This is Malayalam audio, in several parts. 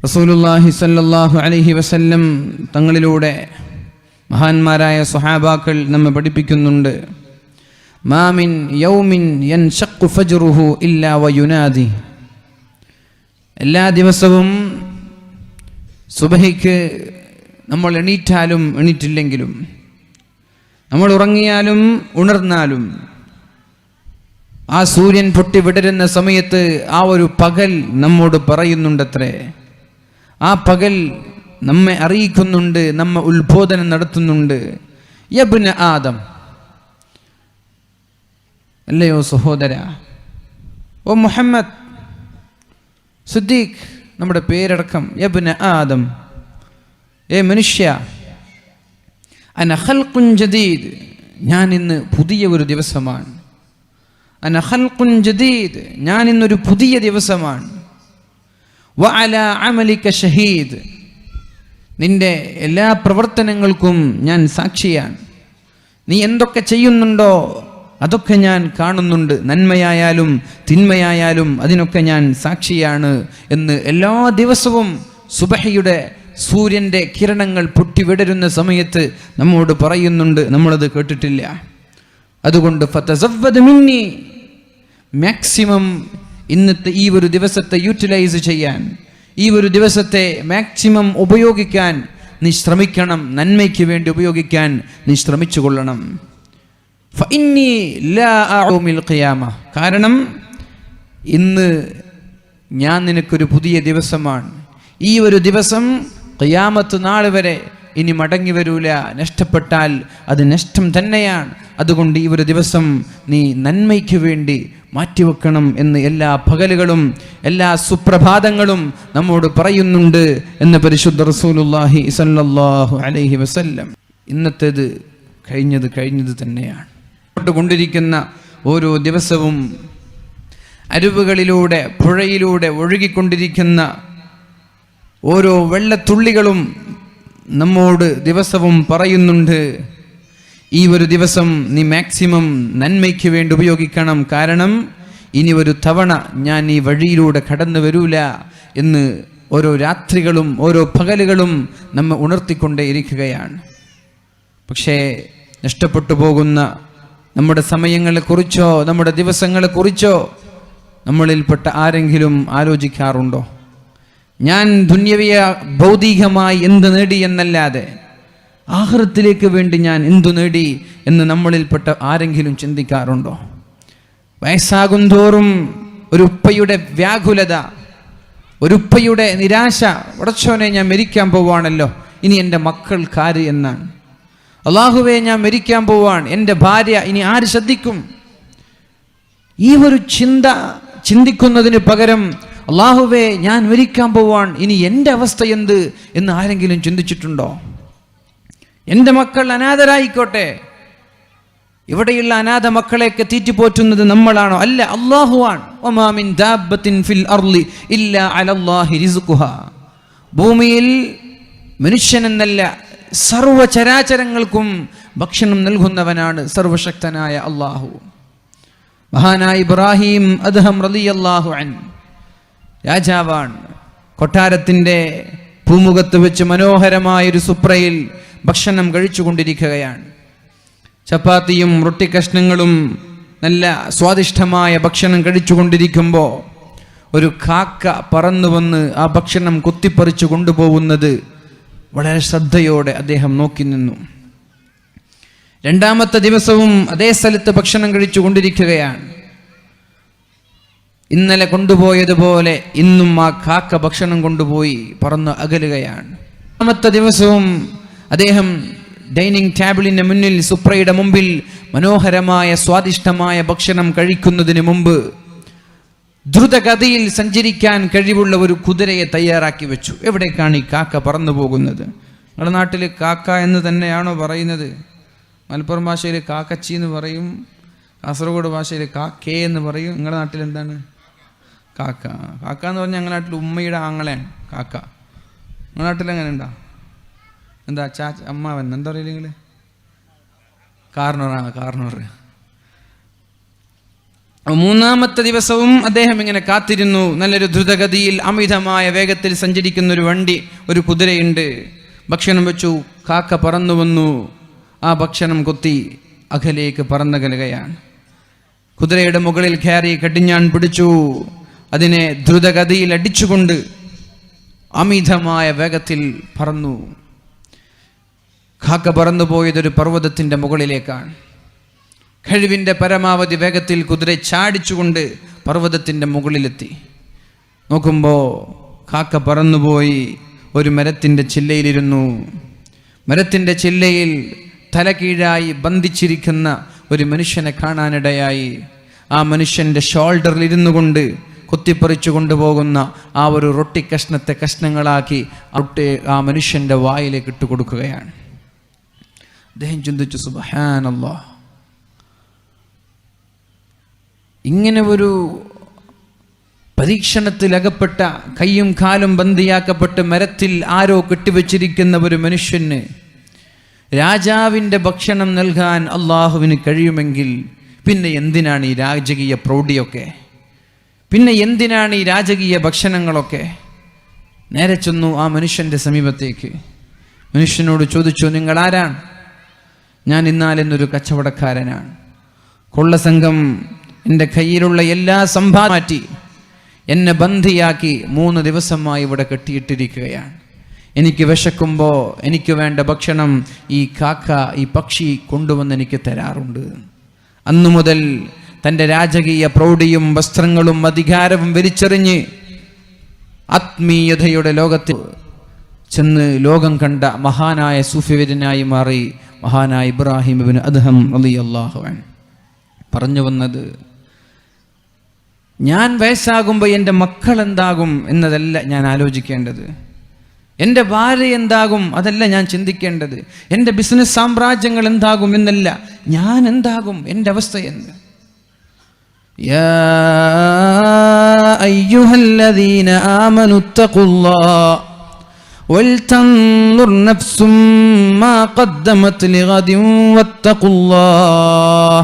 റസൂലുള്ളാഹി സ്വല്ലല്ലാഹു അലൈഹി വസല്ലം തങ്ങളിലൂടെ മഹാന്മാരായ സ്വഹാബാക്കൾ നമ്മെ പഠിപ്പിക്കുന്നുണ്ട്. മാ മിൻ യൗമിൻ യൻശഖു ഫജ്റുഹു ഇല്ലാ വയുനാദി. എല്ലാ ദിവസവും സുബഹിക്ക് നമ്മൾ എണീറ്റാലും എണീറ്റില്ലെങ്കിലും, നമ്മൾ ഉറങ്ങിയാലും ഉണർന്നാലും, ആ സൂര്യൻ പൊട്ടി വിടരുന്ന സമയത്ത് ആ ഒരു പകൽ നമ്മോട് പറയുന്നുണ്ടത്രേ. ആ പകൽ നമ്മെ അറിയിക്കുന്നുണ്ട്, നമ്മെ ഉത്ബോധനം നടത്തുന്നുണ്ട്. യബ്ന ആദം, അല്ലയോ സഹോദര, ഓ മുഹമ്മദ് സിദ്ദീഖ്, നമ്മുടെ പേരടക്കം, യബ്ന ആദം, ഏ മനുഷ്യ, അന ഖൽഖുൻ ജദീദ്, ഞാൻ ഇന്ന് പുതിയ ഒരു ദിവസമാണ്. അന ഖൽഖുൻ ജദീദ്, ഞാൻ ഇന്നൊരു പുതിയ ദിവസമാണ്. വഅലാ അമലിക ഷഹീദ്, നിന്റെ എല്ലാ പ്രവർത്തനങ്ങൾക്കും ഞാൻ സാക്ഷിയാണ്. നീ എന്തൊക്കെ ചെയ്യുന്നുണ്ടോ അതൊക്കെ ഞാൻ കാണുന്നുണ്ട്. നന്മയായാലും തിന്മയായാലും അതിനൊക്കെ ഞാൻ സാക്ഷിയാണ് എന്ന് എല്ലാ ദിവസവും സുബഹിയുടെ സൂര്യൻ്റെ കിരണങ്ങൾ പൊട്ടിവിടരുന്ന സമയത്ത് നമ്മോട് പറയുന്നുണ്ട്. നമ്മളത് കേട്ടിട്ടില്ല. അതുകൊണ്ട് ഫതസവ്വദ് മിന്നി, മാക്സിമം ഇന്നത്തെ ഈ ഒരു ദിവസത്തെ യൂട്ടിലൈസ് ചെയ്യാൻ, ഈ ഒരു ദിവസത്തെ മാക്സിമം ഉപയോഗിക്കാൻ നീ ശ്രമിക്കണം. നന്മയ്ക്ക് വേണ്ടി ഉപയോഗിക്കാൻ നീ ശ്രമിച്ചു കൊള്ളണം. ഫഇന്നി ലാ അഊമിൽ ഖിയാമ, കാരണം ഇന്ന് ഞാൻ നിനക്കൊരു പുതിയ ദിവസമാണ്. ഈ ഒരു ദിവസം ഖിയാമത്ത് നാൾ വരെ ഇനി മടങ്ങി വരൂല. നഷ്ടപ്പെട്ടാൽ അത് നഷ്ടം തന്നെയാണ്. അതുകൊണ്ട് ഈ ഒരു ദിവസം നീ നന്മയ്ക്ക് വേണ്ടി മാറ്റിവെക്കണം എന്ന് എല്ലാ പകലുകളും എല്ലാ സുപ്രഭാതങ്ങളും നമ്മോട് പറയുന്നുണ്ട് എന്ന് പരിശുദ്ധ റസൂലുള്ളാഹി സ്വല്ലല്ലാഹു അലൈഹി വസല്ലം. ഇന്നത്തേത് കഴിഞ്ഞത് തന്നെയാണ്. കൊണ്ടിരിക്കുന്ന ഓരോ ദിവസവും അരുവുകളിലൂടെ പുഴയിലൂടെ ഒഴുകിക്കൊണ്ടിരിക്കുന്ന ഓരോ വെള്ളത്തുള്ളികളും നമ്മോട് ദിവസവും പറയുന്നുണ്ട്, ഈ ഒരു ദിവസം നീ മാക്സിമം നന്മയ്ക്ക് വേണ്ടി ഉപയോഗിക്കണം. കാരണം ഇനി ഒരു തവണ ഞാൻ ഈ വഴിയിലൂടെ കടന്നു വരൂല എന്ന് ഓരോ രാത്രികളും ഓരോ പകലുകളും നമ്മെ ഉണർത്തിക്കൊണ്ടേയിരിക്കുകയാണ്. പക്ഷേ നഷ്ടപ്പെട്ടു പോകുന്ന നമ്മുടെ സമയങ്ങളെക്കുറിച്ചോ നമ്മുടെ ദിവസങ്ങളെക്കുറിച്ചോ നമ്മളിൽപ്പെട്ട ആരെങ്കിലും ആലോചിക്കാറുണ്ടോ? ഞാൻ ദുന്യവിയ ഭൗതികമായി എന്ത് നേടി എന്നല്ലാതെ ആഖിറത്തിലേക്ക് വേണ്ടി ഞാൻ എന്തു നേടി എന്ന് നമ്മളിൽപ്പെട്ട ആരെങ്കിലും ചിന്തിക്കാറുണ്ടോ? വയസ്സാകും തോറും ഒരു ഉപ്പയുടെ വ്യാകുലത, ഒരു ഉപ്പയുടെ നിരാശ, ഉടച്ചോനെ ഞാൻ മരിക്കാൻ പോവാണല്ലോ, ഇനി എൻ്റെ മക്കൾക്കാര് എന്നാണ്. അല്ലാഹുവേ, ഞാൻ മരിക്കാൻ പോവാണ്, എൻ്റെ ഭാര്യ ഇനി ആര് ശ്രദ്ധിക്കും? ഈ ഒരു ചിന്തിക്കുന്നതിന് പകരം അല്ലാഹുവേ, ഞാൻ മരിക്കാൻ പോവാൻ, ഇനി എൻ്റെ അവസ്ഥ എന്ത് എന്ന് ആരെങ്കിലും ചിന്തിച്ചിട്ടുണ്ടോ? എൻ്റെ മക്കൾ അനാഥരായിക്കോട്ടെ. ഇവിടെയുള്ള അനാഥ മക്കളെയൊക്കെ തീറ്റിപ്പോറ്റുന്നത് നമ്മളാണോ? അല്ല, അല്ലാഹുവാണ്. വമാ മിൻ ദാബത്തിൻ ഫിൽ അർളി ഇല്ലാ അലല്ലാഹി റിസ്ഖുഹാ. ഭൂമിയിൽ മനുഷ്യനെന്നല്ല സർവചരാചരങ്ങൾക്കും ഭക്ഷണം നൽകുന്നവനാണ് സർവശക്തനായ അല്ലാഹു. മഹാനായ ഇബ്രാഹിം അദ്ഹം റളിയല്ലാഹു അൻഹു രാജാവാണ്. കൊട്ടാരത്തിൻ്റെ പൂമുഖത്ത് വെച്ച് മനോഹരമായൊരു സുപ്രയിൽ ഭക്ഷണം കഴിച്ചുകൊണ്ടിരിക്കുകയാണ്. ചപ്പാത്തിയും റൊട്ടിക്കഷ്ണങ്ങളും നല്ല സ്വാദിഷ്ടമായ ഭക്ഷണം കഴിച്ചുകൊണ്ടിരിക്കുമ്പോൾ ഒരു കാക്ക പറന്നു വന്ന് ആ ഭക്ഷണം കൊത്തിപ്പറിച്ചു കൊണ്ടുപോകുന്നത് വളരെ ശ്രദ്ധയോടെ അദ്ദേഹം നോക്കി നിന്നു. രണ്ടാമത്തെ ദിവസവും അതേ സ്ഥലത്ത് ഭക്ഷണം കഴിച്ചു കൊണ്ടിരിക്കുകയാണ്. ഇന്നലെ കൊണ്ടുപോയതുപോലെ ഇന്നും ആ കാക്ക ഭക്ഷണം കൊണ്ടുപോയി പറന്ന് അകലുകയാണ്. രണ്ടാമത്തെ ദിവസവും അദ്ദേഹം ഡൈനിങ് ടേബിളിന് മുന്നിൽ സുപ്രയുടെ മുമ്പിൽ മനോഹരമായ സ്വാദിഷ്ടമായ ഭക്ഷണം കഴിക്കുന്നതിന് മുമ്പ് ദ്രുതഗതിയിൽ സഞ്ചരിക്കാൻ കഴിവുള്ള ഒരു കുതിരയെ തയ്യാറാക്കി വെച്ചു. എവിടേക്കാണ് ഈ കാക്ക പറന്നു പോകുന്നത്? നമ്മുടെ നാട്ടിൽ കാക്ക എന്ന് തന്നെയാണോ പറയുന്നത്? മലപ്പുറം ഭാഷയിൽ കാക്കച്ചി എന്ന് പറയും, കാസർഗോഡ് ഭാഷയിൽ കാക്കേ എന്ന് പറയും. നിങ്ങളുടെ നാട്ടിൽ എന്താണ്? കാക്ക. കാക്ക എന്ന് പറഞ്ഞാൽ ഞങ്ങളുടെ നാട്ടിൽ ഉമ്മയുടെ ആങ്ങളെയാണ് കാക്ക. നിങ്ങളുടെ നാട്ടിൽ എങ്ങനെ ഉണ്ടാ? എന്താ അമ്മാവൻ എന്താ പറയില്ല നിങ്ങൾ? കാർണർ. മൂന്നാമത്തെ ദിവസവും അദ്ദേഹം ഇങ്ങനെ കാത്തിരുന്നു. നല്ലൊരു ദ്രുതഗതിയിൽ അമിതമായ വേഗത്തിൽ സഞ്ചരിക്കുന്ന ഒരു വണ്ടി, ഒരു കുതിരയുണ്ട്. ഭക്ഷണം വെച്ചു. കാക്ക പറന്നു വന്നു. ആ ഭക്ഷണം കൊത്തി അകലേക്ക് പറന്നകലുകയാണ്. കുതിരയുടെ മുകളിൽ കയറി കടിഞ്ഞാൺ പിടിച്ചു. അതിനെ ദ്രുതഗതിയിൽ അടിച്ചുകൊണ്ട് അമിതമായ വേഗത്തിൽ പറന്നു. കാക്ക പറന്നുപോയതൊരു പർവ്വതത്തിൻ്റെ മുകളിലേക്കാണ്. കഴിവിൻ്റെ പരമാവധി വേഗത്തിൽ കുതിര ചാടിച്ചുകൊണ്ട് പർവ്വതത്തിൻ്റെ മുകളിലെത്തി. നോക്കുമ്പോൾ കാക്ക പറന്നുപോയി ഒരു മരത്തിൻ്റെ ചില്ലയിലിരുന്നു. മരത്തിൻ്റെ ചില്ലയിൽ തല കീഴായി ബന്ധിച്ചിരിക്കുന്ന ഒരു മനുഷ്യനെ കാണാനിടയായി. ആ മനുഷ്യൻ്റെ ഷോൾഡറിൽ ഇരുന്നു കൊണ്ട് കൊത്തിപ്പറിച്ചു കൊണ്ടുപോകുന്ന ആ ഒരു റൊട്ടി കഷ്ണത്തെ കഷ്ണങ്ങളാക്കി ആ മനുഷ്യൻ്റെ വായിലേക്ക് ഇട്ട് കൊടുക്കുകയാണ്. അദ്ദേഹം ചിന്തിച്ചു, സുബ്ഹാനല്ലാഹ്, ഇങ്ങനെ ഒരു പരീക്ഷണത്തിലകപ്പെട്ട, കയ്യും കാലും ബന്ധിയാക്കപ്പെട്ട് മരത്തിൽ ആരോ കെട്ടിവെച്ചിരിക്കുന്ന ഒരു മനുഷ്യന് രാജാവിൻ്റെ ഭക്ഷണം നൽകാൻ അള്ളാഹുവിന് കഴിയുമെങ്കിൽ പിന്നെ എന്തിനാണ് ഈ രാജകീയ പ്രൗഢിയൊക്കെ? പിന്നെ എന്തിനാണ് ഈ രാജകീയ ഭക്ഷണങ്ങളൊക്കെ? നേരെ ചെന്നു ആ മനുഷ്യൻ്റെ സമീപത്തേക്ക്. മനുഷ്യനോട് ചോദിച്ചു, നിങ്ങൾ ആരാണ്? ഞാൻ ഇന്നാലെന്നൊരു കച്ചവടക്കാരനാണ്. കൊള്ളസംഘം എൻ്റെ കയ്യിലുള്ള എല്ലാ സമ്പാദ്യം മാറ്റി എന്നെ ബന്ധിയാക്കി 3 ദിവസമായി ഇവിടെ കെട്ടിയിട്ടിരിക്കുകയാണ്. എനിക്ക് വിശക്കുമ്പോൾ എനിക്ക് വേണ്ട ഭക്ഷണം ഈ കാക്ക, ഈ പക്ഷി കൊണ്ടുവന്ന് എനിക്ക് തരാറുണ്ട്. അന്നു മുതൽ തൻ്റെ രാജകീയ പ്രൗഢിയും വസ്ത്രങ്ങളും അധികാരവും വലിച്ചെറിഞ്ഞ് ആത്മീയതയുടെ ലോകത്തിൽ ചെന്ന് ലോകം കണ്ട മഹാനായ സൂഫിവര്യനായി മാറി മഹാനായ ഇബ്രാഹിം ഇബ്നു അദ്ഹം റളിയല്ലാഹു അൻഹു. പറഞ്ഞു വന്നത്, ഞാൻ വയസ്സാകുമ്പോൾ എൻ്റെ മക്കൾ എന്താകും എന്നതല്ല ഞാൻ ആലോചിക്കേണ്ടത്. എൻ്റെ ഭാര്യ എന്താകും അതല്ല ഞാൻ ചിന്തിക്കേണ്ടത്. എൻ്റെ ബിസിനസ് സാമ്രാജ്യങ്ങൾ എന്താകും എന്നല്ല, ഞാൻ എന്താകും, എൻ്റെ അവസ്ഥ എന്ന്. യാ അയ്യുഹല്ലദീന ആമനു തഖുല്ലാഹ് വൽതൻദുർ നഫ്സും മാ ഖദ്ദമത് ലിഗദിൻ വത്തഖുല്ലാഹ്.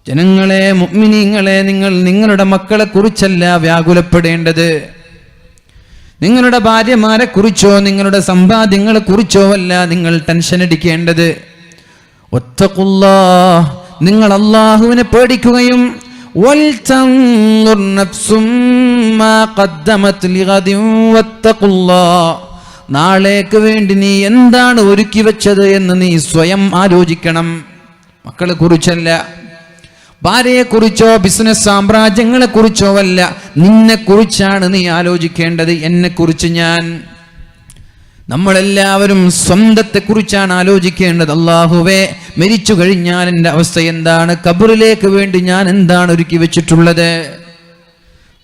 ജനങ്ങളെ, മുഅ്മിനീങ്ങളെ, നിങ്ങൾ നിങ്ങളുടെ മക്കളെ കുറിച്ചല്ല വ്യാകുലപ്പെടേണ്ടത്. നിങ്ങളുടെ ഭാര്യമാരെ കുറിച്ചോ നിങ്ങളുടെ സമ്പാദ്യങ്ങളെ കുറിച്ചോ അല്ല നിങ്ങൾ ടെൻഷൻ അടിക്കേണ്ടത്. വത്തഖുല്ലാഹ്, നിങ്ങൾ അല്ലാഹുവിനെ പേടിക്കുകയും വൽതൻദുർ നഫ്സും മാ ഖദ്ദമത് ലിഗദിൻ വത്തഖുല്ലാഹ്, നാളേക്ക് വേണ്ടി നീ എന്താണ് ഒരുക്കി വെച്ചത് എന്ന് നീ സ്വയം ആലോചിക്കണം. മക്കളെ കുറിച്ചല്ല, ഭാര്യയെക്കുറിച്ചോ ബിസിനസ് സാമ്രാജ്യങ്ങളെ കുറിച്ചോ അല്ല, നിന്നെ കുറിച്ചാണ് നീ ആലോചിക്കേണ്ടത്. എന്നെക്കുറിച്ച് ഞാൻ, നമ്മളെല്ലാവരും സ്വന്തത്തെക്കുറിച്ചാണ് ആലോചിക്കേണ്ടത്. അല്ലാഹുവേ, മരിച്ചു കഴിഞ്ഞാൽ എൻ്റെ അവസ്ഥ എന്താണ്? ഖബറിലേക്ക് വേണ്ടി ഞാൻ എന്താണ് ഒരുക്കി വെച്ചിട്ടുള്ളത്?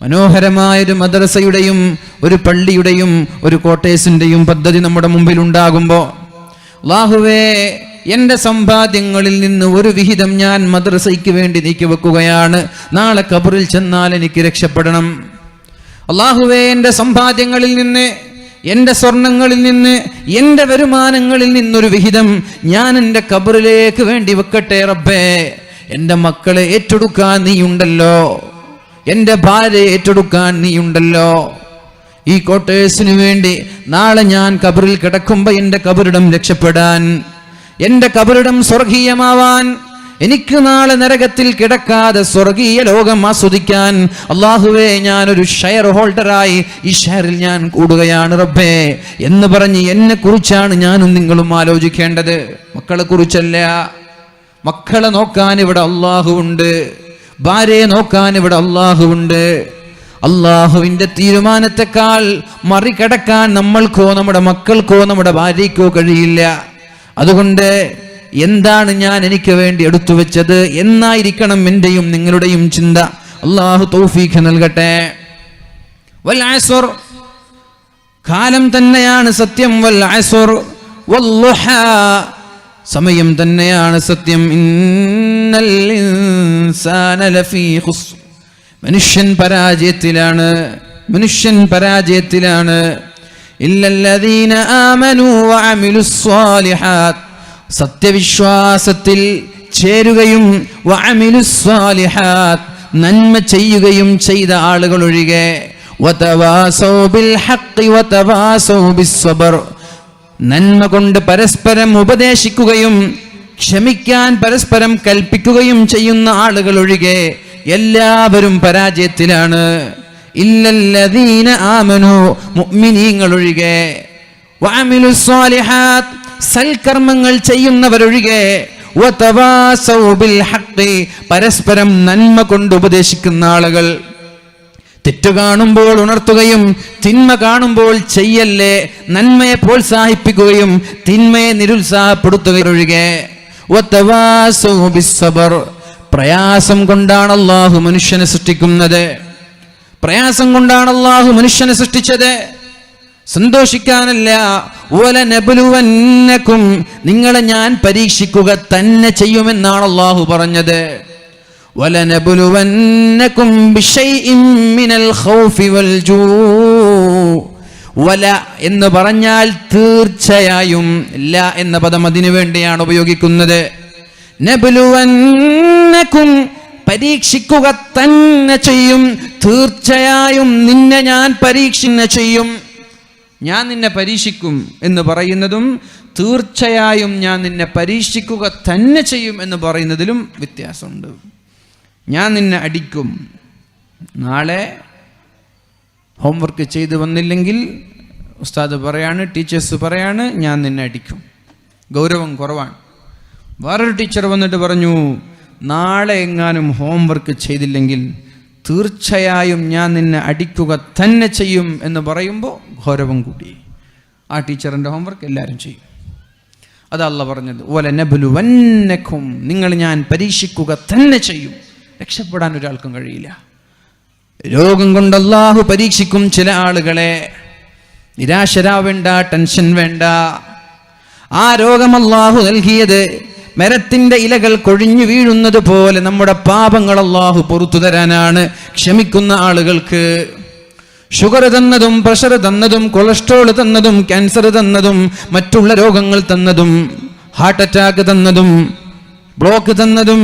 മനോഹരമായൊരു മദ്രസയുടെയും ഒരു പള്ളിയുടെയും ഒരു കോട്ടേഴ്സിൻ്റെയും പദ്ധതി നമ്മുടെ മുമ്പിൽ ഉണ്ടാകുമ്പോൾ, അല്ലാഹുവേ, എൻ്റെ സമ്പാദ്യങ്ങളിൽ നിന്ന് ഒരു വിഹിതം ഞാൻ മദ്രസയ്ക്ക് വേണ്ടി നീക്കി വെക്കുകയാണ്. നാളെ ഖബറിൽ ചെന്നാൽ എനിക്ക് രക്ഷപ്പെടണം. അല്ലാഹുവേ, എൻ്റെ സമ്പാദ്യങ്ങളിൽ നിന്ന്, എൻ്റെ സ്വർണങ്ങളിൽ നിന്ന്, എൻ്റെ വരുമാനങ്ങളിൽ നിന്നൊരു വിഹിതം ഞാൻ എൻ്റെ ഖബറിലേക്ക് വേണ്ടി വെക്കട്ടെ റബ്ബേ. എൻ്റെ മക്കളെ ഏറ്റെടുക്കാൻ നീയുണ്ടല്ലോ, എൻ്റെ ഭാര്യയെ ഏറ്റെടുക്കാൻ നീയുണ്ടല്ലോ. ഈ കോട്ടേഴ്സിന് വേണ്ടി നാളെ ഞാൻ ഖബറിൽ കിടക്കുമ്പോൾ എൻ്റെ ഖബറിടം രക്ഷപ്പെടാൻ, എൻ്റെ ഖബറിടം സ്വർഗീയമാവാൻ, എനിക്ക് നാളെ നരകത്തിൽ കിടക്കാതെ സ്വർഗീയ ലോകം ആസ്വദിക്കാൻ, അല്ലാഹുവേ, ഞാനൊരു ഷെയർ ഹോൾഡറായി ഈ ഷെയറിൽ ഞാൻ കൂടുകയാണ് റബ്ബേ എന്ന് പറഞ്ഞ് എന്നെ കുറിച്ചാണ് ഞാനും നിങ്ങളും ആലോചിക്കേണ്ടത്. മക്കളെ കുറിച്ചല്ല. മക്കളെ നോക്കാൻ ഇവിടെ അല്ലാഹുവുണ്ട്, ഭാര്യയെ നോക്കാൻ ഇവിടെ അല്ലാഹുവുണ്ട്. അല്ലാഹുവിൻ്റെ തീരുമാനത്തെക്കാൾ മറികടക്കാൻ നമ്മൾക്കോ നമ്മുടെ മക്കൾക്കോ നമ്മുടെ ഭാര്യയ്ക്കോ കഴിയില്ല. അതുകൊണ്ട് എന്താണ് ഞാൻ എനിക്ക് വേണ്ടി എടുത്തു വെച്ചത് എന്നായിരിക്കണം എൻ്റെയും നിങ്ങളുടെയും ചിന്ത. അല്ലാഹു തൗഫീഖ് നൽകട്ടെ. വൽ അസ്ർ, കാലം തന്നെയാണ് സത്യം. വൽ അസ്ർ വല്ളുഹാ, സമയം തന്നെയാണ് സത്യം. ഇന്നൽ ഇൻസാന ലഫീ ഖുസ്ർ, മനുഷ്യൻ പരാജയത്തിലാണ്, മനുഷ്യൻ പരാജയത്തിലാണ്. ഇല്ലല്ലദീന ആമനൂ വഅമിലുസ് സ്വാലിഹാത്ത്, സത്യവിശ്വാസത്തിൽ ചേരുകയും വഅമിലുസ് സ്വാലിഹാത്ത്, നന്മ ചെയ്യുകയും ചെയ്ത ആളുകൾ ഒഴികെ വതവാസൗ ബിൽ ഹഖ് വതവാസൗ ബിസ്സബ്ർ, നന്മ കൊണ്ട് പരസ്പരം ഉപദേശിക്കുകയും ക്ഷമിക്കാൻ പരസ്പരം കൽപ്പിക്കുകയും ചെയ്യുന്ന ആളുകൾ ഒഴികെ എല്ലാവരും പരാജയത്തിലാണ്. ഇല്ലല്ലദീന ആമനു, മുഅ്മിനീങ്ങൾ ഒഴികെ, വഅമിലുസ് സ്വാലിഹാത്ത്, സൽക്കർമ്മങ്ങൾ ചെയ്യുന്നവരൊഴികെ, വതവാസൗ ബിൽ ഹഖ്, പരസ്പരം നന്മ കൊണ്ട് ഉപദേശിക്കുന്ന ആളുകൾ. തെറ്റ് കാണുമ്പോൾ ഉണർത്തുകയും തിന്മ കാണുമ്പോൾ ചെയ്യല്ലേ, നന്മയെ പ്രോത്സാഹിപ്പിക്കുകയും തിന്മയെ നിരുത്സാഹപ്പെടുത്തുകയൊഴികെ, വതവാസൗ ബിസ്സബ്ർ, പ്രയാസം കൊണ്ടാണ് അല്ലാഹു മനുഷ്യനെ സൃഷ്ടിക്കുന്നത്. പ്രയാസം കൊണ്ടാണ് അല്ലാഹു മനുഷ്യനെ സൃഷ്ടിച്ചത്, സന്തോഷിക്കാനല്ല. വലനബ്ലുവന്നകും, നിങ്ങളെ ഞാൻ പരീക്ഷിക്കുക തന്നെ ചെയ്യുമെന്നാണ് അല്ലാഹു പറഞ്ഞത്. വലനബ്ലുവന്നകും ബിശൈഇൻ മിനൽ ഖൗഫി വൽ ജൂ, വല എന്ന് പറഞ്ഞാൽ തീർച്ചയായും, ല എന്ന പദം അതിനു വേണ്ടിയാണ് ഉപയോഗിക്കുന്നത്. നബ്ലുവന്നകും, പരീക്ഷിക്കുക തന്നെ ചെയ്യും, തീർച്ചയായും നിന്നെ ഞാൻ പരീക്ഷിക്കുക ചെയ്യും. ഞാൻ നിന്നെ പരീക്ഷിക്കും എന്ന് പറയുന്നതും തീർച്ചയായും ഞാൻ നിന്നെ പരീക്ഷിക്കുക തന്നെ ചെയ്യും എന്ന് പറയുന്നതിലും വ്യത്യാസമുണ്ട്. ഞാൻ നിന്നെ അടിക്കും, നാളെ ഹോംവർക്ക് ചെയ്ത് വന്നില്ലെങ്കിൽ ഉസ്താദ് പറയാണ്, ടീച്ചേഴ്സ് പറയാണ്, ഞാൻ നിന്നെ അടിക്കും. ഗൗരവം കുറവാണ്. വേറൊരു ടീച്ചർ വന്നിട്ട് പറഞ്ഞു, നാളെ എങ്ങാനും ഹോംവർക്ക് ചെയ്തില്ലെങ്കിൽ തീർച്ചയായും ഞാൻ നിന്നെ അടിക്കുക തന്നെ ചെയ്യും എന്ന് പറയുമ്പോൾ ഗൗരവം കൂടി. ആ ടീച്ചറിൻ്റെ ഹോംവർക്ക് എല്ലാവരും ചെയ്യും. അതല്ല പറഞ്ഞത്, വലനബ്ലുവന്നകും, നിങ്ങൾ ഞാൻ പരീക്ഷിക്കുക തന്നെ ചെയ്യും. രക്ഷപ്പെടാൻ ഒരാൾക്കും കഴിയില്ല. രോഗം കൊണ്ട് അല്ലാഹു പരീക്ഷിക്കും ചില ആളുകളെ. നിരാശരാവേണ്ട, ടെൻഷൻ വേണ്ട. ആ രോഗം അല്ലാഹു നൽകിയത് മരത്തിന്റെ ഇലകൾ കൊഴിഞ്ഞു വീഴുന്നത് പോലെ നമ്മുടെ പാപങ്ങൾ അല്ലാഹു പുറത്തു തരാനാണ്. ക്ഷമിക്കുന്ന ആളുകൾക്ക് ഷുഗർ തന്നതും പ്രഷർ തന്നതും കൊളസ്ട്രോൾ തന്നതും ക്യാൻസർ തന്നതും മറ്റുള്ള രോഗങ്ങൾ തന്നതും ഹാർട്ട് അറ്റാക്ക് തന്നതും ബ്ലോക്ക് തന്നതും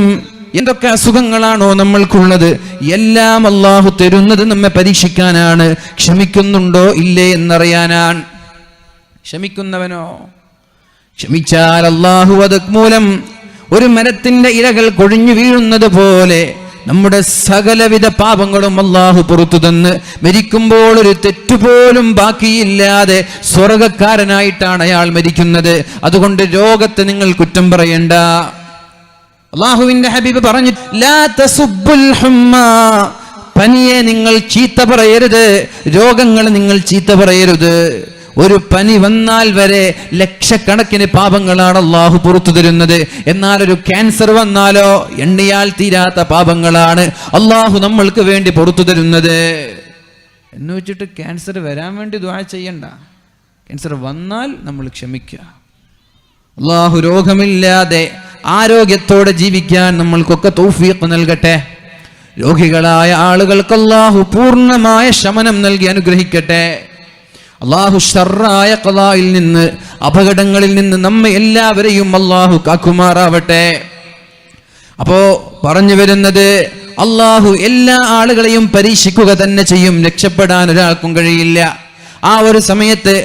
എന്തൊക്കെ അസുഖങ്ങളാണോ നമ്മൾക്കുള്ളത്, എല്ലാം അല്ലാഹു തരുന്നത് നമ്മെ പരീക്ഷിക്കാനാണ്. ക്ഷമിക്കുന്നുണ്ടോ ഇല്ലേ എന്നറിയാനാണ്. ക്ഷമിക്കുന്നവനോ, ക്ഷമിച്ചാൽ അല്ലാഹു അത് മൂലം ഒരു മരത്തിന്റെ ഇലകൾ കൊഴിഞ്ഞു വീഴുന്നത് പോലെ നമ്മുടെ സകലവിധ പാപങ്ങളും അല്ലാഹു പുറത്തു തന്ന് മരിക്കുമ്പോൾ ഒരു തെറ്റുപോലും ബാക്കിയില്ലാതെ സ്വർഗക്കാരനായിട്ടാണ് അയാൾ മരിക്കുന്നത്. അതുകൊണ്ട് രോഗത്തെ നിങ്ങൾ കുറ്റം പറയണ്ട. അല്ലാഹുവിന്റെ ഹബീബ് പറഞ്ഞു, ലാ തസുബ്ബുൽ ഹുമ്മാ, പനിയെ നിങ്ങൾ ചീത്ത പറയരുത്, രോഗങ്ങൾ നിങ്ങൾ ചീത്ത പറയരുത്. ഒരു പനി വന്നാൽ വരെ ലക്ഷക്കണക്കിന് പാപങ്ങളാണ് അല്ലാഹു പുറത്തു തരുന്നത്. എന്നാൽ ഒരു ക്യാൻസർ വന്നാലോ എണ്ണിയാൽ തീരാത്ത പാപങ്ങളാണ് അല്ലാഹു നമ്മൾക്ക് വേണ്ടി പുറത്തു തരുന്നത്. എന്ന് വെച്ചിട്ട് ക്യാൻസർ വരാൻ വേണ്ടി ദുആ ചെയ്യണ്ട. ക്യാൻസർ വന്നാൽ നമ്മൾ ക്ഷമിക്കുക. അല്ലാഹു രോഗമില്ലാതെ ആരോഗ്യത്തോടെ ജീവിക്കാൻ നമ്മൾക്കൊക്കെ തൗഫീഖ് നൽകട്ടെ. രോഗികളായ ആളുകൾക്ക് അല്ലാഹു പൂർണ്ണമായ ശമനം നൽകി അനുഗ്രഹിക്കട്ടെ. അല്ലാഹു ശർറായ ഖളായിൽ നിന്ന്, അപകടങ്ങളിൽ നിന്ന് നമ്മെ എല്ലാവരെയും അല്ലാഹു കാക്കുമാറാവട്ടെ. അപ്പോ പറഞ്ഞു വരുന്നത്, അല്ലാഹു എല്ലാ ആളുകളെയും പരീക്ഷിക്കുക തന്നെ ചെയ്യും. രക്ഷപ്പെടാൻ ഒരാൾക്കും കഴിയില്ല. ആ ഒരു സമയത്ത്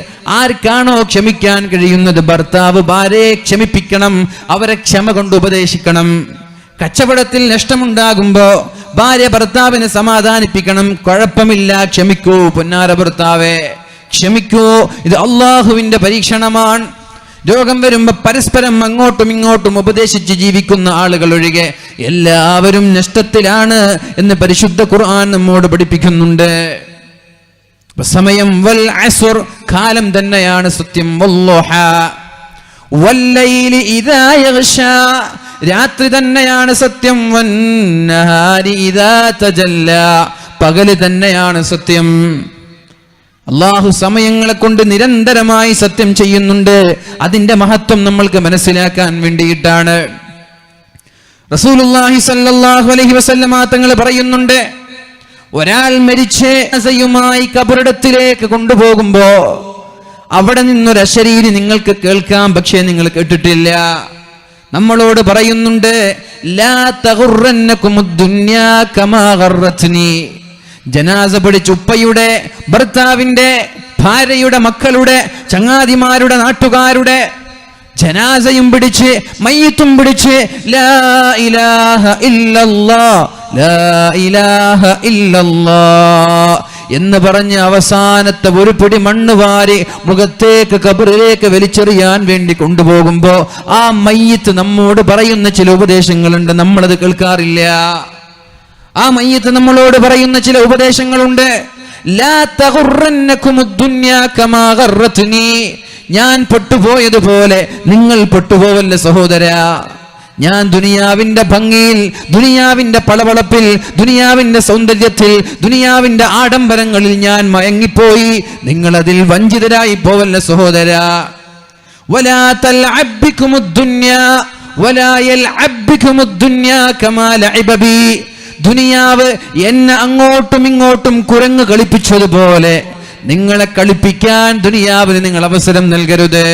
ആർക്കാണോ ക്ഷമിക്കാൻ കഴിയുന്നത്, ഭർത്താവ് ഭാര്യയെ ക്ഷമിപ്പിക്കണം, അവരെ ക്ഷമ കൊണ്ട് ഉപദേശിക്കണം. കച്ചവടത്തിൽ നഷ്ടമുണ്ടാകുമ്പോ ഭാര്യ ഭർത്താവിനെ സമാധാനിപ്പിക്കണം. കുഴപ്പമില്ല, ക്ഷമിക്കൂ പൊന്നാര ഭർത്താവേ, ക്ഷമിക്കൂ, ഇത് അള്ളാഹുവിന്റെ പരീക്ഷണമാണ്. രോഗം വരുമ്പോ പരസ്പരം അങ്ങോട്ടും ഇങ്ങോട്ടും ഉപദേശിച്ച് ജീവിക്കുന്ന ആളുകൾ ഒഴികെ എല്ലാവരും നഷ്ടത്തിലാണ് എന്ന് പരിശുദ്ധ ഖുർആൻ നമ്മോട് പഠിപ്പിക്കുന്നുണ്ട്. സമയം വൽ അസ്ർ, കാലം തന്നെയാണ് സത്യം. വല്ലുഹ വല്ലൈലി ഇദാ യഗ്ശാ, രാത്രി തന്നെയാണ് സത്യം. വന്നഹാരി ഇദാ തജല്ലാ, പകല് തന്നെയാണ് സത്യം. അല്ലാഹു സമയങ്ങളെ കൊണ്ട് നിരന്തരമായി സത്യം ചെയ്യുന്നുണ്ട്. അതിന്റെ മഹത്വം നമ്മൾക്ക് മനസ്സിലാക്കാൻ വേണ്ടിയിട്ടാണ്. റസൂലുള്ളാഹി സ്വല്ലല്ലാഹു അലൈഹി വസല്ലമ തങ്ങൾ പറയുന്നുണ്ട്, ഒരാൾ മരിച്ച് ജനാസയുമായി ഖബറിടത്തിലേക്ക് കൊണ്ടുപോകുമ്പോ അവിടെ നിന്നൊരു അശരീരി നിങ്ങൾക്ക് കേൾക്കാം, പക്ഷേ നിങ്ങൾ കേട്ടിട്ടില്ല. നമ്മളോട് പറയുന്നുണ്ട്, ലാ തഗുറന്നകുമുദ്ദുന്യാ കമാ ഗറത്നി. ജനാസ പിടിച്ച് ഉപ്പയുടെ, ഭർത്താവിന്റെ, ഭാര്യയുടെ, മക്കളുടെ, ചങ്ങാതിമാരുടെ, നാട്ടുകാരുടെ ജനാസയും പിടിച്ച് മയ്യിത്തും പിടിച്ച് ലാ ഇലാഹ ഇല്ലല്ലാഹ് ലാ ഇലാഹ ഇല്ലല്ലാഹ് എന്ന് പറഞ്ഞ് അവസാനത്തെ ഒരു പിടി മണ്ണ് വാരി മുഖത്തേക്ക് ഖബറിലേക്ക് വലിച്ചെറിയാൻ വേണ്ടി കൊണ്ടുപോകുമ്പോ ആ മയ്യിത്ത് നമ്മോട് പറയുന്ന ചില ഉപദേശങ്ങളുണ്ട്, നമ്മളത് കേൾക്കാറില്ല. ആ മയ്യിത്ത് നമ്മളോട് പറയുന്ന ചില ഉപദേശങ്ങളുണ്ട്. ലാ തഗുറന്നകുമുദ്ദുന്യാ കമാ ഗറത്നി. ഞാൻ പെട്ടുപോയതുപോലെ നിങ്ങൾ പെട്ടുപോവല്ല സഹോദരാ. ഞാൻ ദുനിയാവിന്റെ ഭംഗിയിൽ, ദുനിയാവിന്റെ പളവളപ്പിൽ, ദുനിയാവിന്റെ സൗന്ദര്യത്തിൽ, ദുനിയാവിന്റെ ആഡംബരങ്ങളിൽ ഞാൻ മയങ്ങിപ്പോയി. നിങ്ങൾ അതിൽ വഞ്ചിതരായി പോവല്ല സഹോദരാ. വലാ തൽഅബ് ബികുമുദ്ദുന്യാ വലാ യൽഅബ് ബികുമുദ്ദുന്യാ കമാ ലഅബ ബി. ദുനിയാവ് എന്നെ അങ്ങോട്ടും ഇങ്ങോട്ടും കുരങ്ങ് കളിപ്പിച്ചതുപോലെ നിങ്ങളെ കളിപ്പിക്കാൻ ദുനിയാവിന് നിങ്ങൾ അവസരം നൽകരുത്,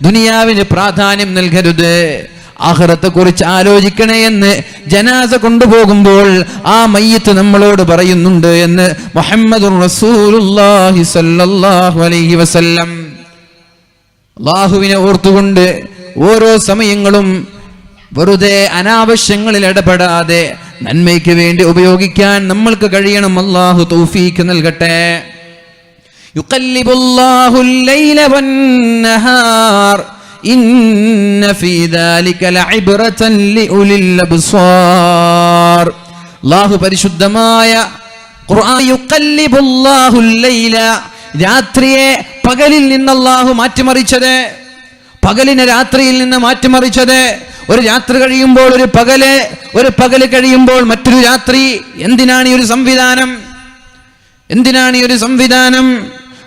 ദുനിയാവിന് പ്രാധാന്യം നൽകരുത്. ആഖിറത്തെ കുറിച്ച് ആലോചിക്കണേ എന്ന് ജനാസ കൊണ്ടുപോകുമ്പോൾ ആ മയ്യിത്ത് നമ്മളോട് പറയുന്നുണ്ട് എന്ന് മുഹമ്മദുർ റസൂലുള്ളാഹി സ്വല്ലല്ലാഹു അലൈഹി വസല്ലം. അല്ലാഹുവിനെ ഓർത്തുകൊണ്ട് ഓരോ സമയങ്ങളും വെറുതെ അനാവശ്യങ്ങളിൽ ഇടപെടാതെ നന്മയ്ക്ക് വേണ്ടി ഉപയോഗിക്കാൻ നമ്മൾക്ക് കഴിയണം. അല്ലാഹു തൗഫീഖ് നൽകട്ടെ. യുഖല്ലിബുല്ലാഹുൽ ലൈല വന്നഹാർ ഇന്ന ഫീ ദാലിക ലഇബ്റതൻ ലിഉലിൽ അബ്സാർ. അല്ലാഹു പരിശുദ്ധമായ ഖുർആൻ യുഖല്ലിബുല്ലാഹുൽ ലൈല, രാത്രിയെ പകലിൽ നിന്ന് അല്ലാഹു മാറ്റിമറിച്ചത്, പകലിനെ രാത്രിയിൽ നിന്ന് മാറ്റിമറിച്ചത്. ഒരു രാത്രി കഴിയുമ്പോൾ ഒരു പകല്, ഒരു പകല് കഴിയുമ്പോൾ മറ്റൊരു രാത്രി. എന്തിനാണ് ഈ ഒരു സംവിധാനം? എന്തിനാണ് ഈ ഒരു സംവിധാനം?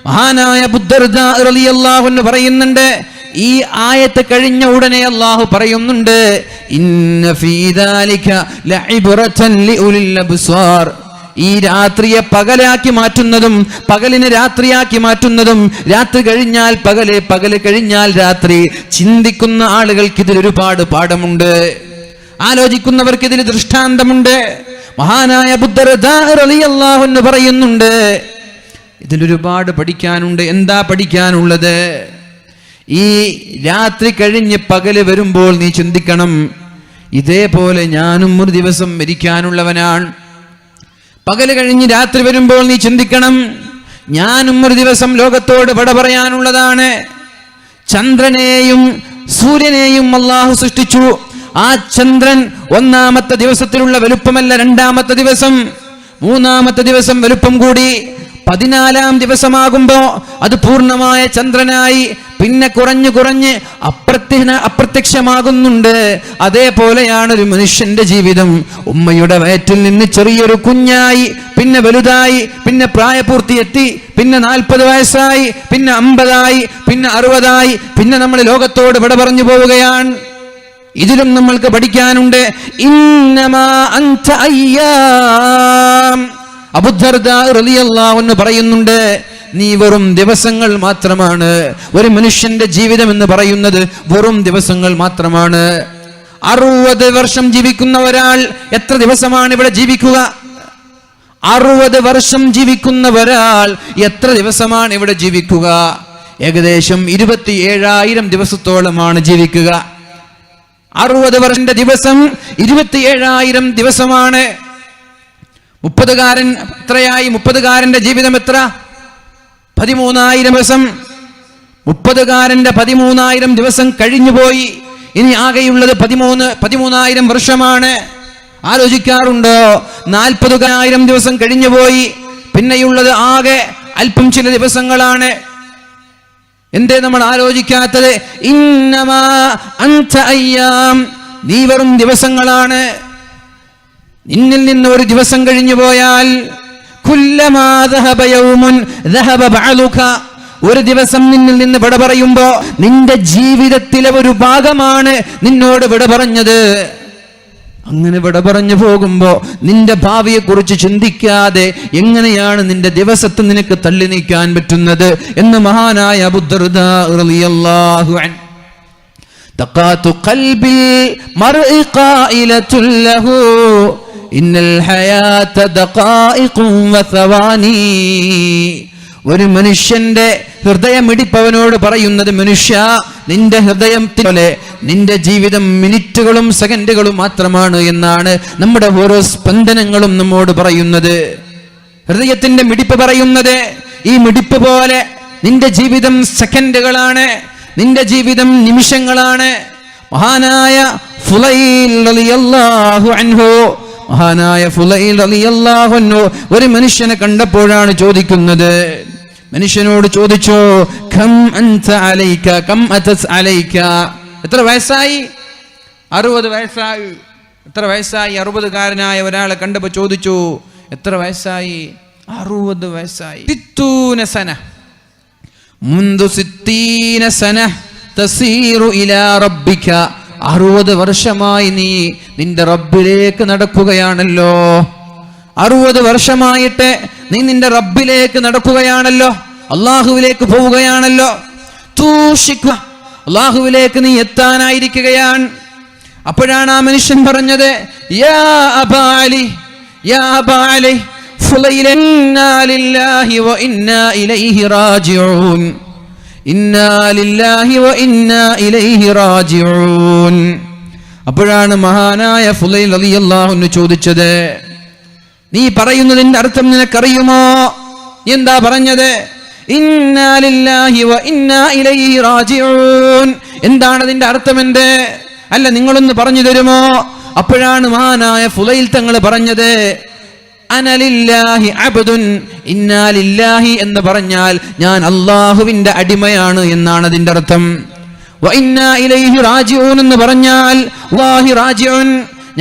മഹാനായ അബൂ ദർദാ റളിയല്ലാഹു അൻഹു പറയുന്നുണ്ട്, ഈ ആയത്ത് കഴിഞ്ഞ ഉടനെ അല്ലാഹു പറയുന്നുണ്ട്, ഇന്ന ഫീ ദാലിക ലഇബ്റതൻ ലിഉലിൽ അബ്സാർ. ഈ രാത്രിയെ പകലാക്കി മാറ്റുന്നതും പകലിനെ രാത്രിയാക്കി മാറ്റുന്നതും രാത്രി കഴിഞ്ഞാൽ പകല്, പകല് കഴിഞ്ഞാൽ രാത്രി, ചിന്തിക്കുന്ന ആളുകൾക്ക് ഇതിൽ ഒരുപാട് പാഠമുണ്ട്, ആലോചിക്കുന്നവർക്ക് ഇതിൽ ദൃഷ്ടാന്തമുണ്ട്. മഹാനായ അബൂ ദർദാ റളിയല്ലാഹു അൻഹു പറയുന്നുണ്ട്, ഇതിലൊരുപാട് പഠിക്കാനുണ്ട്. എന്താ പഠിക്കാനുള്ളത്? ഈ രാത്രി കഴിഞ്ഞ് പകല് വരുമ്പോൾ നീ ചിന്തിക്കണം, ഇതേപോലെ ഞാനും ഒരു ദിവസം മരിക്കാനുള്ളവനാണ്. പകല് കഴിഞ്ഞ് രാത്രി വരുമ്പോൾ നീ ചിന്തിക്കണം, ഞാനും ഒരു ദിവസം ലോകത്തോട് വിട പറയാനുള്ളതാണ്. ചന്ദ്രനെയും സൂര്യനെയും അല്ലാഹു സൃഷ്ടിച്ചു. ആ ചന്ദ്രൻ ഒന്നാമത്തെ ദിവസത്തിലുള്ള വലുപ്പമല്ല രണ്ടാമത്തെ ദിവസം, മൂന്നാമത്തെ ദിവസം വലുപ്പം കൂടി. 14-ാം ദിവസമാകുമ്പോ അത് പൂർണ്ണമായ ചന്ദ്രനായി, പിന്നെ കുറഞ്ഞു കുറഞ്ഞ് അപ്രത്യക്ഷമാകുന്നുണ്ട്. അതേപോലെയാണ് ഒരു മനുഷ്യന്റെ ജീവിതം. ഉമ്മയുടെ വയറ്റിൽ നിന്ന് ചെറിയൊരു കുഞ്ഞായി, പിന്നെ വലുതായി, പിന്നെ പ്രായപൂർത്തിയെത്തി, പിന്നെ 40 വയസ്സായി, പിന്നെ 50 പിന്നെ 60, പിന്നെ നമ്മൾ ലോകത്തോട് വിട പറഞ്ഞു പോവുകയാണ്. ഇതിലും നമ്മൾക്ക് പഠിക്കാനുണ്ട്. ഇന്നമാ അൻത അയ്യാം. അബൂ ദർദാ റളിയല്ലാഹു അൻഹു പറയുന്നുണ്ട്, നീ വെറും ദിവസങ്ങൾ മാത്രമാണ്. ഒരു മനുഷ്യന്റെ ജീവിതം എന്ന് പറയുന്നത് വെറും ദിവസങ്ങൾ മാത്രമാണ്. 60 വർഷം ജീവിക്കുന്ന ഒരാൾ എത്ര ദിവസമാണ് ഇവിടെ ജീവിക്കുക? 60 വർഷം ജീവിക്കുന്ന ഒരാൾ എത്ര ദിവസമാണ് ഇവിടെ ജീവിക്കുക? ഏകദേശം 27,000 ദിവസത്തോളമാണ് ജീവിക്കുക. 60 വർഷന്റെ ദിവസം 27,000 ദിവസമാണ്. 30-കാരൻ എത്രയായി? 30-കാരന്റെ ജീവിതം എത്ര? 13,000 ദിവസം. 30-കാരന്റെ 13,000 ദിവസം കഴിഞ്ഞുപോയി. ഇനി ആകെയുള്ളത് 13,000 വർഷമാണ്. ആലോചിക്കാറുണ്ടോ? 40,000 ദിവസം കഴിഞ്ഞുപോയി, പിന്നെയുള്ളത് ആകെ അല്പം ചില ദിവസങ്ങളാണ്. എന്തേ നമ്മൾ ആലോചിക്കാത്തത്? ഇന്നമാ അൻത അയ്യാം, നീ വെറും ദിവസങ്ങളാണ്. നിന്നിൽ നിന്ന് ഒരു ദിവസം കഴിഞ്ഞു പോയാൽ കുല്ലമാ ദഹബ യൗമുൻ ദഹബ ബഅലുക, ഒരു ദിവസം നിന്നിൽ നിന്ന് വിട പറയുമ്പോ നിന്റെ ജീവിതത്തിലെ ഒരു ഭാഗമാണ് നിന്നോട് വിട പറഞ്ഞത്. അങ്ങനെ വിട പറഞ്ഞു പോകുമ്പോ നിന്റെ ഭാവിയെ കുറിച്ച് ചിന്തിക്കാതെ എങ്ങനെയാണ് നിന്റെ ദിവസത്തെ നിനക്ക് തള്ളി നീക്കാൻ പറ്റുന്നത് എന്ന് മഹാനായ അബൂ ദർദാ റളിയല്ലാഹു അൻഹു دقات قلب المرء قائلة له إن الحياة دقائق وثواني. ഒരു മനുഷ്യന്റെ ഹൃദയമിടിപ്പവനോട് പറയുന്നത്, മനുഷ്യ, നിന്റെ ഹൃദയത്തിലെ നിന്റെ ജീവിതം മിനിറ്റുകളും സെക്കൻഡുകളും മാത്രമാണ് എന്നാണ് നമ്മുടെ ഓരോ സ്പന്ദനങ്ങളും നമ്മോട് പറയുന്നത്. ഹൃദയത്തിന്റെ മിടിപ്പ് പറയുന്നത്, ഈ മിടിപ്പ് പോലെ നിന്റെ ജീവിതം സെക്കൻഡുകളാണ്, നിന്റെ ജീവിതം നിമിഷങ്ങളാണ്. മഹാനായ ഫുലൈൽ റളിയല്ലാഹു അൻഹു ഒരു മനുഷ്യനെ കണ്ടപ്പോഴാണ് ചോദിക്കുന്നത്. മനുഷ്യനോട് ചോദിച്ചു, കം അൻത അലൈക കം അതസ് അലൈക, എത്ര വയസ്സായി? 60 വയസ്സായി. എത്ര വയസ്സായി? 60കാരനായ ഒരാളെ കണ്ടപ്പോൾ ചോദിച്ചു, എത്ര വയസ്സായി? 60 വയസ്സായി. 60 സന മുൻദു 60 സന തസീറു ഇലാ റബ്ബിക, 60 വർഷമായി നീ നിന്റെ റബ്ബിലേക്ക് നടക്കുകയാണല്ലോ. 60 വർഷമായിട്ട് നീ നിന്റെ റബ്ബിലേക്ക് നടക്കുകയാണല്ലോ, അള്ളാഹുവിലേക്ക് പോവുകയാണല്ലോ. തൂഷിക്ക, അള്ളാഹുവിലേക്ക് നീ എത്താനായിരിക്കുകയാണ്. അപ്പോഴാണ് ആ മനുഷ്യൻ പറഞ്ഞത്, യാ അബാ അലി, യാ അബാ അലി ഫുലൈല, ഇന്നാ ലില്ലാഹി വ ഇന്നാ ഇലൈഹി റാജിഊൻ, ഇന്നാ ലില്ലാഹി വ ഇന്നാ ഇലൈഹി റാജിഊൻ. അപ്പോഴാണ് മഹാനായ ഫുലൈൽ റളിയല്ലാഹു അൻഹു ചോദിച്ചത്, നീ പറയുന്നതിന്റെ അർത്ഥം നിനക്കറിയുമോ? എന്താ പറഞ്ഞത്? ഇന്നാ ലില്ലാഹി വ ഇന്നാ ഇലൈഹി റാജിഊൻ. എന്താണ് അതിന്റെ അർത്ഥം? എന്ത്? അല്ല, നിങ്ങളൊന്ന് പറഞ്ഞു തരുമോ? അപ്പോഴാണ് മഹാനായ ഫുലൈൽ തങ്ങൾ പറഞ്ഞത്, അനലില്ലാഹി അബ്ദുൻ, ഇന്നാ ലില്ലാഹി എന്ന് പറഞ്ഞാൽ ഞാൻ അല്ലാഹുവിന്റെ അടിമയാണ് എന്നാണ് അതിന്റെ അർത്ഥം. വ ഇന്നാ ഇലൈഹി റാജിഊൻ എന്ന് പറഞ്ഞാൽ അല്ലാഹി റാജിഊൻ,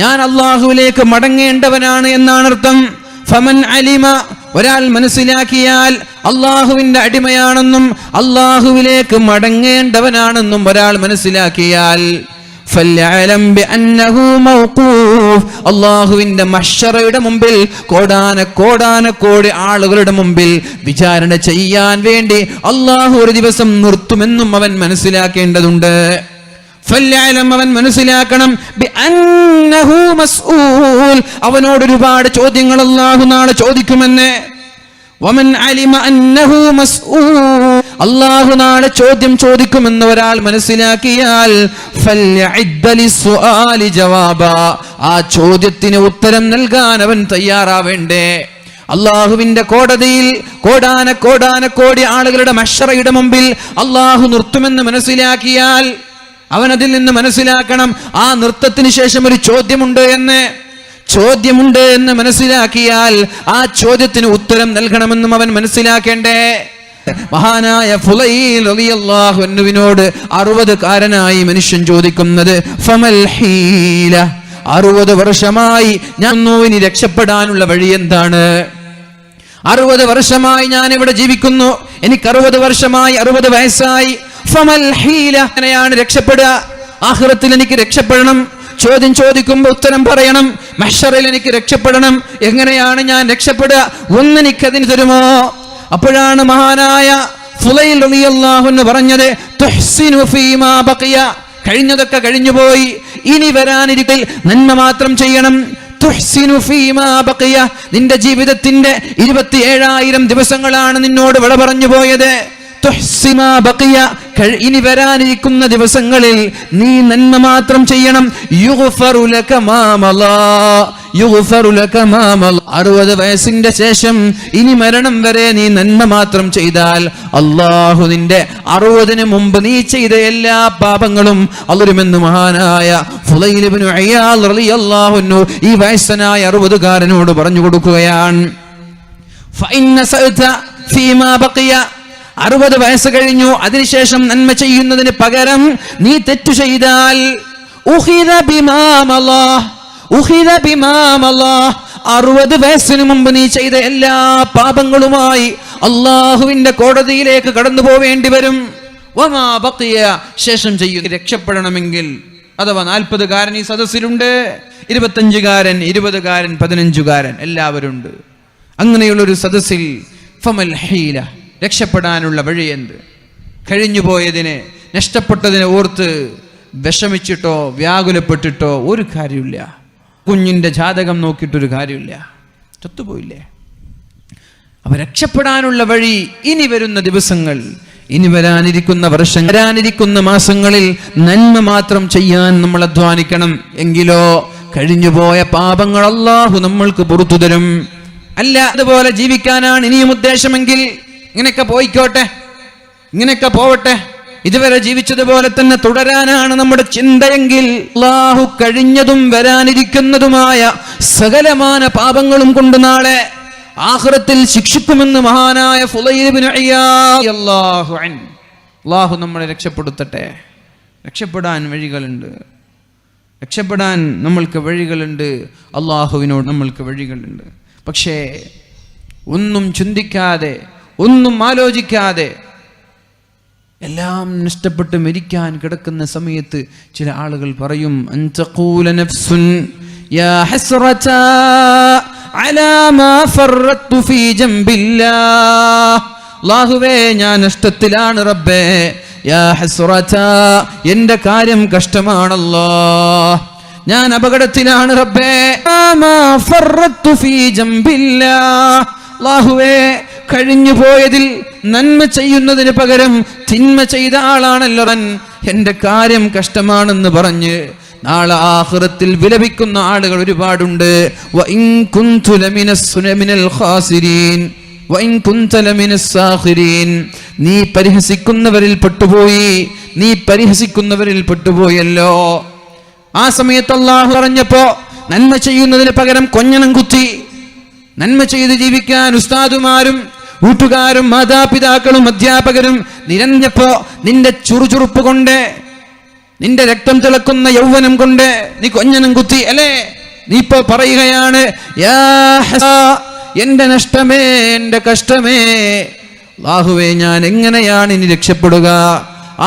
ഞാൻ അല്ലാഹുവിലേക്ക് മടങ്ങേണ്ടവനാണ് എന്നാണ് അർത്ഥം. ഫമൻ അലിമ, ഒരാൾ മനസ്സിലാക്കിയാൽ അല്ലാഹുവിന്റെ അടിമയാണെന്നും അല്ലാഹുവിലേക്ക് മടങ്ങേണ്ടവനാണെന്നും ഒരാൾ മനസ്സിലാക്കിയാൽ, ഫല്യഅലം ബിഅന്നഹു മൗഖൂഫ്, അല്ലാഹുവിന്റെ മഹ്ശറയുടെ മുമ്പിൽ കോടാനക്കോടി ആളുകളുടെ മുമ്പിൽ വിചാരണ ചെയ്യാൻ വേണ്ടി അല്ലാഹു ഒരു ദിവസം നിർത്തുമെന്നും അവൻ മനസ്സിലാക്കേണ്ടതുണ്ട്. ഫല്യഅലം, അവൻ മനസ്സിലാക്കണം, ബിഅന്നഹു മസ്ഊൽ, അവനോട് ഒരുപാട് ചോദ്യങ്ങൾ അല്ലാഹു നാളെ ചോദിക്കുമെന്ന്. വമൻ അലിമ അന്നഹു മസ്ഊൽ, അല്ലാഹു നാളെ ചോദ്യം ചോദിക്കുമെന്ന് ഒരാൾ മനസ്സിലാക്കിയാൽ, ഫല്യഇദ്ദ ലിസ്സുആലി ജവാബ, ആ ചോദ്യത്തിന് ഉത്തരം നൽകാൻ അവൻ തയ്യാറാവേണ്ടേ. അല്ലാഹുവിന്റെ കോടതിയിൽ കോടാനക്കോടി ആളുകളുടെ മഹ്ശറയുടെ മുമ്പിൽ അല്ലാഹു നിർത്തുമെന്ന് മനസ്സിലാക്കിയാൽ അവൻ അതിൽ നിന്ന് മനസ്സിലാക്കണം, ആ നൃത്തത്തിന് ശേഷം ഒരു ചോദ്യമുണ്ട് എന്ന് മനസ്സിലാക്കിയാൽ ആ ചോദ്യത്തിന് ഉത്തരം നൽകണമെന്നും അവൻ മനസ്സിലാക്കേണ്ടേ. മഹാനായ ഫുലൈൽ റളിയല്ലാഹു അൻഹുവിനോട് 60കാരനായി മനുഷ്യൻ ചോദിക്കുന്നത്, ഫമൽ ഹീല, 60 വർഷമായി ഞാൻ ഇനി രക്ഷപ്പെടാനുള്ള വഴി എന്താണ്? 60 വർഷമായി ഞാൻ ഇവിടെ ജീവിക്കുന്നു, എനിക്ക് 60 വർഷമായി, 60 വയസ്സായി. ഫമൽ ഹീല, എങ്ങനെയാണ് രക്ഷപ്പെടുക? ആഖിറത്തിൽ എനിക്ക് രക്ഷപ്പെടണം, ചോദ്യം ചോദിക്കുമ്പോൾ ഉത്തരം പറയണം. മഹ്ശറിൽ എനിക്ക് രക്ഷപ്പെടണം, എങ്ങനെയാണ് ഞാൻ രക്ഷപ്പെടുക? ഒന്നെനിക്കതിന് തരുമോ? അപ്പോഴാണ് മഹാനായ ഫുലൈൽ റളിയല്ലാഹു അൻഹു പറഞ്ഞത്, തുഹ്സിനു ഫീമാ ബഖിയ, കഴിഞ്ഞതൊക്കെ കഴിഞ്ഞുപോയി, ഇനി വരാനിരിക്കൽ നന്മ മാത്രം ചെയ്യണം. തുഹ്സിനു ഫീമാ ബഖിയ, നിന്റെ ജീവിതത്തിന്റെ 27,000 ദിവസങ്ങളാണ് നിന്നോട് വിട പറഞ്ഞു പോയത്. തുഹ്സിമാ ബഖിയ, ഇനി വരാനിരിക്കുന്ന ദിവസങ്ങളിൽ നീ നന്മ മാത്രം ചെയ്യണം. യുഗ്ഫറു ലക മാ മളാ, യുഗ്ഫറു ലക മാ മളാ, 60 വയസ്സിന്റെ ശേഷം ഇനി മരണം വരെ നീ നന്മ മാത്രം ചെയ്താൽ അല്ലാഹു നിന്റെ 60-ന് മുമ്പ് നീ ചെയ്ത എല്ലാ പാപങ്ങളും അള്ളരുമെന്ന് മഹാനായ ഫുലൈൽ ഇബ്നു ഇയാദ് റളിയല്ലാഹു അൻഹു ഈ വയസ്സനായ 60കാരനോട് പറഞ്ഞു കൊടുക്കുകയാണ്. ഫഇന്ന സഅത ഫീമാ ബഖിയ, 60 വയസ്സ് കഴിഞ്ഞു, അതിനുശേഷം നന്മ ചെയ്യുന്നതിന് പകരം നീ തെറ്റു ചെയ്താൽ, ഉഖിദ ബിമാ മളാ, ഉഖിദ ബിമാ മളാ, 60 വയസ്സിന് മുമ്പ് നീ ചെയ്ത എല്ലാ പാപങ്ങളുമായി അല്ലാഹുവിന്റെ കോടതിയിലേക്ക് കടന്നു പോവേണ്ടി വരും. വമാ ബഖിയ, ശേഷം ചെയ്യുക. രക്ഷപ്പെടണമെങ്കിൽ, അഥവാ 40കാരൻ ഈ സദസ്സിലുണ്ട്, 25കാരൻ, 20കാരൻ, 15കാരൻ എല്ലാവരും ഉണ്ട്. അങ്ങനെയുള്ളൊരു സദസ്സിൽ ഫമൽ ഹീല, രക്ഷപ്പെടാനുള്ള വഴി എന്ത്? കഴിഞ്ഞുപോയതിനെ, നഷ്ടപ്പെട്ടതിനെ ഓർത്ത് വിഷമിച്ചിട്ടോ വ്യാകുലപ്പെട്ടിട്ടോ ഒരു കാര്യമില്ല. കുഞ്ഞിൻ്റെ ജാതകം നോക്കിയിട്ടൊരു കാര്യമില്ല. ചത്തുപോയില്ലേ? അവ രക്ഷപ്പെടാനുള്ള വഴി ഇനി വരുന്ന ദിവസങ്ങൾ, ഇനി വരാനിരിക്കുന്ന വർഷം, വരാനിരിക്കുന്ന മാസങ്ങളിൽ നന്മ മാത്രം ചെയ്യാൻ നമ്മൾ അധ്വാനിക്കണം. എങ്കിലോ കഴിഞ്ഞുപോയ പാപങ്ങൾ അല്ലാഹു നമ്മൾക്ക് പുറത്തു തരും. അല്ല അതുപോലെ ജീവിക്കാനാണ് ഇനിയും ഉദ്ദേശമെങ്കിൽ ഇങ്ങനെയൊക്കെ പോയിക്കോട്ടെ, ഇങ്ങനെയൊക്കെ പോവട്ടെ, ഇതുവരെ ജീവിച്ചതുപോലെ തന്നെ തുടരാനാണ് നമ്മുടെ ചിന്തയെങ്കിൽ അല്ലാഹു കഴിഞ്ഞതും വരാനിരിക്കുന്നതുമായ സകലമാന പാപങ്ങളും കൊണ്ട് നാളെ ആഖിറത്തിൽ ശിക്ഷിക്കുമെന്ന് മഹാനായ ഫുളൈൽ ഇബ്നു ഇയാദ് റളിയല്ലാഹു അൻഹു. അല്ലാഹു നമ്മളെ രക്ഷപ്പെടുത്തട്ടെ. രക്ഷപ്പെടാൻ വഴികളുണ്ട്, രക്ഷപ്പെടാൻ നമ്മൾക്ക് വഴികളുണ്ട്, അല്ലാഹുവിനോട് നമ്മൾക്ക് വഴികളുണ്ട്. പക്ഷേ ഒന്നും ചിന്തിക്കാതെ, ഒന്നും ആലോചിക്കാതെ എല്ലാം നഷ്ടപ്പെട്ട് മരിക്കാൻ കിടക്കുന്ന സമയത്ത് ചില ആളുകൾ പറയും, അൻതഖൂല നഫ്സുൻ യാ ഹസ്റതാ അലാ മാ ഫറത്തു ഫീ ജംബില്ലാഹ്. അല്ലാഹുവേ ഞാൻ നഷ്ടത്തിലാണ് റബ്ബേ. യാ ഹസ്റതാ എൻ്റെ കാര്യം കഷ്ടമാണല്ലാഹ്, ഞാൻ അപകടത്തിലാണ് റബ്ബേ. മാ ഫറത്തു ഫീ ജംബില്ലാഹ്. അല്ലാഹുവേ കഴിഞ്ഞു പോയതിൽ നന്മ ചെയ്യുന്നതിന് പകരം തിന്മ ചെയ്ത ആളാണല്ലോ ഞാൻ, എൻ്റെ കാര്യം കഷ്ടമാണെന്ന് പറഞ്ഞ് നാളെ ആഖിറത്തിൽ വിലപിക്കുന്ന ആളുകൾ ഒരുപാടുണ്ട്. വഇൻ കുൻതു ലമിനൽ ഖാസിരീൻ വഇൻ കുൻത ലമിനസ് സാഖിരീൻ. നീ പരിഹസിക്കുന്നവരിൽ പെട്ടുപോയി, നീ പരിഹസിക്കുന്നവരിൽ പെട്ടുപോയല്ലോ. ആ സമയത്ത് അല്ലാഹു പറഞ്ഞപ്പോ നന്മ ചെയ്യുന്നതിന് പകരം കൊഞ്ഞനം കുത്തി നന്മ ചെയ്ത് ജീവിക്കാൻ ഉസ്താദുമാരും കൂട്ടുകാരും മാതാപിതാക്കളും അധ്യാപകരും നിരഞ്ഞപ്പോ നിന്റെ ചുറുചുറുപ്പ് കൊണ്ട്, നിന്റെ രക്തം തിളക്കുന്ന യൗവനം കൊണ്ട് നീ കൊഞ്ഞനം കുത്തി അല്ലേ? നീ ഇപ്പോ പറയുകയാണ് യാ എന്റെ നഷ്ടമേ, എന്റെ കഷ്ടമേ, അല്ലാഹുവേ ഞാൻ എങ്ങനെയാണ് ഇനി രക്ഷപ്പെടുക?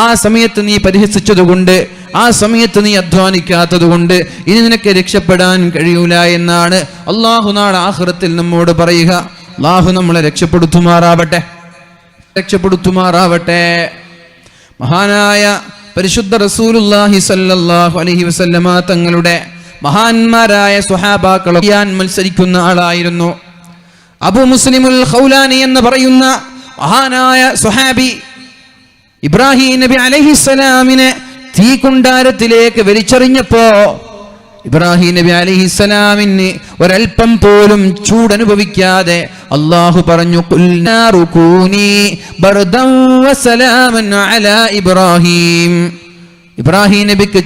ആ സമയത്ത് നീ പരിഹസിച്ചതുകൊണ്ട്, ആ സമയത്ത് നീ അധ്വാനിക്കാത്തത് കൊണ്ട് ഇനി നിനക്ക് രക്ഷപ്പെടാൻ കഴിയൂല എന്നാണ് അല്ലാഹു നാളെ ആഖിറത്തിൽ നമ്മോട് പറയുക. അല്ലാഹു നമ്മളെ രക്ഷപ്പെടുത്തുമാറാവട്ടെ, രക്ഷപ്പെടുത്തുമാറാവട്ടെ. മഹാനായ പരിശുദ്ധ റസൂലുള്ളാഹി സ്വല്ലല്ലാഹു അലൈഹി വസല്ലമ തങ്ങളുടെ മഹാന്മാരായ സ്വഹാബാക്കൾ മത്സരിക്കുന്ന ആളായിരുന്നു. അബൂ മുസ്ലിമുൽ ഖൗലാനി എന്ന് പറയുന്ന മഹാനായ സ്വഹാബി ഇബ്രാഹിം നബി അലൈഹിസ്സലാമിനെ തീക്കുണ്ടാരത്തിലേക്ക് വലിച്ചെറിഞ്ഞപ്പോ ഇബ്രാഹിം നബി അലൈഹിസ്സലാമിന് ഒരൽപ്പം പോലും ചൂടനുഭവിക്കാതെ അല്ലാഹു പറഞ്ഞു, ഖുൽ നാറു കൂനി ബർദൻ വസലാമൻ അലാ ഇബ്രാഹിം. ഇബ്രാഹിം നബിക്ക്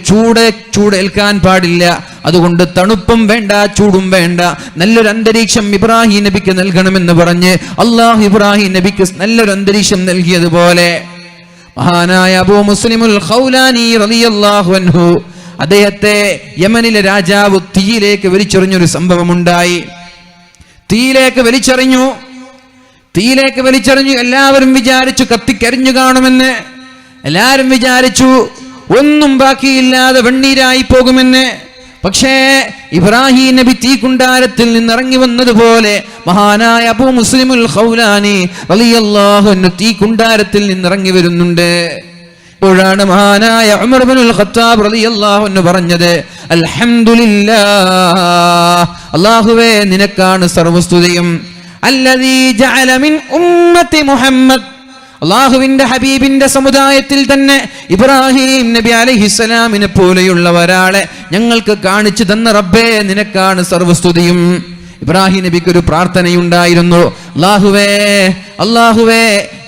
ചൂടേൽക്കാൻ പാടില്ല, അതുകൊണ്ട് തണുപ്പും വേണ്ട ചൂടും വേണ്ട, നല്ലൊരു അന്തരീക്ഷം ഇബ്രാഹിം നബിക്ക് നൽകണമെന്ന് പറഞ്ഞ് അല്ലാഹു ഇബ്രാഹിം നബിക്ക് നല്ലൊരു അന്തരീക്ഷം നൽകിയതുപോലെ മഹാനായ അബൂ മുസ്ലിമുൽ ഖൗലാനി റളിയല്ലാഹു അൻഹു അദ്ദേഹത്തെ യമനിലെ രാജാവ് തീയിലേക്ക് വലിച്ചെറിഞ്ഞൊരു സംഭവമുണ്ടായി. തീയിലേക്ക് വലിച്ചെറിഞ്ഞു. എല്ലാവരും വിചാരിച്ചു കത്തിക്കരിഞ്ഞു കാണുമെന്ന്, എല്ലാവരും വിചാരിച്ചു ഒന്നും ബാക്കിയില്ലാതെ വെണ്ണീരായി പോകുമെന്ന്. പക്ഷേ ഇബ്രാഹിം നബി തീക്കുണ്ടാരത്തിൽ നിന്നിറങ്ങി വന്നതുപോലെ മഹാനായ അബൂ മുസ്ലിമുൽ ഖൗലാനി റളിയല്ലാഹു അൻഹു തീക്കുണ്ടാരത്തിൽ നിന്നിറങ്ങി വരുന്നുണ്ട്. അപ്പോഴാണ് മഹാനായ ഉമർ ഇബ്നുൽ ഖത്താബ് റളിയല്ലാഹു അൻഹു പറഞ്ഞത്, അൽഹംദുലില്ലാഹ്, അല്ലാഹുവേ നിനക്കാണ് സർവസ്തുതിയും. അല്ലദീ ജഅല മിൻ ഉമ്മത്തി മുഹമ്മദ്, അല്ലാഹുവിന്റെ ഹബീബിന്റെ സമുദായത്തിൽ തന്നെ ഇബ്രാഹിം നബി അലൈഹിസ്സലാമിനെ പോലെയുള്ള ഒരാളെ ഞങ്ങൾക്ക് കാണിച്ചു തന്ന റബ്ബേ നിനക്കാണ് സർവസ്തുതിയും. ഇബ്രാഹിം നബിക്ക് ഒരു പ്രാർത്ഥനയുണ്ടായിരുന്നു, അല്ലാഹുവേ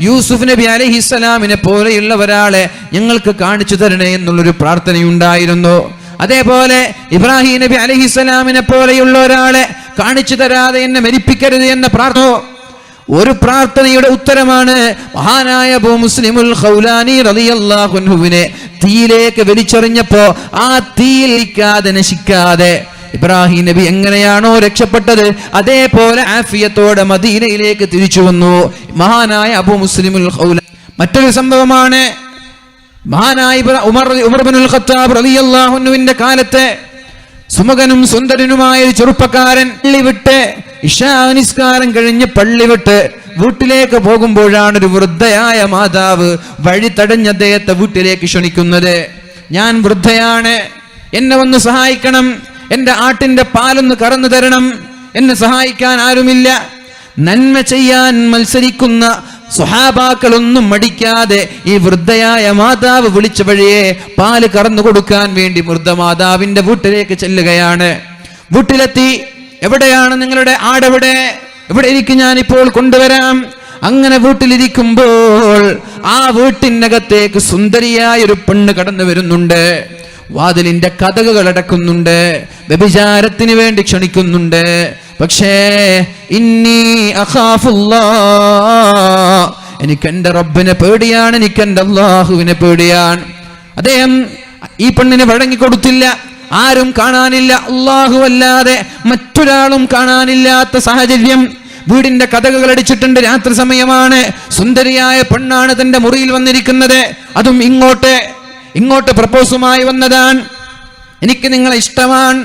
യൂസുഫ് നബി അലൈഹിസ്സലാമിനെ പോലെയുള്ള ഒരാളെ ഞങ്ങൾക്ക് കാണിച്ചു തരണേ എന്നുള്ളൊരു പ്രാർത്ഥനയുണ്ടായിരുന്നു. അതേപോലെ ഇബ്രാഹിം നബി അലൈഹിസ്സലാമിനെ പോലെയുള്ള ഒരാളെ കാണിച്ചു തരാതെ എന്നെ മരിപ്പിക്കരുത് എന്ന പ്രാർത്ഥന, ഒരു പ്രാർത്ഥനയുടെ ഉത്തരമാണ് മഹാനായ അബൂ മുസ്ലിമുൽ ഖൗലാനി റളിയല്ലാഹു അൻഹുവിനെ തീയിലേക്ക് വലിച്ചെറിഞ്ഞപ്പോ ആ തീയിൽ നശിക്കാതെ ഇബ്രാഹിം നബി എങ്ങനെയാണോ രക്ഷപ്പെട്ടത് അതേപോലെ ആഫിയത്തോടെ മദീനയിലേക്ക് തിരിച്ചു വന്നു മഹാനായ അബൂ മുസ്ലിമുൽ ഖൗലാനി. മറ്റൊരു സംഭവമാണ് മഹാനായ ഉമർ ഇബ്നുൽ ഖത്താബ് റളിയല്ലാഹു അൻഹുവിന്റെ കാലത്തെ സുമുഖനും സുന്ദരനുമായ ഒരു ചെറുപ്പക്കാരൻ പള്ളി വിട്ട് ഇശാ നിസ്കാരം കഴിഞ്ഞ് പള്ളി വിട്ട് വീട്ടിലേക്ക് പോകുമ്പോഴാണ് ഒരു വൃദ്ധയായ മാതാവ് വഴി തടഞ്ഞ് അദ്ദേഹത്തെ വീട്ടിലേക്ക് ക്ഷണിക്കുന്നത്. ഞാൻ വൃദ്ധയാണ്, എന്നെ ഒന്ന് സഹായിക്കണം, എൻ്റെ ആട്ടിൻ്റെ പാലൊന്ന് കറന്നു തരണം, എന്നെ സഹായിക്കാൻ ആരുമില്ല. നന്മ ചെയ്യാൻ മത്സരിക്കുന്ന സ്വഹാബാക്കളൊന്നും മടിക്കാതെ ഈ വൃദ്ധയായ മാതാവ് വിളിച്ച വഴിയെ പാല് കറന്നു കൊടുക്കാൻ വേണ്ടി വൃദ്ധമാതാവിന്റെ വീട്ടിലേക്ക് ചെല്ലുകയാണ്. വീട്ടിലെത്തി, എവിടെയാണ് നിങ്ങളുടെ ആടെവിടെ? എവിടെ ഇരിക്കും, ഞാനിപ്പോൾ കൊണ്ടുവരാം. അങ്ങനെ വീട്ടിലിരിക്കുമ്പോൾ ആ വീട്ടിനകത്തേക്ക് സുന്ദരിയായ ഒരു പെണ്ണ് കടന്നു വരുന്നുണ്ട്. വാതിലിന്റെ കതകുകൾ അടക്കുന്നുണ്ട്, വ്യഭിചാരത്തിന് വേണ്ടി ക്ഷണിക്കുന്നുണ്ട്. പക്ഷേ ഇന്നി അഖാഫുല്ലാഹ്, എനിക്ക് എൻ്റെ റബ്ബിനെ പേടിയാണ്, എനിക്ക് എൻ്റെ അല്ലാഹുവിനെ പേടിയാണ്. അദ്ദേഹം ഈ പെണ്ണിനെ വഴങ്ങിക്കൊടുത്തില്ല. ആരും കാണാനില്ല, അല്ലാഹു അല്ലാതെ മറ്റൊരാളും കാണാനില്ലാത്ത സാഹചര്യം. വീടിന്റെ കതകുകൾ അടിച്ചിട്ടുണ്ട്, രാത്രി സമയമാണ്. സുന്ദരിയായ പെണ്ണാണ് തന്റെ മുറിയിൽ വന്നിരിക്കുന്നത്. അതും ഇങ്ങോട്ട് പ്രപ്പോസുമായി വന്നതാണ്. എനിക്ക് നിങ്ങളെ ഇഷ്ടമാണ്.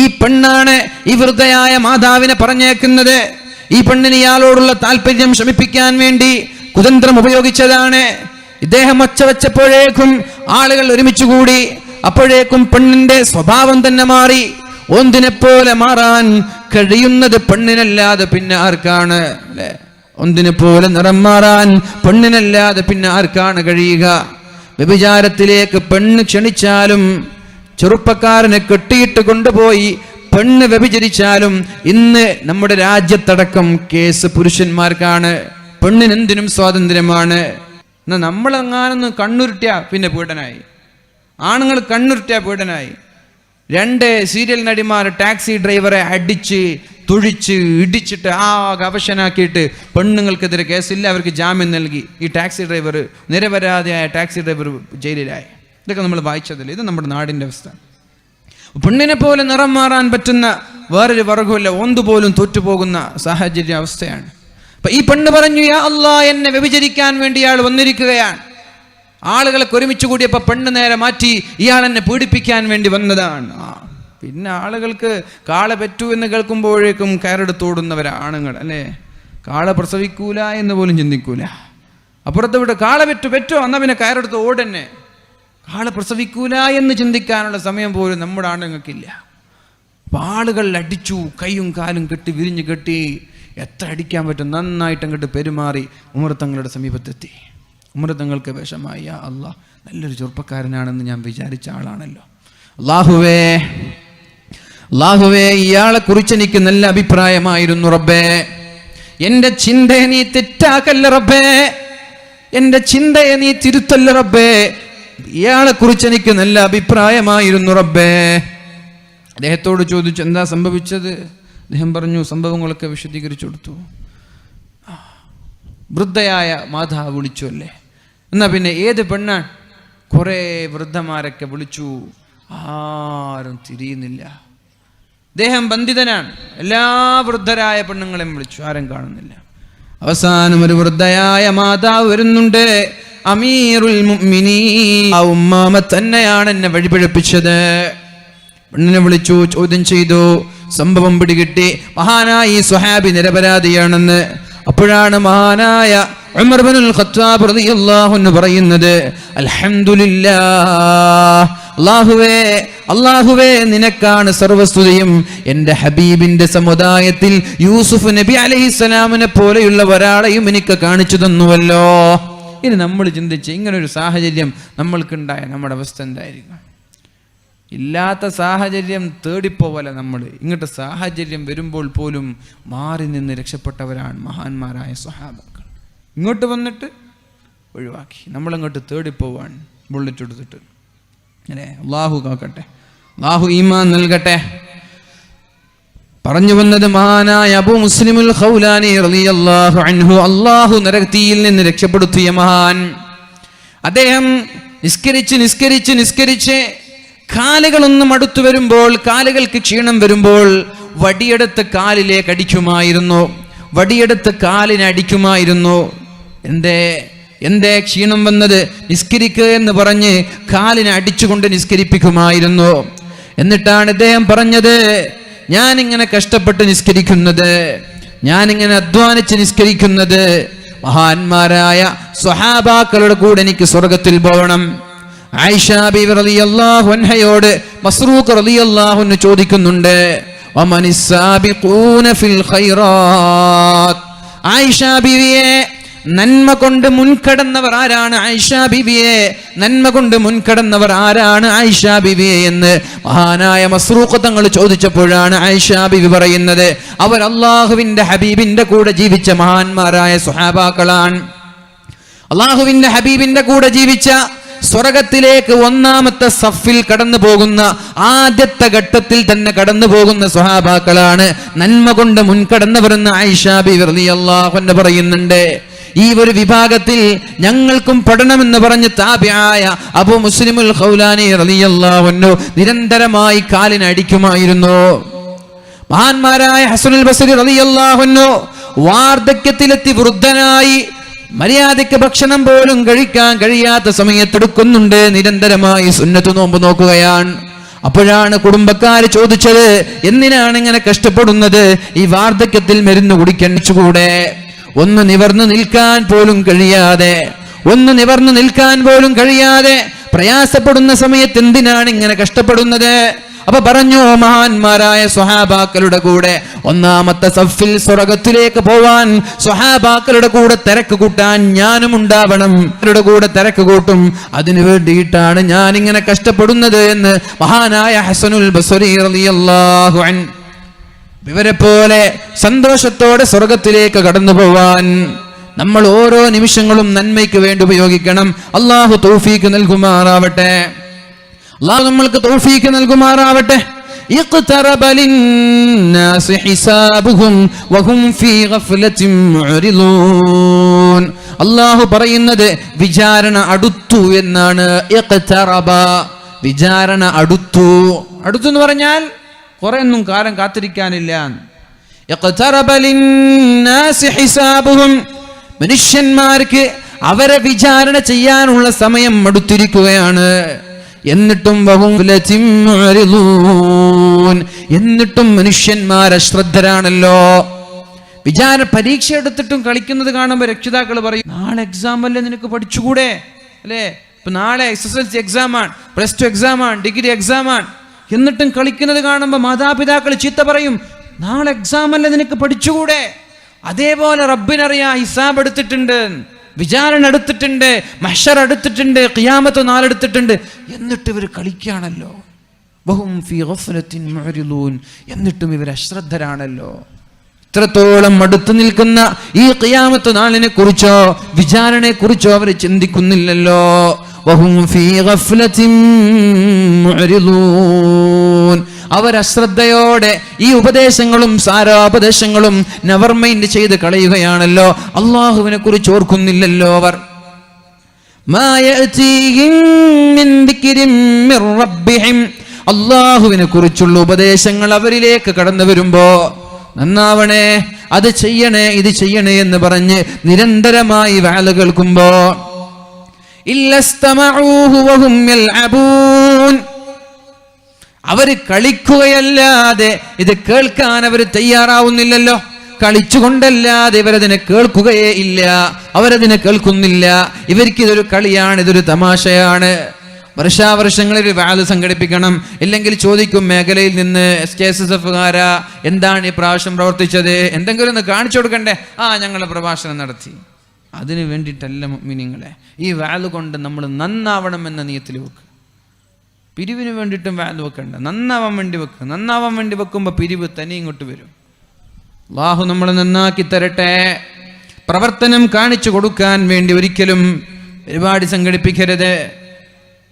ഈ പെണ്ണാണ് ഈ വൃദ്ധയായ മാതാവിനെ പറഞ്ഞേക്കുന്നത്. ഈ പെണ്ണിന് ഇയാളോടുള്ള താല്പര്യം ശമിപ്പിക്കാൻ വേണ്ടി കുതന്ത്രം ഉപയോഗിച്ചതാണ്. ഇദ്ദേഹം ഒച്ച വെച്ചപ്പോഴേക്കും ആളുകൾ ഒരുമിച്ചുകൂടി. അപ്പോഴേക്കും പെണ്ണിന്റെ സ്വഭാവം തന്നെ മാറി. ഒന്നിനെ പോലെ മാറാൻ കഴിയുന്നത് പെണ്ണിനല്ലാതെ പിന്നെ ആർക്കാണ്? അല്ലെ, ഒന്നിനെ പോലെ നിറം മാറാൻ പെണ്ണിനല്ലാതെ പിന്നെ ആർക്കാണ് കഴിയുക? വ്യഭിചാരത്തിലേക്ക് പെണ്ണ് ക്ഷണിച്ചാലും, ചെറുപ്പക്കാരനെ കെട്ടിയിട്ട് കൊണ്ടുപോയി പെണ്ണ് വ്യഭിചരിച്ചാലും ഇന്ന് നമ്മുടെ രാജ്യത്തടക്കം കേസ് പുരുഷന്മാർക്കാണ്. പെണ്ണിനെന്തിനും സ്വാതന്ത്ര്യമാണ്. എന്നാൽ നമ്മളെങ്ങാനൊന്ന് കണ്ണുരുട്ടിയ പിന്നെ പീഡനായി. ആണുങ്ങൾ കണ്ണുരുട്ടിയ പീഡനായി. 2 സീരിയൽ നടിമാർ ടാക്സി ഡ്രൈവറെ അടിച്ച് തുഴിച്ച് ഇടിച്ചിട്ട് അവശനാക്കിയിട്ട് പെണ്ണുങ്ങൾക്കെതിരെ കേസില്ല, അവർക്ക് ജാമ്യം നൽകി. ഈ ടാക്സി ഡ്രൈവർ, നിരപരാധിയായ ടാക്സി ഡ്രൈവർ ജയിലിലായി. ഇതൊക്കെ നമ്മൾ വായിച്ചതില്ല. ഇത് നമ്മുടെ നാടിൻ്റെ അവസ്ഥ. പെണ്ണിനെ പോലെ നിറം മാറാൻ പറ്റുന്ന വേറൊരു വർഗമില്ല. ഒന്നുപോലും തോറ്റുപോകുന്ന സാഹചര്യ അവസ്ഥയാണ്. അപ്പൊ ഈ പെണ്ണ് പറഞ്ഞു, യാ അല്ലാഹ്, എന്നെ വ്യഭിചരിക്കാൻ വേണ്ടി ഇയാൾ വന്നിരിക്കുകയാണ്. ആളുകളൊക്കെ ഒരുമിച്ച് കൂടിയപ്പോൾ പെണ്ണ് നേരെ മാറ്റി, ഇയാൾ എന്നെ പീഡിപ്പിക്കാൻ വേണ്ടി വന്നതാണ്. പിന്നെ ആളുകൾക്ക് കാള പെറ്റു എന്ന് കേൾക്കുമ്പോഴേക്കും കയറെടുത്തോടുന്നവരാണുങ്ങൾ, അല്ലേ? കാള പ്രസവിക്കൂല എന്ന് പോലും ചിന്തിക്കൂല. അപ്പുറത്ത് വിട്ട് കാള പെറ്റോ എന്നാൽ പിന്നെ കയറെടുത്ത് ഓടന്നെ. കാള പ്രസവിക്കൂല എന്ന് ചിന്തിക്കാനുള്ള സമയം പോലും നമ്മുടെ ആണുങ്ങൾക്കില്ല. അപ്പം ആളുകൾ അടിച്ചു, കൈയും കാലും കെട്ടി വിരിഞ്ഞു കെട്ടി, എത്ര അടിക്കാൻ പറ്റും നന്നായിട്ട് അങ്ങോട്ട് പെരുമാറി ഉമർ തങ്ങളുടെ സമീപത്തെത്തി. ഉമർ തങ്ങൾക്ക് വിഷമായി, യാ അല്ലാഹ്, നല്ലൊരു ചെറുപ്പക്കാരനാണെന്ന് ഞാൻ വിചാരിച്ച ആളാണല്ലോ. അല്ലാഹുവേ, ഇയാളെ കുറിച്ച് എനിക്ക് നല്ല അഭിപ്രായമായിരുന്നു റബ്ബേ. എൻ്റെ ചിന്തയെ നീ തെറ്റാക്കല്ല റബ്ബേ, എൻ്റെ ചിന്തയെ നീ തിരുത്തല്ല റബ്ബേ. ഇയാളെ കുറിച്ച് എനിക്ക് നല്ല അഭിപ്രായമായിരുന്നു റബ്ബേ. അദ്ദേഹത്തോട് ചോദിച്ചു, എന്താ സംഭവിച്ചത്? അദ്ദേഹം പറഞ്ഞു, സംഭവങ്ങളൊക്കെ വിശദീകരിച്ചു കൊടുത്തു. വൃദ്ധയായ മാതാവ് വിളിച്ചു അല്ലേ. എന്നാ പിന്നെ ഏത് പെണ്ണാണ്? കുറേ വൃദ്ധമാരൊക്കെ വിളിച്ചു, ആരും തിരിയുന്നില്ല. അദ്ദേഹം ബന്ധിതനാണ്. എല്ലാ വൃദ്ധരായ പെണ്ണുങ്ങളെയും വിളിച്ചു, ആരും കാണുന്നില്ല. അവസാനം ഒരു വൃദ്ധയായ മാതാവ് വരുന്നുണ്ട്. അമീറുൽ മുഅ്മിനീൻ, ആ ഉമ്മാമ തന്നെയാണ് എന്നെ വഴിപിഴപ്പിച്ചത്. പെണ്ണിനെ വിളിച്ചു, ചോദ്യം ചെയ്തു, സംഭവം പിടികിട്ടി. മഹാനായ ഈ സ്വഹാബി നിരപരാധിയാണെന്ന്. അപ്പോഴാണ് മഹാനായ ഉമർ ഇബ്നുൽ ഖത്താബ് റളിയല്ലാഹു അൻഹു പറയുന്നത്, അൽഹംദുലില്ലാഹ്, അല്ലാഹുവേ നിനക്കാണ് സർവസ്തുതിയും. എൻ്റെ ഹബീബിന്റെ സമുദായത്തിൽ യൂസുഫ് നബി അലൈഹിസ്സലാമിനെ പോലെയുള്ള ഒരാളെയും എനിക്ക് കാണിച്ചു തന്നുവല്ലോ. ഇനി നമ്മൾ ചിന്തിച്ച് ഇങ്ങനൊരു സാഹചര്യം നമ്മൾക്കുണ്ടായ നമ്മുടെ അവസ്ഥ എന്തായിരിക്കും? ഇല്ലാത്ത സാഹചര്യം തേടിപ്പോവല്ല നമ്മൾ. ഇങ്ങോട്ട് സാഹചര്യം വരുമ്പോൾ പോലും മാറി നിന്ന് രക്ഷപ്പെട്ടവരാണ് മഹാന്മാരായ സ്വഹാബാക്കൾ. ഇങ്ങോട്ട് വന്നിട്ട് ഒഴിവാക്കി, നമ്മളങ്ങോട്ട് തേടിപ്പോവാൻ ബുള്ളറ്റ് എടുത്തിട്ട്. അല്ലേ? അല്ലാഹു കാക്കട്ടെ, അല്ലാഹു ഈമാൻ നൽകട്ടെ. പറഞ്ഞു വന്നത് മഹാനായ അബൂ മുസ്ലിമുൽ ഖൗലാനി റളിയല്ലാഹു അൻഹു, അല്ലാഹു നരകത്തിയിൽ നിന്ന് രക്ഷപ്പെടുത്തിയ മഹാൻ. അദ്ദേഹം നിസ്കരിച്ച് കാലുകളൊന്നും അടുത്തു വരുമ്പോൾ, കാലുകൾക്ക് ക്ഷീണം വരുമ്പോൾ വടിയെടുത്ത് കാലിലേക്ക് അടിക്കുമായിരുന്നു, വടിയെടുത്ത് കാലിനടിക്കുമായിരുന്നു. എന്തേ ക്ഷീണം വന്നത്? നിസ്കരിക്കുക എന്ന് പറഞ്ഞ് കാലിനെ അടിച്ചുകൊണ്ട് നിസ്കരിപ്പിക്കുമായിരുന്നു. എന്നിട്ടാണ് ഇദ്ദേഹം പറഞ്ഞത്, ഞാനിങ്ങനെ കഷ്ടപ്പെട്ട് നിസ്കരിക്കുന്നത്, ഞാനിങ്ങനെ അധ്വാനിച്ച് നിസ്കരിക്കുന്നത്, മഹാന്മാരായ സ്വഹാബാക്കളുടെ കൂടെ എനിക്ക് സ്വർഗത്തിൽ പോകണം. ആയിഷ ബീവി റളിയല്ലാഹു അൻഹയോട് മസ്റൂഖ് റളിയല്ലാഹു അൻഹു ചോദിക്കുന്നുണ്ട്, വമനിസ്സാബിഖൂന ഫിൽ ഖൈറാത്ത്, ആയിഷ ബീവിയെ നന്മ കൊണ്ട് മുൻകടന്നവർ ആരാണ്? ആയിഷ ബീവിയെ നന്മ കൊണ്ട് മുൻകടന്നവർ ആരാണ് ആയിഷ ബീവിയെ എന്ന് മഹാനായ മസ്റൂഖ് തങ്ങൾ ചോദിച്ചപ്പോഴാണ് ആയിഷ ബീവി പറയുന്നത്, അവർ അള്ളാഹുവിന്റെ ഹബീബിന്റെ കൂടെ ജീവിച്ച മഹാന്മാരായ സ്വഹാബാക്കളാണ്. അള്ളാഹുവിന്റെ ഹബീബിന്റെ കൂടെ ജീവിച്ച, സ്വർഗത്തിലേക്ക് ഒന്നാമത്തെ സഫിൽ കടന്നു പോകുന്ന, ആദ്യത്തെ ഘട്ടത്തിൽ തന്നെ കടന്നു പോകുന്ന സ്വഹാബാക്കളാണ് നന്മ കൊണ്ട് മുൻകടന്നവരെന്ന് ആയിഷ ബീവി റളിയല്ലാഹു അൻഹ പറയുന്നുണ്ട്. ഈ ഒരു വിഭാഗത്തിൽ ഞങ്ങൾക്കും പഠനമെന്ന് പറഞ്ഞ് താബിയായ അബൂ മുസ്ലിമുൽ ഖൗലാനി റളിയല്ലാഹു അൻഹു നിരന്തരമായി കാലിനടിക്കുമായിരുന്നു. മഹാന്മാരായ ഹസനുൽ ബസ്രി റളിയല്ലാഹു അൻഹു വാർദ്ധക്യത്തിലെത്തി വൃദ്ധനായി മര്യാദയ്ക്ക് ഭക്ഷണം പോലും കഴിക്കാൻ കഴിയാത്ത സമയത്തെടുക്കുന്നുണ്ട്, നിരന്തരമായി സുന്നത്ത് നോമ്പ് നോക്കുകയാണ്. അപ്പോഴാണ് കുടുംബക്കാര് ചോദിച്ചത്, എന്തിനാണ് ഇങ്ങനെ കഷ്ടപ്പെടുന്നത്? ഈ വാർദ്ധക്യത്തിൽ മരുന്ന് കുടിക്കണിച്ചുകൂടെ? ഒന്ന് നിവർന്നു നിൽക്കാൻ പോലും കഴിയാതെ പ്രയാസപ്പെടുന്ന സമയത്ത് എന്തിനാണ് ഇങ്ങനെ കഷ്ടപ്പെടുന്നത്? അപ്പൊ പറഞ്ഞു, മഹാന്മാരായ സ്വഹാബാക്കളുടെ കൂടെ ഒന്നാമത്തെ സഫിൽ സ്വർഗത്തിലേക്ക് പോവാൻ സ്വഹാബാക്കളുടെ കൂടെ തിരക്ക് കൂട്ടാൻ ഞാനും ഉണ്ടാവണം, അവരുടെ കൂടെ തിരക്ക് കൂട്ടും, അതിനു വേണ്ടിയിട്ടാണ് ഞാൻ ഇങ്ങനെ കഷ്ടപ്പെടുന്നത് എന്ന് മഹാനായ ഹസനുൽ ബസ്രി റളിയല്ലാഹു അൻഹു. ഇവരെ പോലെ സന്തോഷത്തോടെ സ്വർഗത്തിലേക്ക് കടന്നു പോവാൻ നമ്മൾ ഓരോ നിമിഷങ്ങളും നന്മയ്ക്ക് വേണ്ടി ഉപയോഗിക്കണം. അള്ളാഹു തൗഫീക്ക് നൽകുമാറാവട്ടെ. അല്ലാഹു നമ്മൾക്ക് തൗഫീക്ക് നൽകുമാറാവട്ടെ. ഇഖ്തറബ ലിന്നാസി ഹിസാബുഹും വഹും ഫീ ഗഫ്ലത്തിൻ മുഅ്രിദൂൻ. അല്ലാഹു പറയുന്നത് വിചാരണ അടുത്തു എന്നാണ്. ഇഖ്തറബ, വിചാരണ അടുത്തു. അടുത്തു എന്ന് പറഞ്ഞാൽ കുറെ ഒന്നും കാലം കാത്തിരിക്കാനില്ല. ഇഖ്തറബ ലിന്നാസി ഹിസാബുഹും, മനുഷ്യന്മാർക്ക് അവരെ വിചാരണ ചെയ്യാനുള്ള സമയം അടുത്തിരിക്കുകയാണ്. എന്നിട്ടും എന്നിട്ടും മനുഷ്യന്മാർ അശ്രദ്ധരാണല്ലോ. പരീക്ഷ എടുത്തിട്ടും കളിക്കുന്നത് കാണുമ്പോൾ രക്ഷിതാക്കൾ പറയും, നാളെ എക്സാം അല്ലേ, നിനക്ക് പഠിച്ചുകൂടെ അല്ലേ? ഇപ്പൊ നാളെ SSLC എക്സാമാണ്, +2 എക്സാമാണ്, ഡിഗ്രി എക്സാമാണ്. എന്നിട്ടും കളിക്കുന്നത് കാണുമ്പോൾ മാതാപിതാക്കൾ ചീത്ത പറയും, നാളെ എക്സാം അല്ലേ, നിനക്ക് പഠിച്ചുകൂടെ? അതേപോലെ റബ്ബിനറിയാം, ഹിസാബ് എടുത്തിട്ടുണ്ട്, വിചാരണ എടുത്തിട്ടുണ്ട്, മഹ്ശർ എടുത്തിട്ടുണ്ട്, ഖിയാമത്ത് നാളെടുത്തിട്ടുണ്ട്. എന്നിട്ട് ഇവർ കളിക്കുകയാണല്ലോ. വഹും ഫീ ഗഫ്ലത്തിൻ മുഅ്രിദൂൻ, എന്നിട്ടും ഇവർ അശ്രദ്ധരാണല്ലോ. ഇത്രത്തോളം അടുത്തു നിൽക്കുന്ന ഈ ഖിയാമത്ത് നാളിനെ കുറിച്ചോ വിചാരണയെ കുറിച്ചോ അവർ ചിന്തിക്കുന്നില്ലല്ലോ. വഹും ഫീ ഗഫ്ലത്തിൻ മുഅ്രിദൂൻ, അവർ അശ്രദ്ധയോടെ ഈ ഉപദേശങ്ങളും സാരോപദേശങ്ങളും നെവർ മൈൻഡ് ചെയ്ത് കളയുകയാണല്ലോ. അള്ളാഹുവിനെ കുറിച്ച് ഓർക്കുന്നില്ലല്ലോ അവർ. അള്ളാഹുവിനെ കുറിച്ചുള്ള ഉപദേശങ്ങൾ അവരിലേക്ക് കടന്നു വരുമ്പോ, നന്നാവണേ, അത് ചെയ്യണേ, ഇത് ചെയ്യണേ എന്ന് പറഞ്ഞ് നിരന്തരമായി വഅദ് കേൾക്കുമ്പോ, ഇല്ലസ്തമഊഹു വഹും യൽഅബൂൻ, അവര് കളിക്കുകയല്ലാതെ ഇത് കേൾക്കാൻ അവർ തയ്യാറാവുന്നില്ലല്ലോ. കളിച്ചുകൊണ്ടല്ലാതെ ഇവരതിനെ കേൾക്കുകയേ ഇല്ല, അവരതിനെ കേൾക്കുന്നില്ല. ഇവർക്കിതൊരു കളിയാണ്, ഇതൊരു തമാശയാണ്. വർഷാവർഷങ്ങളിൽ വഅദ് സംഘടിപ്പിക്കണം. ഇല്ലെങ്കിൽ ചോദിക്കും മേഖലയിൽ നിന്ന്, SKSSF-കാരാ എന്താണ് ഈ പ്രാവശ്യം പ്രവർത്തിച്ചത്, എന്തെങ്കിലും ഒന്ന് കാണിച്ചു കൊടുക്കണ്ടേ? ഞങ്ങൾ പ്രഭാഷണം നടത്തി. അതിനു വേണ്ടിയിട്ടല്ല മുഅ്മിനീങ്ങളെ, ഈ വഅദ് കൊണ്ട് നമ്മൾ നന്നാവണമെന്ന നിയത്തിൽ വെക്കുക. പിരിവിന് വേണ്ടിയിട്ടും വഅദ് വെക്കണ്ട, നന്നാവാൻ വേണ്ടി വെക്കുക. നന്നാവാൻ വേണ്ടി വെക്കുമ്പോൾ പിരിവ് തനി ഇങ്ങോട്ട് വരും. അല്ലാഹു നമ്മളെ നന്നാക്കി തരട്ടെ. പ്രവർത്തനം കാണിച്ചു കൊടുക്കാൻ വേണ്ടി ഒരിക്കലും പരിപാടി സംഘടിപ്പിക്കരുത്.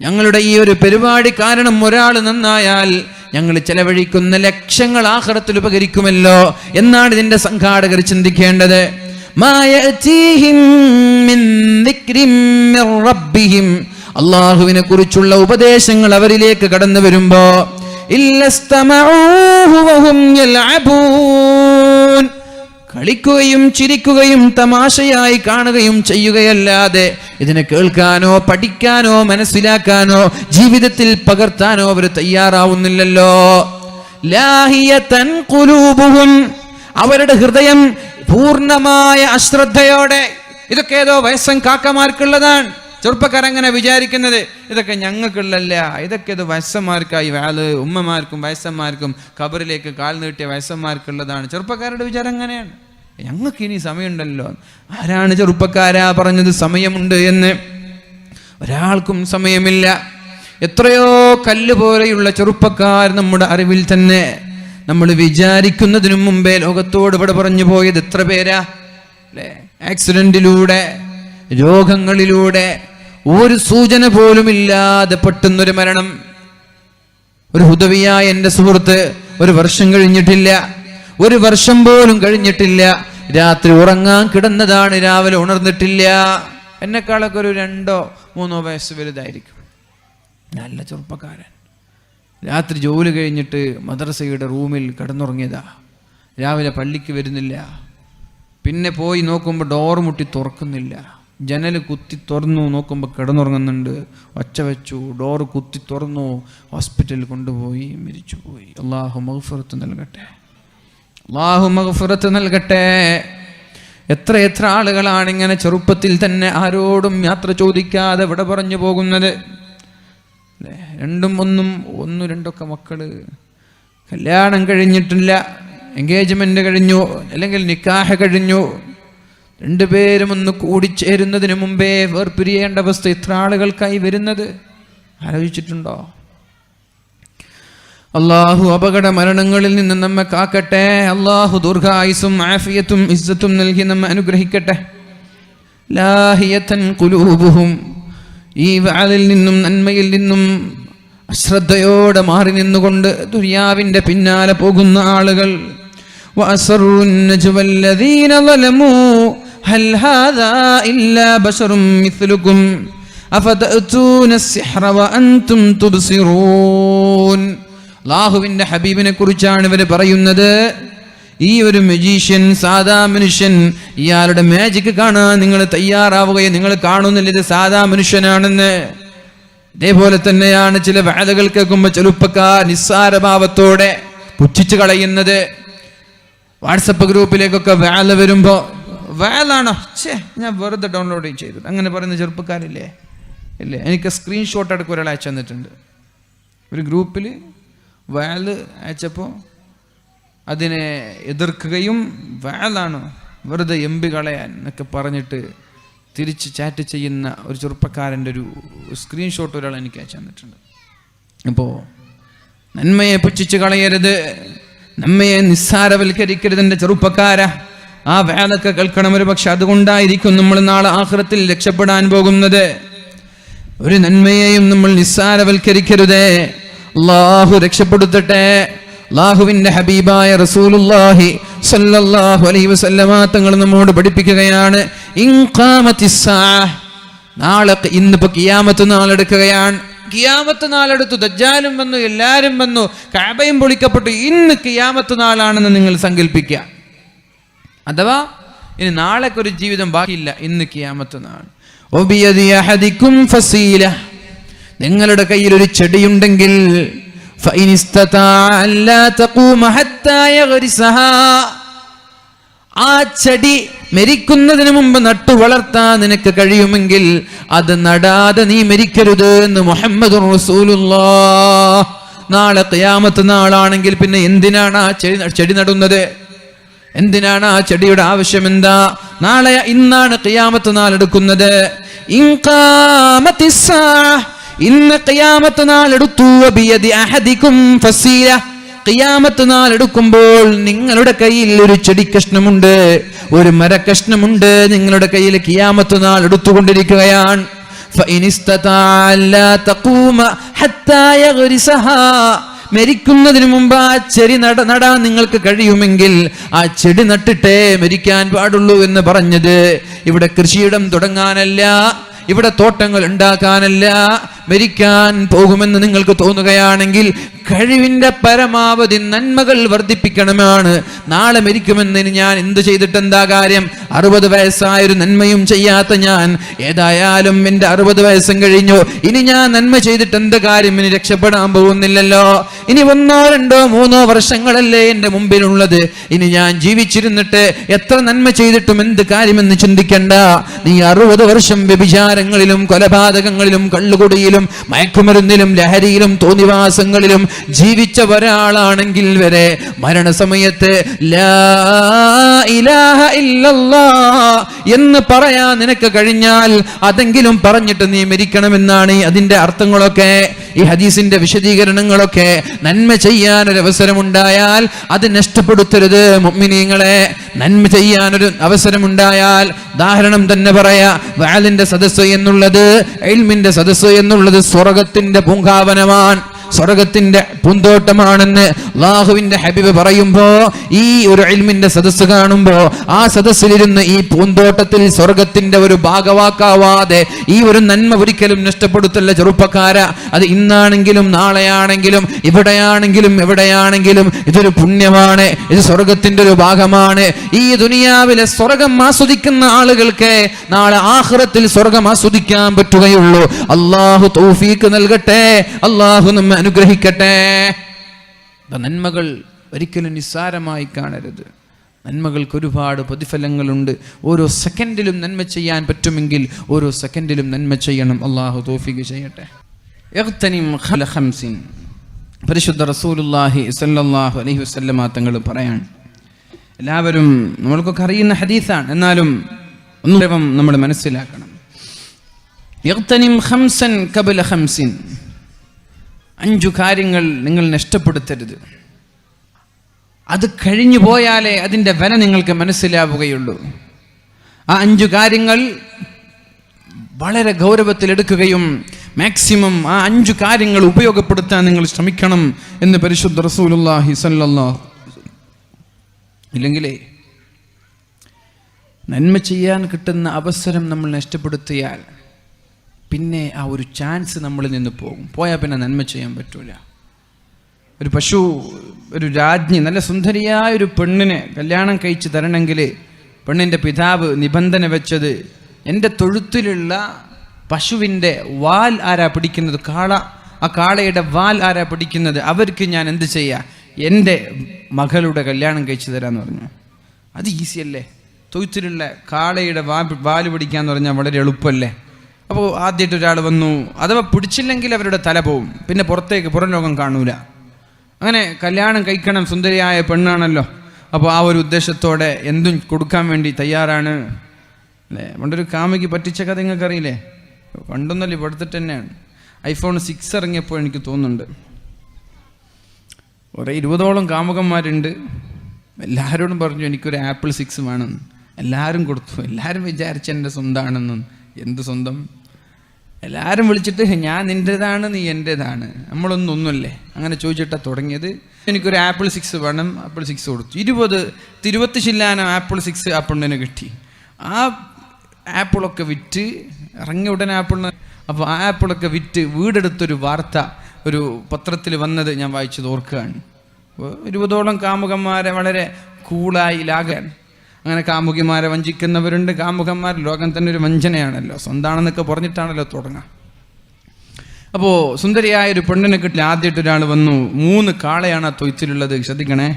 ഞങ്ങളുടെ ഈ ഒരു പരിപാടി കാരണം ഒരാൾ നന്നായാൽ ഞങ്ങൾ ചെലവഴിക്കുന്ന ലക്ഷങ്ങൾ ആഖിറത്തിൽ ഉപകരിക്കുമല്ലോ എന്നാണ് ഇതിന്റെ സംഘാടകർ ചിന്തിക്കേണ്ടത്. അള്ളാഹുവിനെ കുറിച്ചുള്ള ഉപദേശങ്ങൾ അവരിലേക്ക് കടന്നു വരുമ്പോ, കളിക്കുകയും ചിരിക്കുകയും തമാശയായി കാണുകയും ചെയ്യുകയല്ലാതെ ഇതിനെ കേൾക്കാനോ പഠിക്കാനോ മനസ്സിലാക്കാനോ ജീവിതത്തിൽ പകർത്താനോ അവർ തയ്യാറാവുന്നില്ലല്ലോ. ലാഹിയതൻ ഖുലൂബുഹും, അവരുടെ ഹൃദയം പൂർണ്ണമായ അശ്രദ്ധയോടെ, ഇതൊക്കെ ഏതോ വയസ്സൻ കാക്കമാർക്കുള്ളതാണ്, ചെറുപ്പക്കാരങ്ങനെ വിചാരിക്കുന്നത് ഇതൊക്കെ ഞങ്ങൾക്കുള്ളല്ല, ഇതൊക്കെ ഇത് വയസ്സന്മാർക്കായി, ഉമ്മമാർക്കും വയസ്സന്മാർക്കും ഖബറിലേക്ക് കാൽ നീട്ടിയ വയസ്സന്മാർക്കുള്ളതാണ്. ചെറുപ്പക്കാരുടെ വിചാരം അങ്ങനെയാണ്. ഞങ്ങൾക്ക് ഇനി സമയമുണ്ടല്ലോ. ആരാണ് ചെറുപ്പക്കാരാ പറഞ്ഞത് സമയമുണ്ട് എന്ന്? ഒരാൾക്കും സമയമില്ല. എത്രയോ കല്ല് പോലെയുള്ള ചെറുപ്പക്കാർ നമ്മുടെ അറിവിൽ തന്നെ. നമ്മൾ വിചാരിക്കുന്നതിനു മുമ്പേ ലോകത്തോട് ഇവിടെ പറഞ്ഞു പോയത് എത്ര പേരാ അല്ലേ? ആക്സിഡന്റിലൂടെ, രോഗങ്ങളിലൂടെ, ഒരു സൂചന പോലും ഇല്ലാതെ പെട്ടെന്നൊരു മരണം. ഒരു ഹുദവിയായ എൻ്റെ സുഹൃത്ത്, ഒരു വർഷം കഴിഞ്ഞിട്ടില്ല, ഒരു വർഷം പോലും കഴിഞ്ഞിട്ടില്ല, രാത്രി ഉറങ്ങാൻ കിടന്നതാണ്, രാവിലെ ഉണർന്നിട്ടില്ല. എന്നെക്കാളൊക്കെ ഒരു 2-3 വയസ്സ് വലുതായിരിക്കും. നല്ല ചെറുപ്പക്കാരൻ. രാത്രി ജോലി കഴിഞ്ഞിട്ട് മദ്രസയുടെ റൂമിൽ കിടന്നുറങ്ങിയതാ. രാവിലെ പള്ളിക്ക് വരുന്നില്ല. പിന്നെ പോയി നോക്കുമ്പോൾ ഡോർ മുട്ടി തുറക്കുന്നില്ല. ജനൽ കുത്തി തുറന്നു, നോക്കുമ്പോൾ കിടന്നുറങ്ങുന്നുണ്ട്. ഒച്ച വെച്ചു, ഡോറ് കുത്തി തുറന്നു, ഹോസ്പിറ്റലിൽ കൊണ്ടുപോയി, മരിച്ചുപോയി. അല്ലാഹു മഗ്ഫിറത്ത് നൽകട്ടെ, അല്ലാഹു മഗ്ഫിറത്ത് നൽകട്ടെ. എത്ര ആളുകളാണ് ഇങ്ങനെ ചെറുപ്പത്തിൽ തന്നെ ആരോടും യാത്ര ചോദിക്കാതെ വിട പറഞ്ഞു പോകുന്നത് അല്ലേ? 2 മക്കള്, കല്യാണം കഴിഞ്ഞിട്ടില്ല, എൻഗേജ്മെന്റ് കഴിഞ്ഞു, അല്ലെങ്കിൽ നിക്കാഹ് കഴിഞ്ഞു, 2 പേരും ഒന്ന് കൂടിച്ചേരുന്നതിന് മുമ്പേ വേർപിരിയേണ്ട അവസ്ഥ ഇത്ര ആളുകൾക്കായി വരുന്നത് ആലോചിച്ചിട്ടുണ്ടോ? അള്ളാഹു അപകട മരണങ്ങളിൽ നിന്ന് നമ്മെ കാക്കട്ടെ. അള്ളാഹു ദീർഘായുസ്സും ആഫിയത്തും ഇസ്സത്തും നൽകി നമ്മെ അനുഗ്രഹിക്കട്ടെ. ലാഹിയതൻ ഖുലൂബുഹും, ഈ വാലിൽ നിന്നും നന്മയിൽ നിന്നും അശ്രദ്ധയോടെ മാറി നിന്നുകൊണ്ട് ദുനിയാവിന്റെ പിന്നാലെ പോകുന്ന ആളുകൾ. വഅസറുൻ നജ്വല്ലദീന ളലമൂ ഹൽ ഹാദാ ഇല്ലാ ബശറും മിസ്ലുകും അഫതഅതൂന അസ്സിഹ്റ വഅൻതും തുബ്സിറൂൻ. അല്ലാഹുവിന്റെ ഹബീബിനെ കുറിച്ചാണ് ഇവർ പറയുന്നത്. ഈ ഒരു മജീഷ്യൻ, സാധാ മനുഷ്യൻ, ഇയാളുടെ മാജിക് കാണാൻ നിങ്ങൾ തയ്യാറാവുകയും നിങ്ങൾ കാണുന്നില്ല ഇത് സാധാ മനുഷ്യനാണെന്ന്. ഇതേപോലെ തന്നെയാണ് ചില വാദകൾ കേൾക്കുമ്പോൾ ചെറുപ്പക്കാർ നിസ്സാരഭാവത്തോടെ പുച്ഛിച്ചു കളയുന്നത്. വാട്സപ്പ് ഗ്രൂപ്പിലേക്കൊക്കെ വാല വരുമ്പോൾ വാലാണോ, ഞാൻ വെറുതെ ഡൗൺലോഡ് ചെയ്തത്, അങ്ങനെ പറയുന്ന ചെറുപ്പക്കാരില്ലേ? ഇല്ലേ? എനിക്ക് സ്ക്രീൻഷോട്ട് അടക്കം ഒരാൾ അയച്ചു തന്നിട്ടുണ്ട്. ഒരു ഗ്രൂപ്പിൽ വാല് അയച്ചപ്പോൾ അതിനെ എതിർക്കുകയും വാലാണോ വെറുതെ എംബി കളയാൻ എന്നൊക്കെ പറഞ്ഞിട്ട് തിരിച്ച് ചാറ്റ് ചെയ്യുന്ന ഒരു ചെറുപ്പക്കാരൻ്റെ ഒരു സ്ക്രീൻഷോട്ട് ഒരാൾ എനിക്ക് അയച്ചു തന്നിട്ടുണ്ട്. അപ്പോൾ നന്മയെ പുച്ഛിച്ച് കളയരുത്, നമ്മയെ നിസ്സാരവൽക്കരിക്കരുത് എൻ്റെ ചെറുപ്പക്കാരാ. ആ വേലൊക്കെ കേൾക്കണം. ഒരു പക്ഷെ അതുകൊണ്ടായിരിക്കും നമ്മൾ നാളെ ആഖിറത്തിൽ രക്ഷപ്പെടാൻ പോകുന്നത്. ഒരു നന്മയെയും നമ്മൾ നിസ്സാരവൽക്കരിക്കരുതേ. അല്ലാഹു രക്ഷപ്പെടുത്തട്ടെ. അല്ലാഹുവിന്റെ ഹബീബായ റസൂലുള്ളാഹി സ്വല്ലല്ലാഹു അലൈഹി വസല്ലമ തങ്ങൾ നമ്മോട് പഠിപ്പിക്കുകയാണ്, നാളെ, ഇന്നിപ്പോ ഖിയാമത്ത് നാളെടുക്കുകയാണ്. ഖിയാമത്ത് നാളെടുത്തു, ദജ്ജാലും വന്നു, എല്ലാവരും വന്നു, കഅബയും പൊളിക്കപ്പെട്ടു. ഇന്ന് ഖിയാമത്ത് നാളാണെന്ന് നിങ്ങൾ സങ്കല്പിക്കുക. അഥവാ ഇനി നാളേക്കൊരു ജീവിതം ബാക്കിയില്ല, ഇന്ന് ഖിയാമത്ത് നാൾ. ഒബിയദി അഹദികും ഫസീല, നിങ്ങളുടെ കയ്യിൽ ഒരു ചെടിയുണ്ടെങ്കിൽ ആ ചെടി മരിക്കുന്നതിന് മുമ്പ് നട്ടു വളർത്താൻ നിനക്ക് കഴിയുമെങ്കിൽ അത് നടാതെ നീ മരിക്കരുത് എന്ന് മുഹമ്മദുർ റസൂലുള്ളാഹ്. നാളെ ഖിയാമത്ത് നാളാണെങ്കിൽ പിന്നെ എന്തിനാണ് ആ ചെടി നടുന്നത്? എന്തിനാണ് ആ ചെടിയുടെ ആവശ്യം? എന്താ? നാളെ, ഇന്നാണ് ഖിയാമത്ത് നാൾ എടുക്കുന്നത്. ഇന്ന് ഖിയാമത്ത് നാൾ എടുത്തു. ബിയദി അഹദികും ഫസീല, ഖിയാമത്ത് നാൾ എടുക്കുമ്പോൾ നിങ്ങളുടെ കയ്യിൽ ഒരു ചെടി കഷ്ണമുണ്ട്, ഒരു മരക്കഷ്ണമുണ്ട്. നിങ്ങളുടെ കയ്യിൽ ഖിയാമത്ത് നാൾ എടുത്തുകൊണ്ടിരിക്കുകയാണ്. മരിക്കുന്നതിന് മുമ്പ് ആ ചെടി നടാൻ നിങ്ങൾക്ക് കഴിയുമെങ്കിൽ ആ ചെടി നട്ടിട്ടേ മരിക്കാൻ പാടുള്ളൂ എന്ന് പറഞ്ഞത് ഇവിടെ കൃഷിയിടം തുടങ്ങാനല്ല, ഇവിടെ തോട്ടങ്ങൾ ഉണ്ടാക്കാനല്ല. മരിക്കാൻ പോകുമെന്ന് നിങ്ങൾക്ക് തോന്നുകയാണെങ്കിൽ കഴിവിന്റെ പരമാവധി നന്മകൾ വർദ്ധിപ്പിക്കണമാണ്. നാളെ മരിക്കുമെന്നതിന് ഞാൻ എന്ത് ചെയ്തിട്ട് എന്താ കാര്യം? 60 വയസ്സായൊരു നന്മയും ചെയ്യാത്ത ഞാൻ ഏതായാലും എൻ്റെ 60 വയസ്സും കഴിഞ്ഞു. ഇനി ഞാൻ നന്മ ചെയ്തിട്ട് എന്ത് കാര്യം? ഇനി രക്ഷപ്പെടാൻ പോകുന്നില്ലല്ലോ. ഇനി 1, 2, 3 വർഷങ്ങളല്ലേ എൻ്റെ മുമ്പിലുള്ളത്. ഇനി ഞാൻ ജീവിച്ചിരുന്നിട്ട് എത്ര നന്മ ചെയ്തിട്ടും എന്ത് കാര്യമെന്ന് ചിന്തിക്കണ്ട. നീ 60 വർഷം വ്യഭിചാരങ്ങളിലും കൊലപാതകങ്ങളിലും കള്ളുകുടിയിലും മയക്കുമരുന്നിലും ലഹരിയിലും തോന്നിവാസങ്ങളിലും ജീവിച്ച ഒരാളാണെങ്കിൽ വരെ മരണസമയത്ത് ലാ ഇലാഹ ഇല്ലല്ലാഹ് എന്ന് പറയാൻ നിനക്ക് കഴിഞ്ഞാൽ അതെങ്കിലും പറഞ്ഞിട്ട് നീ മരിക്കണമെന്നാണ് അതിന്റെ അർത്ഥങ്ങളൊക്കെ, ഈ ഹദീസിന്റെ വിശദീകരണങ്ങളൊക്കെ. നന്മ ചെയ്യാനൊരു അവസരമുണ്ടായാൽ അത് നഷ്ടപ്പെടുത്തരുത് മുഅ്മിനീങ്ങളെ. നന്മ ചെയ്യാനൊരു അവസരമുണ്ടായാൽ, ഉദാഹരണം തന്നെ പറയാ, വഅലിന്റെ സദസ്സ് എന്നുള്ളത്, ഇൽമിന്റെ സദസ്സ് എന്നുള്ളത് സ്വർഗത്തിന്റെ പൂങ്കാവനമാണ്, സ്വർഗത്തിന്റെ പൂന്തോട്ടമാണെന്ന് അല്ലാഹുവിന്റെ ഹബീബ് പറയുമ്പോ, ഈ ഒരു ഇൽമിന്റെ സദസ്സ് കാണുമ്പോ ആ സദസ്സിലിരുന്ന് ഈ പൂന്തോട്ടത്തിൽ സ്വർഗത്തിന്റെ ഒരു ഭാഗവാക്കാവാതെ ഈ ഒരു നന്മ ഒരിക്കലും നഷ്ടപ്പെടുത്തല്ല ചെറുപ്പക്കാര. അത് ഇന്നാണെങ്കിലും നാളെയാണെങ്കിലും ഇവിടെയാണെങ്കിലും എവിടെയാണെങ്കിലും ഇതൊരു പുണ്യമാണ്, ഇത് സ്വർഗത്തിന്റെ ഒരു ഭാഗമാണ്. ഈ ദുനിയാവിലെ സ്വർഗം ആസ്വദിക്കുന്ന ആളുകൾക്ക് നാളെ ആഖിറത്തിൽ സ്വർഗം ആസ്വദിക്കാൻ പറ്റുകയുള്ളൂ. അല്ലാഹു തൗഫീഖ് നൽകട്ടെ, അല്ലാഹു നമ്മെ അനുഗ്രഹിക്കട്ടെ. നന്മകൾ ഒരിക്കലും നിസ്സാരമായി കാണരുത്. നന്മകൾക്ക് ഒരുപാട് പ്രതിഫലങ്ങളുണ്ട്. ഓരോ സെക്കൻഡിലും നന്മ ചെയ്യാൻ പറ്റുമെങ്കിൽ ഓരോ സെക്കൻഡിലും നന്മ ചെയ്യണം. അല്ലാഹു തൗഫീഖ് ചെയ്യട്ടെ. ഇഗ്തനിം ഖംസിൻ, പരിശുദ്ധ റസൂലുള്ളാഹി സ്വല്ലല്ലാഹു അലൈഹി വസല്ലമ തങ്ങൾ പറയാൻ, എല്ലാവരും നമ്മൾക്കൊക്കെ അറിയുന്ന ഹദീസാണ്, എന്നാലും ഒന്നും നമ്മൾ മനസ്സിലാക്കണം. ഇഗ്തനിം ഖംസൻ ഖബല ഖംസിൻ, 5 കാര്യങ്ങൾ നിങ്ങൾ നഷ്ടപ്പെടുത്തരുത്. അത് കഴിഞ്ഞു പോയാലേ അതിൻ്റെ വില നിങ്ങൾക്ക് മനസ്സിലാവുകയുള്ളൂ. ആ 5 കാര്യങ്ങൾ വളരെ ഗൗരവത്തിലെടുക്കുകയും മാക്സിമം ആ 5 കാര്യങ്ങൾ ഉപയോഗപ്പെടുത്താൻ നിങ്ങൾ ശ്രമിക്കണം എന്ന് പരിശുദ്ധ റസൂലുള്ളാഹി സ്വല്ലല്ലാഹു. ഇല്ലെങ്കിലേ നന്മ ചെയ്യാൻ കിട്ടുന്ന അവസരം നമ്മൾ നഷ്ടപ്പെടുത്തിയാൽ പിന്നെ ആ ഒരു ചാൻസ് നമ്മളിൽ നിന്ന് പോകും. പോയാൽ പിന്നെ നന്മ ചെയ്യാൻ പറ്റൂല. ഒരു പശു, ഒരു രാജ്ഞി, നല്ല സുന്ദരിയായ ഒരു പെണ്ണിനെ കല്യാണം കഴിച്ച് തരണമെങ്കിൽ പെണ്ണിൻ്റെ പിതാവ് നിബന്ധന വെച്ചത്, എൻ്റെ തൊഴുത്തിലുള്ള പശുവിൻ്റെ വാൽ ആരാ പിടിക്കുന്നത്, ആ കാളയുടെ വാൽ ആരാ പിടിക്കുന്നത്, അവർക്ക് ഞാൻ എന്ത് ചെയ്യാം, എൻ്റെ മകളുടെ കല്യാണം കഴിച്ച് തരാമെന്ന് പറഞ്ഞു. അത് ഈസിയല്ലേ? തൊഴുത്തിലുള്ള കാളയുടെ വാല് പിടിക്കാന്ന് പറഞ്ഞാൽ വളരെ എളുപ്പമല്ലേ? അപ്പോൾ ആദ്യമായിട്ട് ഒരാൾ വന്നു, അഥവാ പിടിച്ചില്ലെങ്കിൽ അവരുടെ തല പോവും, പിന്നെ പുറം ലോകം കാണൂല. അങ്ങനെ കല്യാണം കഴിക്കണം, സുന്ദരിയായ പെണ്ണാണല്ലോ. അപ്പോൾ ആ ഒരു ഉദ്ദേശത്തോടെ എന്തും കൊടുക്കാൻ വേണ്ടി തയ്യാറാണ് അല്ലേ? പണ്ടൊരു കാമുകി പറ്റിച്ച കഥ നിങ്ങൾക്ക് അറിയില്ലേ? പണ്ടൊന്നല്ലേ, ഇവിടുത്തിട്ട് തന്നെയാണ്. iPhone 6 ഇറങ്ങിയപ്പോൾ എനിക്ക് തോന്നുന്നുണ്ട് ഒരു 20ഓളം കാമുകന്മാരുണ്ട്. എല്ലാവരോടും പറഞ്ഞു എനിക്കൊരു Apple 6 വേണമെന്ന്. എല്ലാവരും കൊടുത്തു. എല്ലാവരും വിചാരിച്ച എൻ്റെ സ്വന്തമാണെന്ന്. എന്ത് സ്വന്തം? എല്ലാവരും വിളിച്ചിട്ട് ഞാൻ നിൻ്റേതാണ്, നീ എൻ്റേതാണ്, നമ്മളൊന്നൊന്നുമല്ലേ, അങ്ങനെ ചോദിച്ചിട്ടാണ് തുടങ്ങിയത്. എനിക്കൊരു Apple 6 വേണം. Apple 6 കൊടുത്തു. 20 ശില്ലാനം Apple 6 ആ പെണ്ണിന് കിട്ടി. ആ ആപ്പിളൊക്കെ വിറ്റ് ഇറങ്ങിയ ഉടനെ അപ്പോൾ ആ ആപ്പിളൊക്കെ വിറ്റ് വീടെടുത്തൊരു വാർത്ത ഒരു പത്രത്തിൽ വന്നത് ഞാൻ വായിച്ചത് ഓർക്കുകയാണ്. 20ഓളം കാമുകന്മാരെ വളരെ കൂളായി ലാകാൻ. അങ്ങനെ കാമുകിമാരെ വഞ്ചിക്കുന്നവരുണ്ട്. കാമുകന്മാർ ലോകം തന്നെ ഒരു വഞ്ചനയാണല്ലോ, സ്വന്താണെന്നൊക്കെ പറഞ്ഞിട്ടാണല്ലോ തുടങ്ങാം. അപ്പോൾ സുന്ദരിയായ ഒരു പെണ്ണിനെ കിട്ടി. ആദ്യമായിട്ട് ഒരാൾ വന്നു. 3 കാളയാണ് ആ തൊഴുത്തിലുള്ളത്. ശ്രദ്ധിക്കണേ,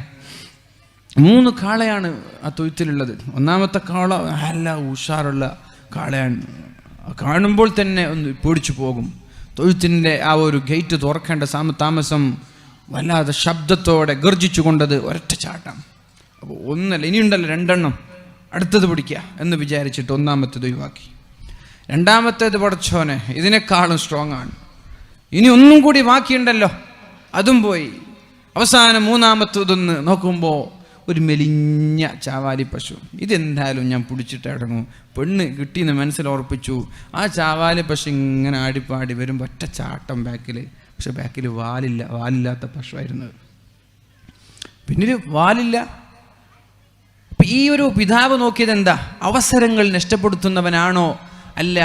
3 കാളയാണ് ആ തൊഴുത്തിലുള്ളത്. ഒന്നാമത്തെ കാള നല്ല ഉഷാറുള്ള കാളയാണ്. കാണുമ്പോൾ തന്നെ ഒന്ന് പേടിച്ചു പോകും. തൊഴുത്തിൻ്റെ ആ ഒരു ഗേറ്റ് തുറക്കേണ്ട താമസം വല്ലാതെ ശബ്ദത്തോടെ ഗർജിച്ചു കൊണ്ടത് ഒരൊറ്റ ചാട്ടം. അപ്പോൾ ഒന്നല്ല, ഇനിയുണ്ടല്ലോ 2 എണ്ണം, അടുത്തത് പിടിക്കുക എന്ന് വിചാരിച്ചിട്ട് ഒന്നാമത്തേത് ഒഴിവാക്കി. രണ്ടാമത്തേത് പടച്ചോനെ ഇതിനേക്കാളും സ്ട്രോങ് ആണ്, ഇനി ഒന്നും കൂടി ബാക്കിയുണ്ടല്ലോ, അതും പോയി. അവസാനം 3ാമത്തേതൊന്ന് നോക്കുമ്പോൾ ഒരു മെലിഞ്ഞ ചാവാലി പശു. ഇതെന്തായാലും ഞാൻ പിടിച്ചിട്ട് ഇറങ്ങും. പെണ്ണ് കിട്ടിയെന്ന് മനസ്സിലുറപ്പിച്ചു. ആ ചാവാലി പശു ഇങ്ങനെ ആടിപ്പാടി വരും, ഒറ്റ ചാട്ടം ബാക്കിൽ. പക്ഷെ ബാക്കിൽ വാലില്ലാത്ത പശുവായിരുന്നത്. പിന്നീട് വാലില്ല. ഈ ഒരു പിതാവ് നോക്കിയത് എന്താ? അവസരങ്ങൾ നഷ്ടപ്പെടുത്തുന്നവനാണോ അല്ല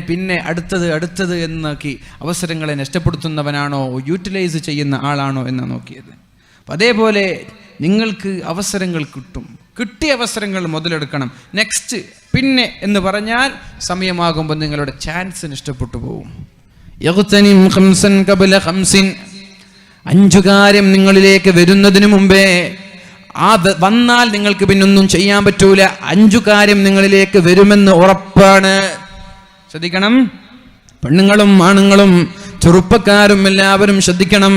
പിന്നെ അടുത്തത് എന്ന് നോക്കി അവസരങ്ങളെ നഷ്ടപ്പെടുത്തുന്നവനാണോ യൂട്ടിലൈസ് ചെയ്യുന്ന ആളാണോ എന്നാണ് നോക്കിയത്. അപ്പം അതേപോലെ നിങ്ങൾക്ക് അവസരങ്ങൾ കിട്ടിയ അവസരങ്ങൾ മുതലെടുക്കണം. നെക്സ്റ്റ് പിന്നെ എന്ന് പറഞ്ഞാൽ സമയമാകുമ്പോൾ നിങ്ങളുടെ ചാൻസ് നഷ്ടപ്പെട്ടു പോകും. 5 കാര്യം നിങ്ങളിലേക്ക് വരുന്നതിന് മുമ്പേ, വന്നാൽ നിങ്ങൾക്ക് പിന്നൊന്നും ചെയ്യാൻ പറ്റൂല. 5 കാര്യം നിങ്ങളിലേക്ക് വരുമെന്ന് ഉറപ്പാണ്. ശ്രദ്ധിക്കണം, പെണ്ണുങ്ങളും ആണുങ്ങളും ചെറുപ്പക്കാരും എല്ലാവരും ശ്രദ്ധിക്കണം.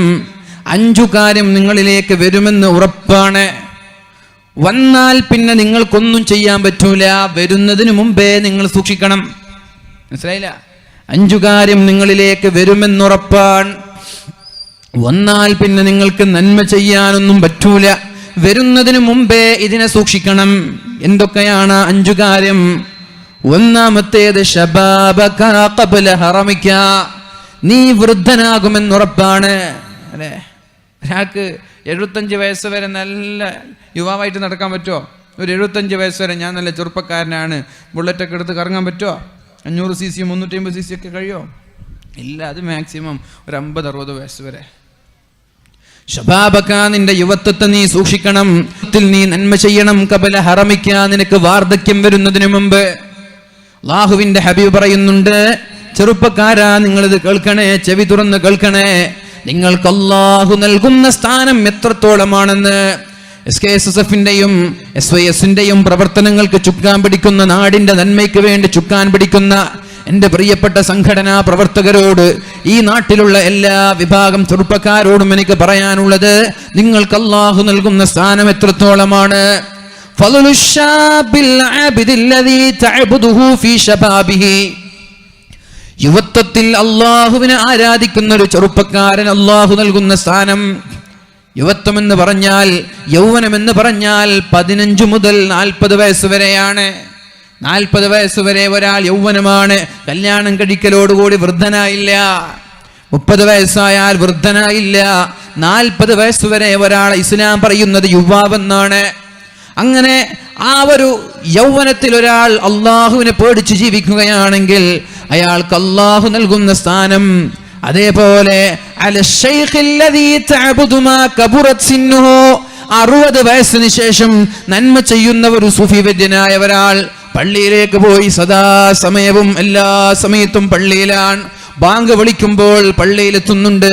5 കാര്യം നിങ്ങളിലേക്ക് വരുമെന്ന് ഉറപ്പാണ്. വന്നാൽ പിന്നെ നിങ്ങൾക്കൊന്നും ചെയ്യാൻ പറ്റൂല. വരുന്നതിന് മുമ്പേ നിങ്ങൾ സൂക്ഷിക്കണം. മനസ്സിലായില്ല? 5 കാര്യം നിങ്ങളിലേക്ക് വരുമെന്നുറപ്പാണ്. വന്നാൽ പിന്നെ നിങ്ങൾക്ക് നന്മ ചെയ്യാനൊന്നും പറ്റൂല. വരുന്നതിന് മുമ്പേ ഇതിനെ സൂക്ഷിക്കണം. എന്തൊക്കെയാണ് 5 കാര്യം? ഒന്നാമത്തേത് ശബാബക ഖബ്ല ഹറമിക, നീ വൃദ്ധനാകുമെന്നുറപ്പാണ്. അല്ലേ? ഒരാൾക്ക് 75 വയസ്സ് വരെ നല്ല യുവാവായിട്ട് നടക്കാൻ പറ്റുമോ? ഒരു 75 വയസ്സ് വരെ ഞാൻ നല്ല ചെറുപ്പക്കാരനാണ്, ബുള്ളറ്റൊക്കെ എടുത്ത് കറങ്ങാൻ പറ്റുമോ? 500 cc 350 cc ഒക്കെ കഴിയുമോ? ഇല്ല. അത് മാക്സിമം ഒരു 50-60 വയസ്സ് വരെ. ശബാബക, നിന്റെ യുവത്വത്തെ നീ സൂക്ഷിക്കണം. നീ നന്മ ചെയ്യണം. ഖബ്ല ഹറമിക, നിനക്ക് വാർദ്ധക്യം വരുന്നതിന് മുമ്പ്. അല്ലാഹുവിന്റെ ഹബീബ് പറയുന്നുണ്ട്, ചെറുപ്പക്കാരാ നിങ്ങളിത് കേൾക്കണേ, ചെവി തുറന്ന് കേൾക്കണേ. നിങ്ങൾക്ക് അല്ലാഹു നൽകുന്ന സ്ഥാനം എത്രത്തോളമാണെന്ന്. SKSSFന്റെയും SYSന്റെയും പ്രവർത്തനങ്ങൾക്ക് ചുക്കാൻ പിടിക്കുന്ന, നാടിന്റെ നന്മയ്ക്ക് വേണ്ടി ചുക്കാൻ പിടിക്കുന്ന എൻ്റെ പ്രിയപ്പെട്ട സംഘടനാ പ്രവർത്തകരോട്, ഈ നാട്ടിലുള്ള എല്ലാ വിഭാഗം ചെറുപ്പക്കാരോടും എനിക്ക് പറയാനുള്ളത്, നിങ്ങൾക്ക് അല്ലാഹു നൽകുന്ന സ്ഥാനം എത്രത്തോളമാണ്. യുവത്വത്തിൽ അള്ളാഹുവിനെ ആരാധിക്കുന്ന ഒരു ചെറുപ്പക്കാരൻ അള്ളാഹു നൽകുന്ന സ്ഥാനം. യുവത്വം എന്ന് പറഞ്ഞാൽ, യൗവനം എന്ന് പറഞ്ഞാൽ 15 മുതൽ 40 വയസ്സ് വരെയാണ്. 40 വയസ്സ് വരെ ഒരാൾ യൗവനമാണ്. കല്യാണം കഴിക്കലോടുകൂടി വൃദ്ധനായില്ല. 30 വയസ്സായാൽ വൃദ്ധനായില്ല. 40 വയസ്സ് വരെ ഒരാൾ ഇസ്ലാം പറയുന്നത് യുവാവെന്നാണ്. അങ്ങനെ ആ ഒരു യൗവനത്തിൽ ഒരാൾ അള്ളാഹുവിനെ പേടിച്ച് ജീവിക്കുകയാണെങ്കിൽ അയാൾക്ക് അള്ളാഹു നൽകുന്ന സ്ഥാനം. അതേപോലെ 60 വയസ്സിന് ശേഷം നന്മ ചെയ്യുന്ന ഒരു സൂഫി വര്യനായ ഒരാൾ പള്ളിയിലേക്ക് പോയി സദാസമയവും എല്ലാ സമയത്തും പള്ളിയിലാണ്. ബാങ്ക് വിളിക്കുമ്പോൾ പള്ളിയിലെത്തുന്നുണ്ട്.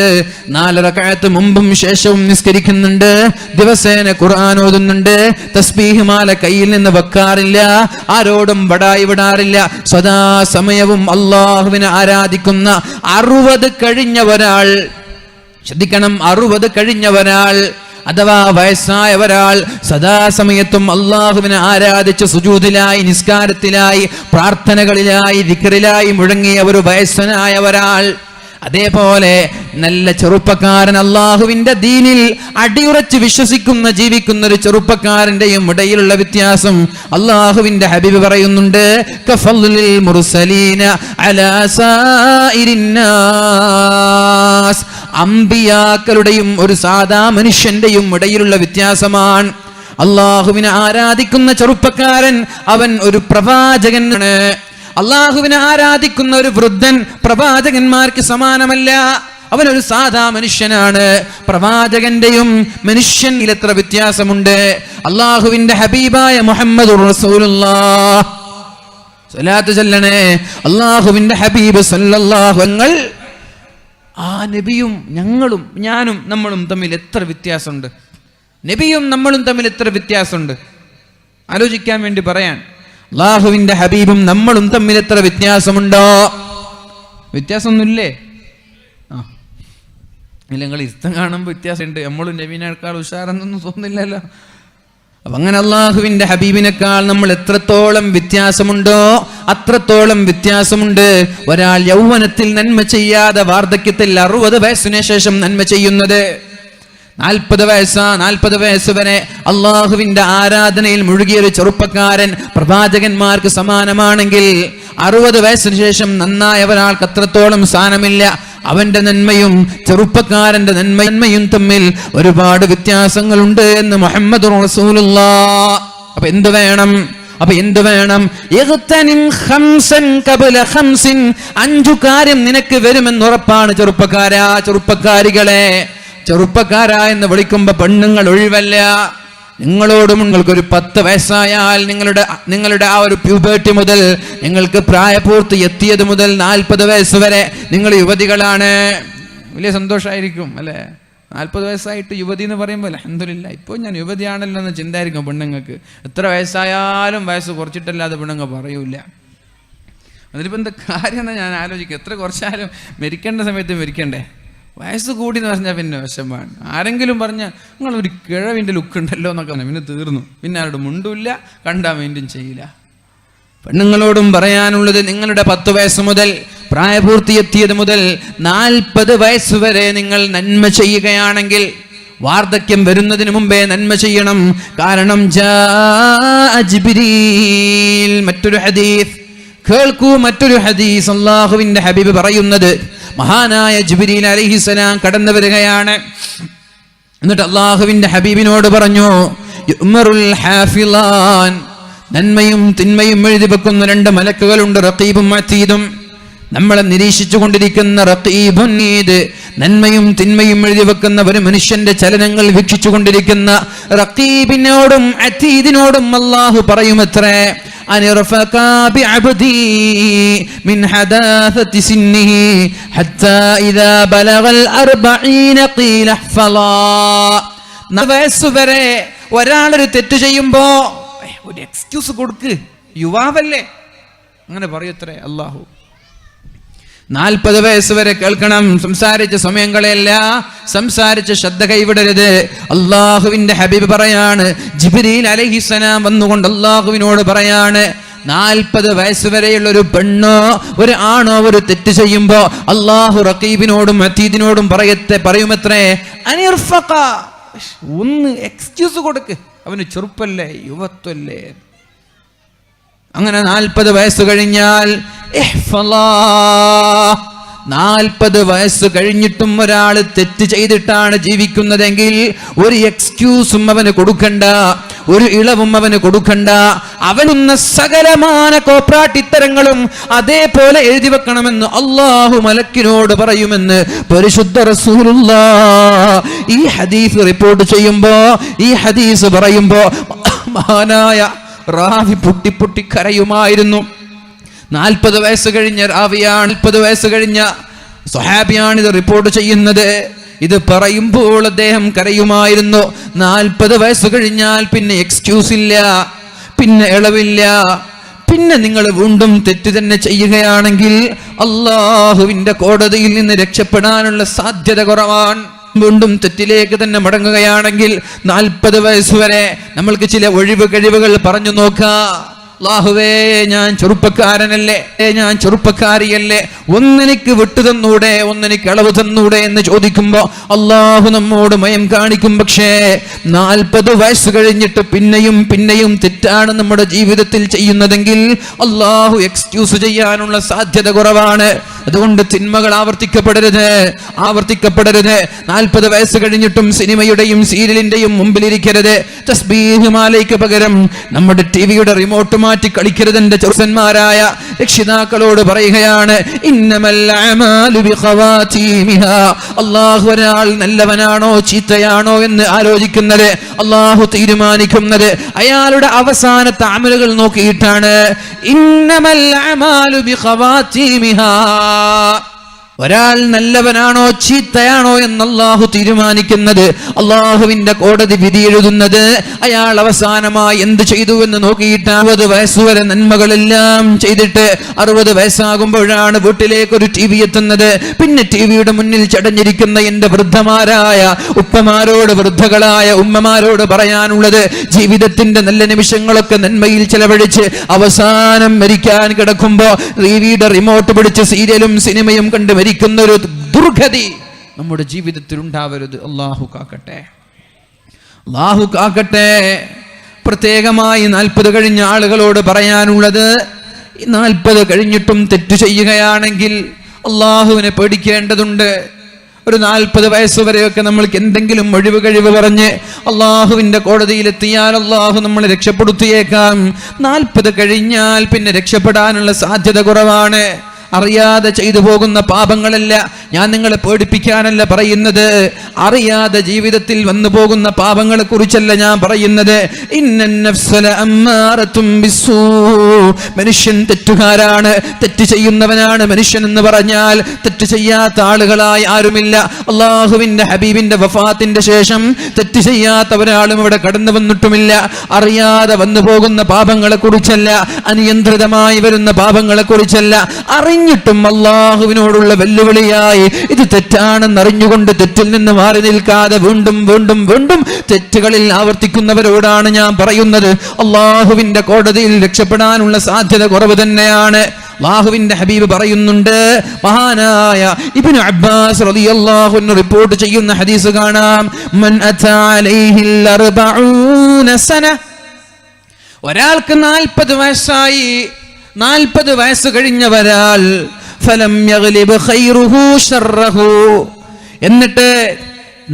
4 റക്അത്ത് മുമ്പും ശേഷവും നിസ്കരിക്കുന്നുണ്ട്. ദിവസേന ഖുർആൻ ഓതുന്നുണ്ട്. തസ്ബീഹ് മാല കയ്യിൽ നിന്ന് വെക്കാറില്ല. ആരോടും വടായി വിടാറില്ല. സദാസമയവും അള്ളാഹുവിനെ ആരാധിക്കുന്ന 60 കഴിഞ്ഞ ഒരാൾ, ശ്രദ്ധിക്കണം, 60 കഴിഞ്ഞ ഒരാൾ അഥവാ വയസ്സായ ഒരാൾ സദാസമയത്തും അള്ളാഹുവിനെ ആരാധിച്ച് സുജൂദിലായി, നിസ്കാരത്തിലായി, പ്രാർത്ഥനകളിലായി, ദിക്റിലായി മുഴങ്ങിയ ഒരു വയസ്സനായ ഒരാൾ. അതേപോലെ നല്ല ചെറുപ്പക്കാരൻ, അള്ളാഹുവിന്റെ ദീനിൽ അടിയുറച്ച് വിശ്വസിക്കുന്ന ജീവിക്കുന്ന ഒരു ചെറുപ്പക്കാരന്റെയും ഇടയിലുള്ള വ്യത്യാസം അള്ളാഹുവിന്റെ ഹബീബ് പറയുന്നുണ്ട്, കഫളിൽ മുർസലീന അലാ സായിരിൻ നാസ്, അമ്പിയാക്കളുടെയും ഒരു സാധാ മനുഷ്യന്റെയും ഇടയിലുള്ള വ്യത്യാസമാണ്. അള്ളാഹുവിനെ ആരാധിക്കുന്ന ചെറുപ്പക്കാരൻ അവൻ ഒരു പ്രവാചകനാണ്. അള്ളാഹുവിനെ ആരാധിക്കുന്ന ഒരു വൃദ്ധൻ പ്രവാചകന്മാർക്ക് സമാനമല്ല. അവനൊരു സാധാ മനുഷ്യനാണ്. പ്രവാചകന്റെയും മനുഷ്യനിൽ എത്ര വ്യത്യാസമുണ്ട്. അള്ളാഹുവിന്റെ ഹബീബായ മുഹമ്മദുർ റസൂലുള്ളാഹ് സ്വലാത്ത് ചൊല്ലണേ. അള്ളാഹുവിന്റെ ഹബീബ് സല്ലല്ലാഹു അലൈഹി, ആ നബിയും ഞങ്ങളും, ഞാനും നമ്മളും തമ്മിൽ എത്ര വ്യത്യാസമുണ്ട്. നബിയും നമ്മളും തമ്മിൽ എത്ര വ്യത്യാസമുണ്ട് ആലോചിക്കാൻ വേണ്ടി പറയാൻ. അള്ളാഹുവിന്റെ ഹബീബും നമ്മളും തമ്മിൽ എത്ര വ്യത്യാസമുണ്ടോ? വ്യത്യാസമൊന്നുമില്ലേ? ഇല്ല, നിങ്ങൾ ഇഷ്ടം കാണുമ്പോൾ വ്യത്യാസമുണ്ട്. നമ്മളും നബീനേക്കാൾ ഉഷാറെന്നൊന്നും തോന്നില്ലല്ലോ. അപ്പൊ അങ്ങനെ അള്ളാഹുവിന്റെ ഹബീബിനേക്കാൾ നമ്മൾ എത്രത്തോളം വ്യത്യാസമുണ്ടോ അത്രത്തോളം വ്യത്യാസമുണ്ട് ഒരാൾ യൗവനത്തിൽ നന്മ ചെയ്യാതെ വാർദ്ധക്യത്തിൽ 60 വയസ്സിന് ശേഷം നന്മ ചെയ്യുന്നത്. 40 വയസ്സ് വരെ അള്ളാഹുവിന്റെ ആരാധനയിൽ മുഴുകിയ ഒരു ചെറുപ്പക്കാരൻ പ്രവാചകന്മാർക്ക് സമാനമാണെങ്കിൽ 60 വയസ്സിന് ശേഷം നന്നായ ഒരാൾക്ക് അത്രത്തോളം സ്ഥാനമില്ല. അവന്റെ നന്മയും ചെറുപ്പക്കാരന്റെ നന്മയും തമ്മിൽ ഒരുപാട് വ്യത്യാസങ്ങളുണ്ട് എന്ന് മുഹമ്മദ് റസൂലുള്ളാഹ്. അപ്പൊ എന്ത് വേണം? അപ്പൊ എന്ത് വേണം? 5 കാര്യം നിനക്ക് വരുമെന്ന് ഉറപ്പാണ്. ചെറുപ്പക്കാരികളെ, ചെറുപ്പക്കാരാ എന്ന് വിളിക്കുമ്പോ പെണ്ണുങ്ങൾ ഒഴിവല്ല. നിങ്ങളോടും നിങ്ങൾക്കൊരു 10 വയസ്സായാൽ നിങ്ങളുടെ ആ ഒരു പ്യൂബേർട്ടി മുതൽ നിങ്ങൾക്ക് പ്രായപൂർത്തി എത്തിയത് മുതൽ 40 വയസ്സ് വരെ നിങ്ങൾ യുവതികളാണ്. വലിയ സന്തോഷമായിരിക്കും അല്ലേ? 40 വയസ്സായിട്ട് യുവതി എന്ന് പറയുമ്പോൾ അൽഹംദുലില്ലാ ഇപ്പോൾ ഞാൻ യുവതിയാണല്ലോ എന്ന് ചിന്തായിരിക്കും പെണ്ണുങ്ങൾക്ക്. എത്ര വയസ്സായാലും വയസ്സ് കുറച്ചിട്ടല്ലാതെ പെണ്ണുങ്ങൾ പറയൂല. അതിലിപ്പോൾ എന്താ കാര്യം എന്ന് ഞാൻ ആലോചിക്കും. എത്ര കുറച്ചാലും മരിക്കേണ്ട സമയത്ത് മരിക്കണ്ടേ? വയസ്സ് കൂടി എന്ന് പറഞ്ഞാൽ പിന്നെ വിഷമാണ്. ആരെങ്കിലും പറഞ്ഞാൽ നിങ്ങളൊരു കിഴവിൻ്റെ ലുക്ക് ഉണ്ടല്ലോ എന്നൊക്കെ പറഞ്ഞു, പിന്നെ തീർന്നു. പിന്നെ ആരോടും മുണ്ടില്ല, കണ്ടാൽ മെയിൻറ്റെയിൻ ചെയ്യില്ല. പെണ്ണുങ്ങളോടും പറയാനുള്ളത്, നിങ്ങളുടെ 10 വയസ്സ് മുതൽ പ്രായപൂർത്തിയെത്തിയത് മുതൽ 40 വയസ്സ് വരെ നിങ്ങൾ നന്മ ചെയ്യുകയാണെങ്കിൽ, വാർദ്ധക്യം വരുന്നതിന് മുമ്പേ നന്മ ചെയ്യണം. കാരണം ജിബ്രീൽ, മറ്റൊരു ഹദീസ് കേൾക്കൂ, മറ്റൊരു ഹദീസ്. അല്ലാഹുവിന്റെ ഹബീബ് പറയുന്നത്, മഹാനായ ജിബ്രീൽ അലൈഹിസ്സലാം കടന്നു വരികയാണ്. എന്നിട്ട് അല്ലാഹുവിന്റെ ഹബീബിനോട് പറഞ്ഞു, യുഅ്മറുൽ ഹാഫിളാൻ, നന്മയും തിന്മയും എഴുതി വെക്കുന്ന 2 മലക്കുകളുണ്ട്, റഖീബും അതീദും. നമ്മളെ നിരീക്ഷിച്ചു കൊണ്ടിരിക്കുന്ന റഖീബുൻ അതീദ്, നന്മയും തിന്മയും എഴുതി വെക്കുന്ന ഒരു മനുഷ്യന്റെ ചലനങ്ങൾ വീക്ഷിച്ചു കൊണ്ടിരിക്കുന്ന റഖീബിനോടും അതീദിനോടും അല്ലാഹു പറയുമത്രേ, അനിർഫഖാ ബിഅബ്ദി മിൻ ഹദാസതി സിന്നിഹി ഹത്താ ഇദാ ബലഗൽ 40 ഖീല ഹഫളാ. 40 വയസ്സ് വരെ ഒരാളൊരു തെറ്റ് ചെയ്യുമ്പോ ഒരു എക്സ്ക്യൂസ് കൊടുക്ക്, യുവാവല്ലേ, അങ്ങനെ പറയത്രേ അല്ലാഹു. 40 വയസ്സ് വരെ കേൾക്കണം. സംസാരിച്ച സമയം കളയല്ല, സംസാരിച്ച ശ്രദ്ധ കൈവിടരുത്. അള്ളാഹുവിന്റെ ഹബീബ് പറയാണ്, ജിബ്രീൽ അലൈഹിസ്സലാം വന്നുകൊണ്ട് അള്ളാഹുവിനോട് പറയാണ്, 40 വയസ്സ് വരെയുള്ള ഒരു പെണ്ണോ ഒരു ആണോ ഒരു തെറ്റ് ചെയ്യുമ്പോ അള്ളാഹു റഖീബിനോടും അതീദിനോടും പറയുമത്രേ, അനിർഫഖ, ഒന്ന് എക്സ്ക്യൂസ് കൊടുക്ക്, അവന് ചെറുപ്പല്ലേ, യുവത്വല്ലേ. അങ്ങനെ 40 വയസ്സ് കഴിഞ്ഞാൽ 40 വയസ്സ് കഴിഞ്ഞിട്ടും ഒരാൾ തെറ്റ് ചെയ്തിട്ടാണ് ജീവിക്കുന്നതെങ്കിൽ ഒരു എക്സ്ക്യൂസും അവന് കൊടുക്കണ്ട, ഒരു ഇളവും അവന് കൊടുക്കണ്ട. അവനുന്ന സകലമാന കോപ്രാട്ടിത്തരങ്ങളും അതേപോലെ എഴുതി വെക്കണമെന്ന് അല്ലാഹു മലക്കിനോട് പറയുമെന്ന് പരിശുദ്ധ റസൂലുള്ളാഹ് ഈ ഹദീസ് റിപ്പോർട്ട് ചെയ്യുമ്പോ, ഈ ഹദീസ് പറയുമ്പോ മഹാനായ റാവി പൊട്ടി കരയുമായിരുന്നു. 40 വയസ്സ് കഴിഞ്ഞ റാവിയാണ്, 40 വയസ്സ് കഴിഞ്ഞ സ്വഹാബിയാണ് ഇത് റിപ്പോർട്ട് ചെയ്യുന്നത്. ഇത് പറയുമ്പോൾ അദ്ദേഹം കരയുമായിരുന്നു. 40 വയസ്സ് കഴിഞ്ഞാൽ പിന്നെ എക്സ്ക്യൂസ് ഇല്ല, പിന്നെ ഇളവില്ല. പിന്നെ നിങ്ങൾ വീണ്ടും തെറ്റ് തന്നെ ചെയ്യുകയാണെങ്കിൽ അള്ളാഹുവിന്റെ കോടതിയിൽ നിന്ന് രക്ഷപ്പെടാനുള്ള സാധ്യത കുറവാണ്. വീണ്ടും തെറ്റിലേക്ക് തന്നെ മടങ്ങുകയാണെങ്കിൽ 40 വയസ്സ് വരെ നമ്മൾക്ക് ചില ഒഴിവ് കഴിവുകൾ പറഞ്ഞു നോക്കാം. അല്ലാഹുവേ, ഞാൻ ചെറുപ്പക്കാരനല്ലേ, ഞാൻ ചെറുപ്പക്കാരിയല്ലേ, ഒന്നെനിക്ക് വിട്ടു തന്നൂടെ, ഒന്നെനിക്ക് അളവ് തന്നൂടെ എന്ന് ചോദിക്കുമ്പോ അള്ളാഹു നമ്മോട് മയം കാണിക്കും. പക്ഷേ 40 വയസ്സ് കഴിഞ്ഞിട്ട് പിന്നെയും തെറ്റാണ് നമ്മുടെ ജീവിതത്തിൽ ചെയ്യുന്നതെങ്കിൽ അള്ളാഹു എക്സ്ക്യൂസ് ചെയ്യാനുള്ള സാധ്യത കുറവാണ്. അതുകൊണ്ട് തിന്മകൾ ആവർത്തിക്കപ്പെടരുത്. 40 വയസ്സ് കഴിഞ്ഞിട്ടും സിനിമയുടെയും സീരിയലിന്റെയും മുമ്പിലിരിക്കരുത്. തസ്ബീഹ് മാലയ്ക്ക് പകരം നമ്മുടെ ടിവിയുടെ റിമോട്ട് മാറ്റി കളിക്കരുത്. എന്റെ ചെറുസന്മാരായ രക്ഷിതാക്കളോട് പറയുകയാണ്, ഇന്നമൽ അഅമാലു ബിഖവാതീമിഹാ. അല്ലാഹു ഒരാൾ നല്ലവനാണോ ചീത്തയാണോ എന്ന് ആലോചിക്കുന്നത്, അല്ലാഹു തീരുമാനിക്കുന്നത് അയാളുടെ അവസാനത്തെ അമലുകൾ നോക്കിയിട്ടാണ്. ഇന്നമൽ അഅമാലു ബിഖവാതീമിഹാ. ഒരാൾ നല്ലവനാണോ ചീത്തയാണോ എന്ന് അല്ലാഹു തീരുമാനിക്കുന്നത്, അല്ലാഹുവിന്റെ കോടതി വിധി എഴുതുന്നത് അയാൾ അവസാനമായി എന്ത് ചെയ്തു എന്ന് നോക്കിയിട്ട് 60 വയസ്സുവരെ നന്മകളെല്ലാം ചെയ്തിട്ട് 60 വയസ്സാകുമ്പോഴാണ് വീട്ടിലേക്ക് ഒരു TV എത്തുന്നത്. പിന്നെ ടിവിയുടെ മുന്നിൽ ചടഞ്ഞിരിക്കുന്ന എന്റെ വൃദ്ധമാരായ ഉപ്പമാരോട്, വൃദ്ധകളായ ഉമ്മമാരോട് പറയാനുള്ളത്, ജീവിതത്തിന്റെ നല്ല നിമിഷങ്ങളൊക്കെ നന്മയിൽ ചെലവഴിച്ച് അവസാനം മരിക്കാൻ കിടക്കുമ്പോ ടിവിയുടെ റിമോട്ട് പിടിച്ച് സീരിയലും സിനിമയും കണ്ട് മരിക്കുന്ന ഒരു ദുർഗതി നമ്മുടെ ജീവിതത്തിൽ ഉണ്ടാവരുത്. അല്ലാഹു കാക്കട്ടെ, അല്ലാഹു കാക്കട്ടെ. പ്രത്യേകമായി 40 കഴിഞ്ഞ ആളുകളോട് പറയാനുള്ളത്, 40 കഴിഞ്ഞിട്ടും തെറ്റ് ചെയ്യുകയാണെങ്കിൽ അല്ലാഹുവിനെ പേടിക്കേണ്ടതുണ്ട്. ഒരു 40 വയസ്സ് വരെയൊക്കെ നമ്മൾക്ക് എന്തെങ്കിലും ഒഴിവ് കഴിവ് പറഞ്ഞ് അള്ളാഹുവിന്റെ കോടതിയിലെത്തിയാൽ അള്ളാഹു നമ്മളെ രക്ഷപ്പെടുത്തിയേക്കാം. 40 കഴിഞ്ഞാൽ പിന്നെ രക്ഷപ്പെടാനുള്ള സാധ്യത കുറവാണ്. അറിയാതെ ചെയ്തു പോകുന്ന പാപങ്ങളല്ല, ഞാൻ നിങ്ങളെ പേടിപ്പിക്കാനല്ല പറയുന്നത്. അറിയാതെ ജീവിതത്തിൽ വന്നു പോകുന്ന പാപങ്ങളെ കുറിച്ചല്ല ഞാൻ പറയുന്നത്. മനുഷ്യൻ തെറ്റുകാരാണ്, തെറ്റ് ചെയ്യുന്നവനാണ് മനുഷ്യൻ എന്ന് പറഞ്ഞാൽ തെറ്റ് ചെയ്യാത്ത ആളുകളായി ആരുമില്ല. അള്ളാഹുവിന്റെ ഹബീബിന്റെ വഫാത്തിന്റെ ശേഷം തെറ്റ് ചെയ്യാത്ത ഒരാളും ഇവിടെ കടന്നു വന്നിട്ടുമില്ല. അറിയാതെ വന്നു പോകുന്ന പാപങ്ങളെ കുറിച്ചല്ല, അനിയന്ത്രിതമായി വരുന്ന പാപങ്ങളെ കുറിച്ചല്ല, അറിഞ്ഞിട്ടും അള്ളാഹുവിനോടുള്ള വെല്ലുവിളിയായി ഇത് തെറ്റാണെന്ന് അറിഞ്ഞുകൊണ്ട് തെറ്റിൽ നിന്ന് മാറി നിൽക്കാതെ വീണ്ടും വീണ്ടും വീണ്ടും തെറ്റുകളിൽ ആവർത്തിക്കുന്നവരോടാണ് ഞാൻ പറയുന്നത്. അള്ളാഹുവിന്റെ കോടതിയിൽ രക്ഷപ്പെടാനുള്ള സാധ്യത കുറവ് തന്നെയാണ്. അല്ലാഹുവിന്റെ ഹബീബ് പറയുന്നുണ്ട്, മഹാനായ ഇബ്നു അബ്ബാസ് റളിയല്ലാഹു അൻഹു റിപ്പോർട്ട് ചെയ്യുന്ന ഹദീസ് കാണാം, മൻ അതാ അലൈഹിൽ 40 സന, ഒരാൾക്ക് 40 വയസ്സായി, 40 വയസ്സ് കഴിഞ്ഞവരാൽ ഫലം യഗ്ലിബ് ഖൈറുഹു ശർറഹു, എന്നിട്ട്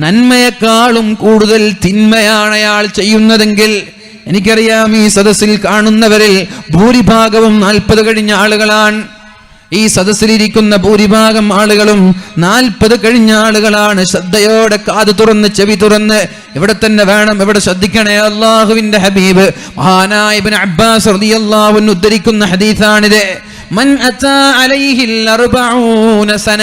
നന്മയെക്കാളും കൂടുതൽ തിന്മയാണ് അയാൾ ചെയ്യുന്നതെങ്കിൽ, എനിക്കറിയാം ഈ സദസ്സിൽ കാണുന്നവരിൽ ഭൂരിഭാഗവും 40 കഴിഞ്ഞ ആളുകളാണ്. ഈ സദസ്സിലിരിക്കുന്ന ഭൂരിഭാഗം ആളുകളും 40 കഴിഞ്ഞ ആളുകളാണ്. ശ്രദ്ധയോടെ കാത് തുറന്ന് ചെവി തുറന്ന് ഇവിടെ തന്നെ വേണം, ഇവിടെ ശ്രദ്ധിക്കണേ. അല്ലാഹുവിന്റെ ഹബീബ് മഹാനായ ഇബ്നു അബ്ബാസ് റളിയല്ലാഹു അൻഹു ഉദ്ധരിക്കുന്ന ഹദീസാണിത്. മൻ അതാ അലൈഹിൽ 40 സന,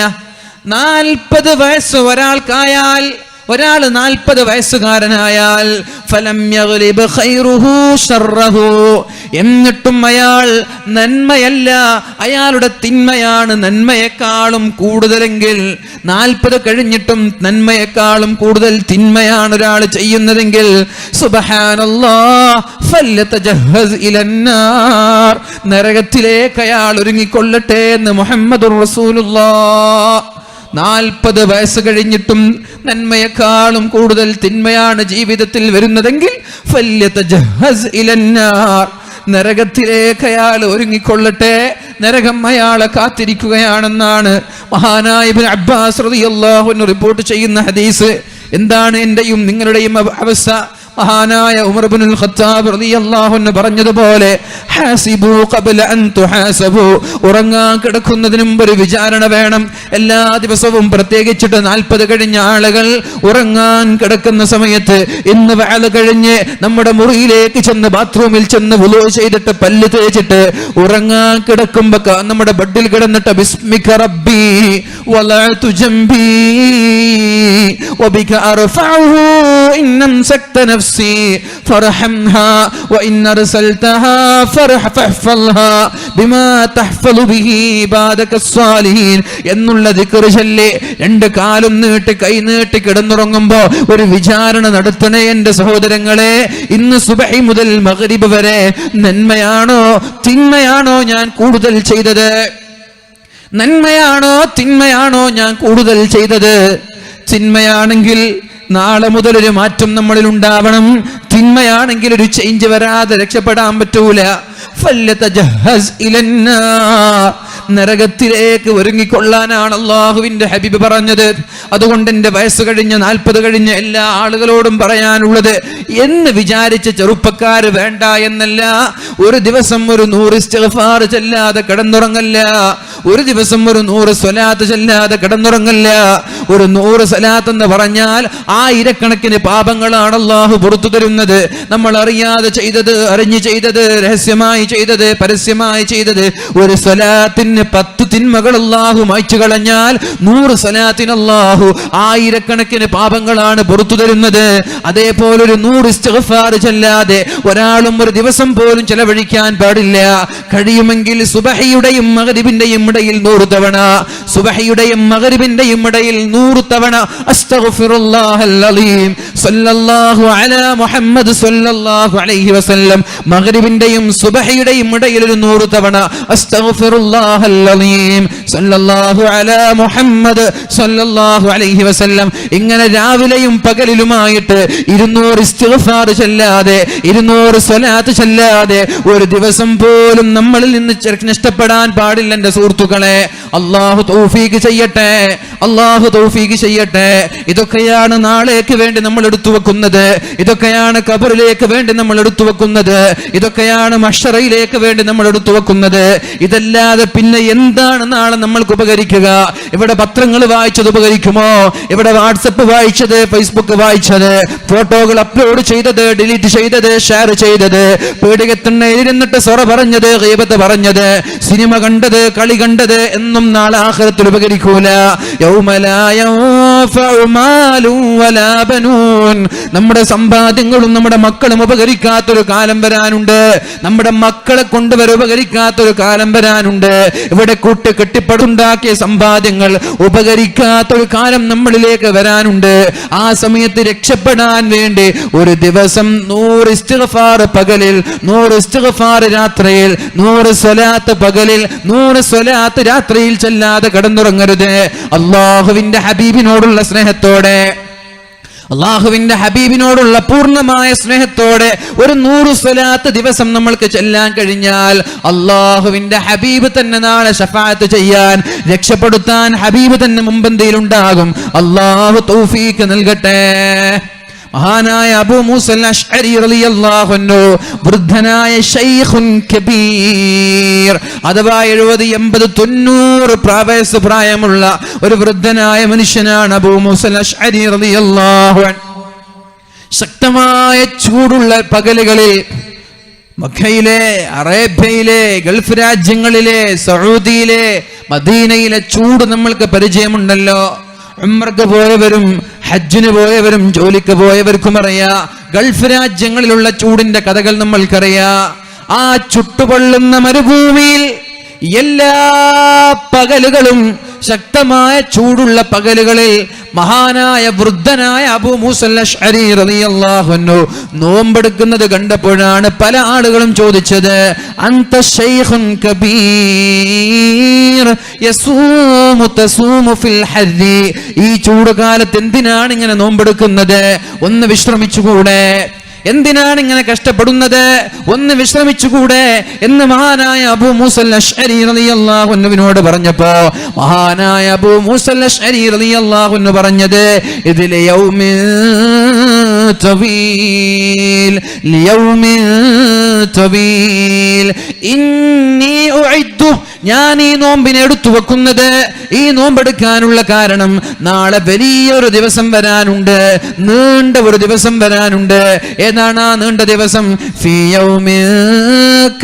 40 വയസ്സ് ഒരാൾക്കായാൽ, ഒരാൾ 40 വയസ്സുകാരനായാൽ ഫലം യഗ്ലിബ് ഖൈറുഹു ശർറഹു, എന്നിട്ടും അയാൾ നന്മയല്ല, അയാളുടെ തിന്മയാണ് നന്മയെക്കാളും കൂടുതലെങ്കിൽ, 40 കഴിഞ്ഞിട്ടും നന്മയെക്കാളും കൂടുതൽ തിന്മയാണ് ഒരാൾ ചെയ്യുന്നതെങ്കിൽ, സുബ്ഹാനല്ലാഹ് ഫല്യതജഹസ് ഇലന്നാർ, നരകത്തിലേക്ക് അയാൾ ഒരുങ്ങിക്കൊള്ളട്ടെ എന്ന് മുഹമ്മദുർ റസൂലുള്ളാഹ്. 40 വയസ്സ് കഴിഞ്ഞിട്ടും നന്മയെക്കാളും കൂടുതൽ തിന്മയാണ് ജീവിതത്തിൽ വരുന്നതെങ്കിൽ ഫല്യതജഹസ് ഇലന്നാർ, നരകത്തിലേക്ക് അയാൾ ഒരുങ്ങിക്കൊള്ളട്ടെ, നരകം അയാളെ കാത്തിരിക്കുകയാണെന്നാണ് മഹാനായ ഇബ്നു അബ്ബാസ് റളിയല്ലാഹു അൻഹു റിപ്പോർട്ട് ചെയ്യുന്ന ഹദീസ്. എന്താണ് എന്റെയും നിങ്ങളുടെയും അവസ്ഥ? മഹാനായ ഉമർ ഇബ്നുൽ ഖത്താബ് റളിയല്ലാഹു അൻഹു പറഞ്ഞതുപോലെ, ഹാസിബു ഖബ്ല അൻ തുഹാസബു, ഉറങ്ങാൻ കിടക്കുന്നതിന് മുമ്പ് ഒരു വിചാരണ വേണം. എല്ലാ ദിവസവും പ്രത്യേകിച്ചിട്ട് 40 കഴിഞ്ഞ ആളുകൾ ഉറങ്ങാൻ കിടക്കുന്ന സമയത്ത് ഇന്ന് വഅൽ കഴിഞ്ഞ് നമ്മുടെ മുറിയിലേക്ക് ചെന്ന് ബാത്റൂമിൽ ചെന്ന് വുളൂ ചെയ്തിട്ട് പല്ല് തേച്ചിട്ട് ഉറങ്ങാൻ കിടക്കുമ്പോ നമ്മുടെ ബെഡിൽ കിടന്നിട്ട് ബിസ്മിക റബ്ബി വലഅതു ജംബി വബിക അർഫഉഹു ഇന്നംസക്ത നഫ്സി ഫർഹംഹാ വഇൻ അർസൽതഹാ ഫർഹഫൽഹാ ബിമാ തഹ്ഫലു ബിഹി ഇബാദക സ്വാലിഹീൻ എന്നുള്ള ദിക്ർ ചൊല്ലി 2 കാലും നീട്ടി കൈ നീട്ടി കിടന്നുറങ്ങുമ്പോ ഒരു വിചാരണ നടത്തണേ എന്റെ സഹോദരങ്ങളെ. ഇന്ന് സുബഹി മുതൽ മഗ്രിബ് വരെ നന്മയാണോ തിന്മയാണോ ഞാൻ കൂടുതൽ ചെയ്തത്? നന്മയാണോ തിന്മയാണോ ഞാൻ കൂടുതൽ ചെയ്തത്? തിന്മയാണെങ്കിൽ നാളെ മുതൽ ഒരു മാറ്റം നമ്മളിൽ ഉണ്ടാവണം. തിന്മയാണെങ്കിൽ ഒരു ചേഞ്ച് വരാതെ രക്ഷപ്പെടാൻ പറ്റൂല. ഫല്യതജഹസ് ഇലന്നാർ, നരകത്തിലേക്ക് ഒരുങ്ങിക്കൊള്ളാനാണ് അള്ളാഹുവിന്റെ ഹബീബ് പറഞ്ഞത്. അതുകൊണ്ട് എന്റെ വയസ്സ് കഴിഞ്ഞ 40 കഴിഞ്ഞ എല്ലാ ആളുകളോടും പറയാനുള്ളത്, എന്ന് വിചാരിച്ച് ചെറുപ്പക്കാര് വേണ്ട എന്നല്ല. ഒരു ദിവസം ഒരു 100 ഇസ്തിഗ്ഫാർ ചെല്ലാതെ കിടന്നുറങ്ങല്ല. ഒരു ദിവസം ഒരു 100 സ്വലാത്ത് ചെല്ലാതെ കിടന്നുറങ്ങല്ല. ഒരു 100 സ്വലാത്ത് എന്ന് പറഞ്ഞാൽ 1000കണക്കിന് പാപങ്ങളാണ് അള്ളാഹു പുറത്തു തരുന്നത്. നമ്മൾ അറിയാതെ ചെയ്തത്, അറിഞ്ഞു ചെയ്തത്, രഹസ്യമായി ചെയ്തത്, പരസ്യമായി ചെയ്തത്. ഒരു സ്വലാത്തിന് 10 തിന്മകൾ അല്ലാഹു മായ്ച്ചു കളഞ്ഞാൽ 100 സ്വലാത്തിന് അല്ലാഹു 1000കണക്കിന് പാപങ്ങളാണ് പുറത്തു തരുന്നത്. അതേപോലെ ഒരു 100 ഇസ്തിഗ്ഫാർ ചൊല്ലാതെ ഒരാളും ഒരു ദിവസം പോലും ചെലവഴിക്കാൻ പാടില്ല. കഴിയുമെങ്കിൽ സുബഹിയുടെയും മഗ്രിബിന്റെയും ഇടയിൽ 100 തവണ, സുബഹിയുടെയും മഗ്രിബിന്റെയും ഇടയിൽ 100 തവണ അസ്തഗ്ഫിറുല്ലാഹൽ അലീം സല്ലല്ലാഹു അലാ മുഹമ്മദ് സല്ലല്ലാഹു അലൈഹി വസല്ലം, മഗ്രിബിന്റെയും സുബഹിയുടെയും ഇടയിൽ ഒരു 100 തവണ അസ്തഗ്ഫിറുല്ലാഹ അല്ലാഹൽ അലീം സല്ലല്ലാഹു അലാ മുഹമ്മദ് സല്ലല്ലാഹു അലൈഹി വസല്ലം. ഇങ്ങനെ രാവിലെയും പകലിലുമായിട്ട് 200 ഇസ്തിഗ്ഫാർ ചൊല്ലാതെ 200 സ്വലാത്ത് ചൊല്ലാതെ ഒരു ദിവസം പോലും നമ്മളിൽ നിന്ന് നഷ്ടപ്പെടാൻ പാടില്ല എൻ്റെ സുഹൃത്തുക്കളെ. അല്ലാഹു തൗഫീഖ് ചെയ്യട്ടെ, അല്ലാഹു തൗഫീഖ് ചെയ്യട്ടെ. ഇതൊക്കെയാണ് നാളേക്ക് വേണ്ടി നമ്മൾ എടുത്തു വെക്കുന്നത്, ഇതൊക്കെയാണ് ഖബറിലേക്ക് വേണ്ടി നമ്മൾ എടുത്തു വെക്കുന്നത്, ഇതൊക്കെയാണ് മഹ്ശറയിലേക്ക് വേണ്ടി നമ്മൾ എടുത്തു വെക്കുന്നത്. ഇതല്ലാതെ പിന്നെ എന്താണ് നാളെ നമ്മൾക്ക് ഉപകരിക്കുക? ഇവിടെ പത്രങ്ങൾ വായിച്ചത് ഉപകരിക്കുമോ? ഇവിടെ വാട്സപ്പ് വായിച്ചത്, ഫേസ്ബുക്ക് വായിച്ചത്, ഫോട്ടോകൾ അപ്ലോഡ് ചെയ്തത്, ഡിലീറ്റ് ചെയ്തത്, ഷെയർ ചെയ്തത്, പീഡികത്തിന് ഇരുന്നിട്ട് സൊറ പറഞ്ഞത്, ഗീബത്ത് പറഞ്ഞത്, സിനിമ കണ്ടത്, കളി കണ്ടത് എന്നും നാളെ ആഖിറത്തിൽ ഉപകരിക്കൂല. നമ്മുടെ സമ്പാദ്യങ്ങളും നമ്മുടെ മക്കളും ഉപകരിക്കാത്തൊരു കാലം വരാനുണ്ട്. നമ്മുടെ മക്കളെ കൊണ്ടുവരെ ഉപകരിക്കാത്തൊരു കാലം വരാനുണ്ട്. ഇവിടെ കെട്ടിപ്പടുണ്ടാക്കിയ സമ്പാദ്യങ്ങൾ ഉപകരിക്കാത്തൊരു കാലം നമ്മളിലേക്ക് വരാനുണ്ട്. ആ സമയത്ത് രക്ഷപ്പെടാൻ വേണ്ടി ഒരു ദിവസം 100 ഇസ്തിഗ്ഫാർ പകലിൽ, 100 ഇസ്തിഗ്ഫാർ രാത്രിയിൽ, 100 സ്വലാത്ത് പകലിൽ, 100 സ്വലാത്ത് രാത്രിയിൽ ചെല്ലാതെ കടന്നുറങ്ങരുത്. അല്ലാഹുവിന്റെ ഹബീബിനോടുള്ള സ്നേഹത്തോടെ, അള്ളാഹുവിന്റെ ഹബീബിനോടുള്ള പൂർണ്ണമായ സ്നേഹത്തോടെ ഒരു 100 സ്വലാത്ത് ദിവസം നമ്മൾക്ക് ചെല്ലാൻ കഴിഞ്ഞാൽ അള്ളാഹുവിന്റെ ഹബീബ് തന്നെ നാളെ ശഫാഅത്ത് ചെയ്യാൻ, രക്ഷപ്പെടുത്താൻ ഹബീബ് തന്നെ മുമ്പന്തിയിലുണ്ടാകും. അള്ളാഹു തൗഫീഖ് നൽകട്ടെ. മഹാനായ അബൂ മൂസൽ അശ്അരി റളിയല്ലാഹു അൻഹു വൃദ്ധനായ ശൈഖുൻ കബീർ, അഥവാ 70, 80, 90 വയസ്സ് പ്രായമുള്ള ഒരു വൃദ്ധനായ മനുഷ്യനാണ് അബൂ മൂസൽ അശ്അരി റളിയല്ലാഹു അൻഹു. ശക്തമായ ചൂടുള്ള പകലുകളിൽ മക്കയിലെ, അറേബ്യയിലെ, ഗൾഫ് രാജ്യങ്ങളിലെ, സൗദിയിലെ, മദീനയിലെ ചൂട് നമ്മൾക്ക് പരിചയമുണ്ടല്ലോ. ഉംറക്ക് പോയവരും ഹജ്ജിന് പോയവരും ജോലിക്ക് പോയവർക്കും അറിയാം. ഗൾഫ് രാജ്യങ്ങളിലുള്ള ചൂടിന്റെ കഥകൾ നമ്മൾക്കറിയാം. ആ ചുട്ടുപൊള്ളുന്ന മരുഭൂമിയിൽ എല്ലാ പകലുകളും, ശക്തമായ ചൂടുള്ള പകലുകളിൽ മഹാനായ വൃദ്ധനായ അബൂ മൂസൽ അശ്അരി റളിയല്ലാഹു അൻഹു നോമ്പെടുക്കുന്നത് കണ്ടപ്പോഴാണ് പല ആളുകളും ചോദിച്ചത്, അൻത ശൈഖുൻ കബീർ യസൂമു തസൂമു ഫിൽ ഹർരി, ഈ ചൂടുകാലത്ത് എന്തിനാണ് ഇങ്ങനെ നോമ്പെടുക്കുന്നത്? ഒന്ന് വിശ്രമിച്ചുകൂടെ? എന്തിനാണ് ഇങ്ങനെ കഷ്ടപ്പെടുന്നത്? ഒന്ന് വിശ്രമിച്ചുകൂടെ എന്ന് മഹാനായ അബൂ മൂസൽ അശ്അരി റളിയല്ലാഹു അൻഹുവിനോട് പറഞ്ഞപ്പോ മഹാനായ അബൂ മൂസൽ അശ്അരി റളിയല്ലാഹു അൻഹു പറഞ്ഞത്, ഇതിൽ യൗമിൻ തവീൽ ലിയൗമിൻ തവീൽ ഇന്നി ഉഇദ്ദു, ഞാൻ ഈ നോമ്പിനെ എടുത്തു വെക്കുന്നത്, ഈ നോമ്പെടുക്കാനുള്ള കാരണം നാളെ വലിയൊരു ദിവസം വരാനുണ്ട്, നീണ്ട ഒരു ദിവസം വരാനുണ്ട്. ഏതാണ് ആ നീണ്ട ദിവസം? ഫീ യൗമിൻ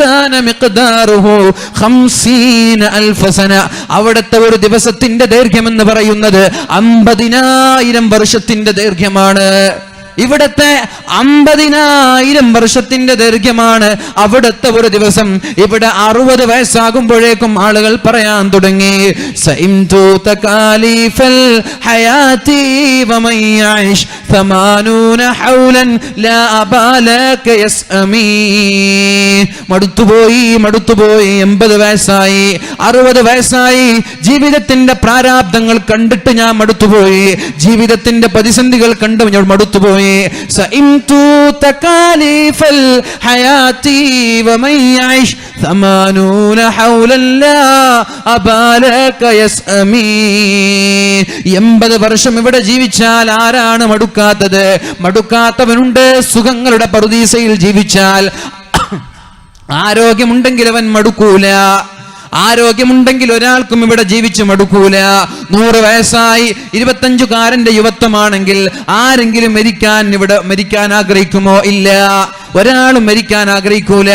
കാന മിഖ്ദാറുഹു 50,000 സന, അവിടുത്തെ ഒരു ദിവസത്തിന്റെ ദൈർഘ്യം എന്ന് പറയുന്നത് 50,000 വർഷത്തിന്റെ ദൈർഘ്യമാണ്. ഇവിടത്തെ 50,000 വർഷത്തിന്റെ ദൈർഘ്യമാണ് അവിടുത്തെ ഒരു ദിവസം. ഇവിടെ 60 വയസ്സാകുമ്പോഴേക്കും ആളുകൾ പറയാൻ തുടങ്ങി, സഇംതു തകാലിഫൽ ഹയാതി വമൻ യഇഷ് 80 ഹൗലൻ ലാ അബാലക യസ്അമി, മടുത്തുപോയി 80 വയസ്സായി, 60 വയസ്സായി, ജീവിതത്തിന്റെ പ്രാരാബ്ദങ്ങൾ കണ്ടിട്ട് ഞാൻ മടുത്തുപോയി, ജീവിതത്തിന്റെ പ്രതിസന്ധികൾ കണ്ട് ഞാൻ മടുത്തുപോയി. സഇംതു തകാലിഫൽ ഹയാതി വമൻ യഇഷ് 80 ഹൗലൻ ലാ അബാലക യസ്അമി, 80 വർഷം ഇവിടെ ജീവിച്ചാൽ ആരാണ് മടുക്കാത്തത്? മടുക്കാത്തവനുണ്ട്. സുഖങ്ങളുടെ പറുദീസയിൽ ജീവിച്ചാൽ ആരോഗ്യമുണ്ടെങ്കിൽ അവൻ മടുക്കൂല. ആരോഗ്യമുണ്ടെങ്കിൽ ഒരാൾക്കും ഇവിടെ ജീവിച്ച് മടുക്കൂല. 100 വയസ്സായി 25കാരന്റെ യുവത്വമാണെങ്കിൽ ആരെങ്കിലും മരിക്കാൻ ആഗ്രഹിക്കുമോ? ഇല്ല, ഒരാളും മരിക്കാൻ ആഗ്രഹിക്കൂല.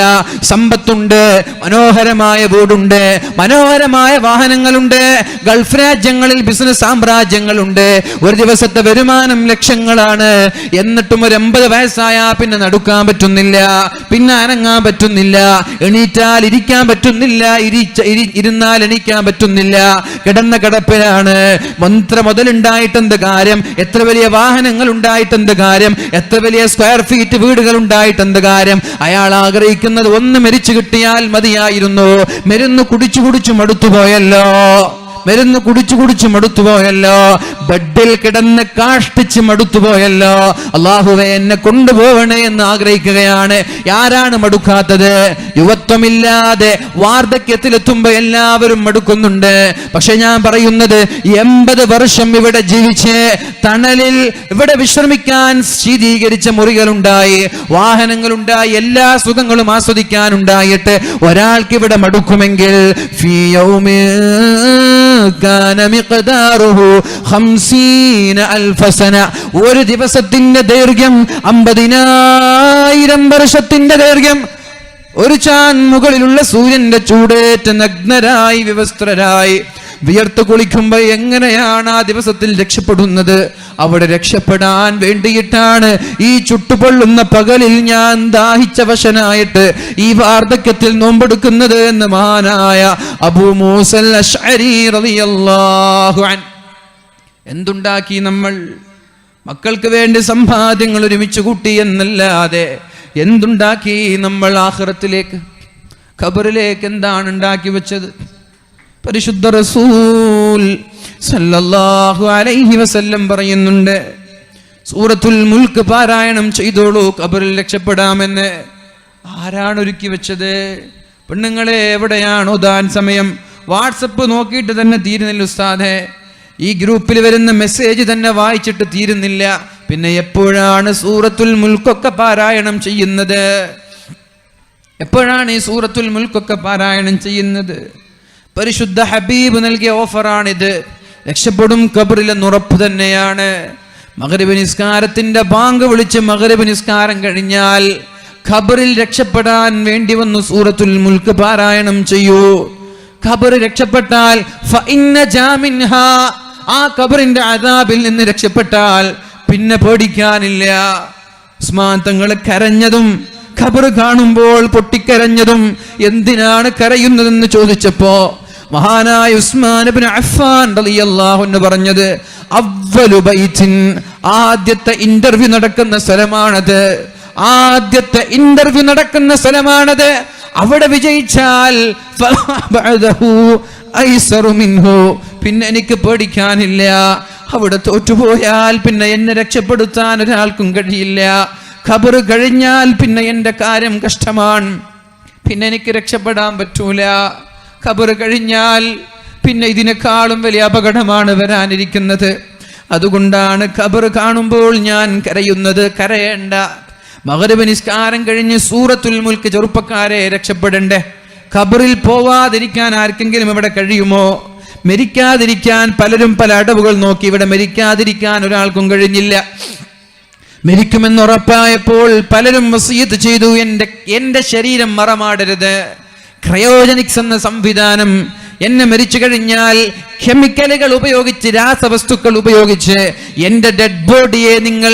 സമ്പത്തുണ്ട്, മനോഹരമായ വീടുണ്ട്, മനോഹരമായ വാഹനങ്ങളുണ്ട്, ഗൾഫ് രാജ്യങ്ങളിൽ ബിസിനസ് സാമ്രാജ്യങ്ങളുണ്ട്, ഒരു ദിവസത്തെ വരുമാനം ലക്ഷങ്ങളാണ്. എന്നിട്ടും ഒരു 80 വയസ്സായാ പിന്നെ നടക്കാൻ പറ്റുന്നില്ല, പിന്നെ അനങ്ങാൻ പറ്റുന്നില്ല, എണീറ്റാൽ ഇരിക്കാൻ പറ്റുന്നില്ല, ഇരുന്നാൽ എണീക്കാൻ പറ്റുന്നില്ല, കിടന്ന കിടപ്പിലാണ്. മന്ത്ര മുതലുണ്ടായിട്ടെന്ത് കാര്യം? എത്ര വലിയ വാഹനങ്ങൾ ഉണ്ടായിട്ടെന്ത് കാര്യം? എത്ര വലിയ സ്ക്വയർ ഫീറ്റ് വീടുകൾ ഉണ്ടായിട്ട് ഉണ്ടായിട്ട് എന്ത് കാര്യം? അയാൾ ആഗ്രഹിക്കുന്നത് ഒന്ന് മരിച്ചു കിട്ടിയാൽ മതിയായിരുന്നു. മരുന്ന് കുടിച്ചു മടുത്തുപോയല്ലോ, മരുന്ന് കുടിച്ചു മടുത്തുപോയല്ലോ, ബെഡിൽ കിടന്ന് കാഷ്ടിച്ച് മടുത്തുപോയല്ലോ. അല്ലാഹുവേ എന്നെ കൊണ്ടുപോകണേ എന്ന് ആഗ്രഹിക്കുകയാണ്. ആരാണ് മടുക്കാത്തത്? യുവത്വമില്ലാതെ വാർദ്ധക്യത്തിലെത്തുമ്പോ എല്ലാവരും മടുക്കുന്നുണ്ട്. പക്ഷെ ഞാൻ പറയുന്നത് 80 വർഷം ഇവിടെ ജീവിച്ച് തണലിൽ ഇവിടെ വിശ്രമിക്കാൻ ശീതീകരിച്ച മുറികളുണ്ടായി, വാഹനങ്ങളുണ്ടായി, എല്ലാ സുഖങ്ങളും ആസ്വദിക്കാനുണ്ടായിട്ട് ഒരാൾക്ക് ഇവിടെ മടുക്കുമെങ്കിൽ ഒരു ദിവസത്തിന്റെ ദൈർഘ്യം 50,000 വർഷത്തിന്റെ ദൈർഘ്യം. ഒരു ചാൻ മുകളിലുള്ള സൂര്യന്റെ ചൂടേറ്റ നഗ്നരായി വിവസ്ത്രരായി വിയർത്ത് കുളിക്കുമ്പോ എങ്ങനെയാണ് ആ ദിവസത്തിൽ രക്ഷപ്പെടുന്നത്? അവിടെ രക്ഷപ്പെടാൻ വേണ്ടിയിട്ടാണ് ഈ ചുട്ടുപൊള്ളുന്ന പകലിൽ ഞാൻ ദാഹിച്ചവശനായിട്ട് ഈ വാർദ്ധക്യത്തിൽ നോമ്പെടുക്കുന്നത് എന്ന് മഹാനായ അബൂ മൂസൽ അശ്അരി റളിയല്ലാഹു അൻഹു. എന്തുണ്ടാക്കി നമ്മൾ? മക്കൾക്ക് വേണ്ടി സമ്പാദ്യങ്ങൾ ഒരുമിച്ച് കൂട്ടി എന്നല്ലാതെ എന്തുണ്ടാക്കി നമ്മൾ? ആഖിറത്തിലേക്ക്, ഖബറിലേക്ക് എന്താണ് ഉണ്ടാക്കി വെച്ചത്? പരിശുദ്ധ റസൂൽ സല്ലല്ലാഹു അലൈഹി വസല്ലം പറയുന്നുണ്ട്, സൂറത്തുൽ മുൽക്ക് പാരായണം ചെയ്തോളൂ, ഖബറിൽ രക്ഷപ്പെടാമെന്ന്. ആരാണ് ഒരുക്കി വെച്ചത്? പെണ്ണുങ്ങളെ, എവിടെയാണ് ഓതാൻ സമയം? വാട്സപ്പ് നോക്കിയിട്ട് തന്നെ തീരുന്നില്ല ഉസ്താദേ, ഈ ഗ്രൂപ്പിൽ വരുന്ന മെസ്സേജ് തന്നെ വായിച്ചിട്ട് തീരുന്നില്ല. പിന്നെ എപ്പോഴാണ് സൂറത്തുൽ മുൽക്കൊക്കെ പാരായണം ചെയ്യുന്നത്? എപ്പോഴാണ് ഈ സൂറത്തുൽ മുൽക്കൊക്കെ പാരായണം ചെയ്യുന്നത്? പരിശുദ്ധ ഹബീബ് നൽകിയ ഓഫറാണിത്. രക്ഷപ്പെടും ഖബറിലെന്ന് ഉറപ്പ് തന്നെയാണ്. മഗ്രിബ് നിസ്കാരത്തിന്റെ ബാങ്ക് വിളിച്ച് മഗ്രിബ് നിസ്കാരം കഴിഞ്ഞാൽ ഖബറിൽ രക്ഷപ്പെടാൻ വേണ്ടി വന്നു സൂറത്തുൽ മുൽക്ക് പാരായണം ചെയ്യൂ. ഖബർ രക്ഷപ്പെട്ടാൽ ആ ഖബറിന്റെ അദാബിൽ നിന്ന് രക്ഷപ്പെട്ടാൽ പിന്നെ പേടിക്കാനില്ല. ഉസ്മാൻ തങ്ങൾ കരഞ്ഞതും ഖബർ കാണുമ്പോൾ പൊട്ടിക്കരഞ്ഞതും എന്തിനാണ് കരയുന്നതെന്ന് ചോദിച്ചപ്പോ മഹാനായ ഉസ്മാൻ ഇബ്നു അഫ്ഫാൻ റളിയല്ലാഹു അൻഹു പറഞ്ഞത്, അവ്വലു ബൈത്തിൻ, ആദ്യത്തെ ഇന്റർവ്യൂ നടക്കുന്ന സ്ഥലമാണത്, ആദ്യത്തെ ഇന്റർവ്യൂ നടക്കുന്ന സ്ഥലമാണത്. അവിടെ വിജയിച്ചാൽ പിന്നെ എനിക്ക് പേടിക്കാനില്ല. അവിടെ തോറ്റുപോയാൽ പിന്നെ എന്നെ രക്ഷപ്പെടുത്താൻ ഒരാൾക്കും കഴിയില്ല. ഖബർ കഴിഞ്ഞാൽ പിന്നെ എൻ്റെ കാര്യം കഷ്ടമാണ്, പിന്നെ എനിക്ക് രക്ഷപ്പെടാൻ പറ്റൂല. ഖബർ കഴിഞ്ഞാൽ പിന്നെ ഇതിനേക്കാളും വലിയ അപകടമാണ് വരാനിരിക്കുന്നത്. അതുകൊണ്ടാണ് ഖബർ കാണുമ്പോൾ ഞാൻ കരയുന്നത്. കരയേണ്ട. മഗ്രിബ് നിസ്കാരം കഴിഞ്ഞ് സൂറത്തുൽ മുൽക്ക് ചെറുപ്പക്കാരെ രക്ഷപ്പെടണ്ടേ? ഖബറിൽ പോവാതിരിക്കാൻ ആർക്കെങ്കിലും ഇവിടെ കഴിയുമോ? മരിക്കാതിരിക്കാൻ പലരും പല അടവുകൾ നോക്കി. ഇവിടെ മരിക്കാതിരിക്കാൻ ഒരാൾക്കും കഴിഞ്ഞില്ല. മരിക്കുമെന്നുറപ്പായപ്പോൾ പലരും വസിയത്ത് ചെയ്തു, എന്റെ ശരീരം മറമാടരുത്. ക്രയോജനിക്സ് എന്ന സംവിധാനം, എന്നെ മരിച്ചു കഴിഞ്ഞാൽ കെമിക്കലുകൾ ഉപയോഗിച്ച്, രാസവസ്തുക്കൾ ഉപയോഗിച്ച് എന്റെ ഡെഡ് ബോഡിയെ നിങ്ങൾ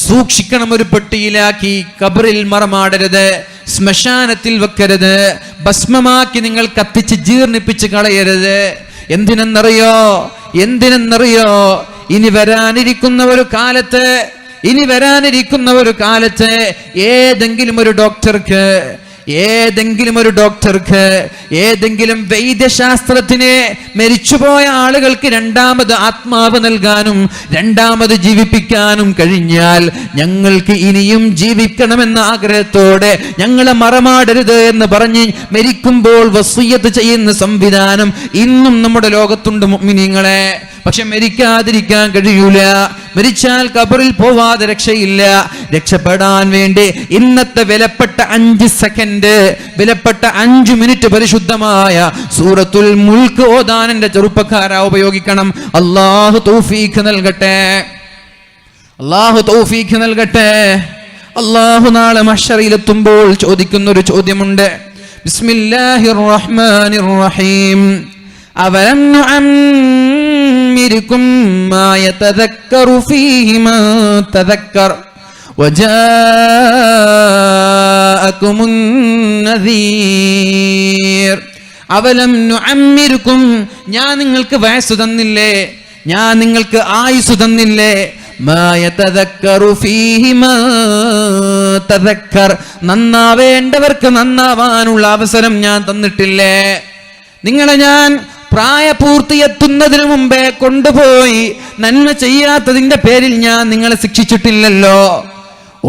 സൂക്ഷിക്കണം, ഒരു പെട്ടിയിലാക്കി. ഖബറിൽ മറമാടരുത്, ശ്മശാനത്തിൽ വെക്കരുത്, ഭസ്മമാക്കി നിങ്ങൾ കത്തിച്ച് ജീർണിപ്പിച്ച് കളയരുത്. എന്തിനെന്നറിയോ? ഇനി വരാനിരിക്കുന്ന ഒരു കാലത്ത് ഏതെങ്കിലും ഒരു ഡോക്ടർക്ക് ഏതെങ്കിലും വൈദ്യശാസ്ത്രത്തിന് മരിച്ചുപോയ ആളുകൾക്ക് രണ്ടാമത് ആത്മാവ് നൽകാനും രണ്ടാമത് ജീവിപ്പിക്കാനും കഴിഞ്ഞാൽ ഞങ്ങൾക്ക് ഇനിയും ജീവിക്കണമെന്ന ആഗ്രഹത്തോടെ ഞങ്ങളെ മറമാടരുത് എന്ന് പറഞ്ഞ് മരിക്കുമ്പോൾ വസിയ്യത്ത് ചെയ്യുന്ന സംവിധാനം ഇന്നും നമ്മുടെ ലോകത്തുണ്ട് മുഅ്മിനീങ്ങളെ. പക്ഷെ മരിക്കാതിരിക്കാൻ കഴിയൂല. മരിച്ചാൽ ഖബറിൽ പോവാതെ രക്ഷയില്ല. രക്ഷപ്പെടാൻ വേണ്ടി ഇന്നത്തെ വിലപ്പെട്ട 5 സെക്കൻഡ്, വിലപ്പെട്ട 5 മിനിറ്റ് പരിശുദ്ധമായ സൂറത്തുൽ മുൽക്ക് ഓതാൻ എൻ്റെ ചെറുപ്പക്കാരാ ഉപയോഗിക്കണം. അല്ലാഹു തൗഫീഖ് നൽകട്ടെ. അല്ലാഹു നാളെ മഹ്ശറിലെത്തുമ്പോൾ ചോദിക്കുന്ന ഒരു ചോദ്യമുണ്ട്. ബിസ്മില്ലാഹിർ റഹ്മാനിർ റഹീം. അവലം നുഅമ്മിരുകും മാ യതദക്കറു ഫീഹി മാ തദക്കർ വജാഅകുമുൻ നദീർ. അവലം നുഅമ്മിരുകും, ഞാൻ നിങ്ങൾക്ക് വയസ്സ് തന്നില്ലേ, ഞാൻ നിങ്ങൾക്ക് ആയുസ് തന്നില്ലേ. മാ യതദക്കറു ഫീഹി മാ തദക്കർ, നന്നാവേണ്ടവർക്ക് നന്നാവാനുള്ള അവസരം ഞാൻ തന്നിട്ടില്ലേ? നിങ്ങളെ ഞാൻ പ്രായപൂർത്തിയെത്തുന്നതിന് മുമ്പേ കൊണ്ടുപോയി നന്മ ചെയ്യാത്തതിന്റെ പേരിൽ ഞാൻ നിങ്ങളെ ശിക്ഷിച്ചിട്ടില്ലല്ലോ.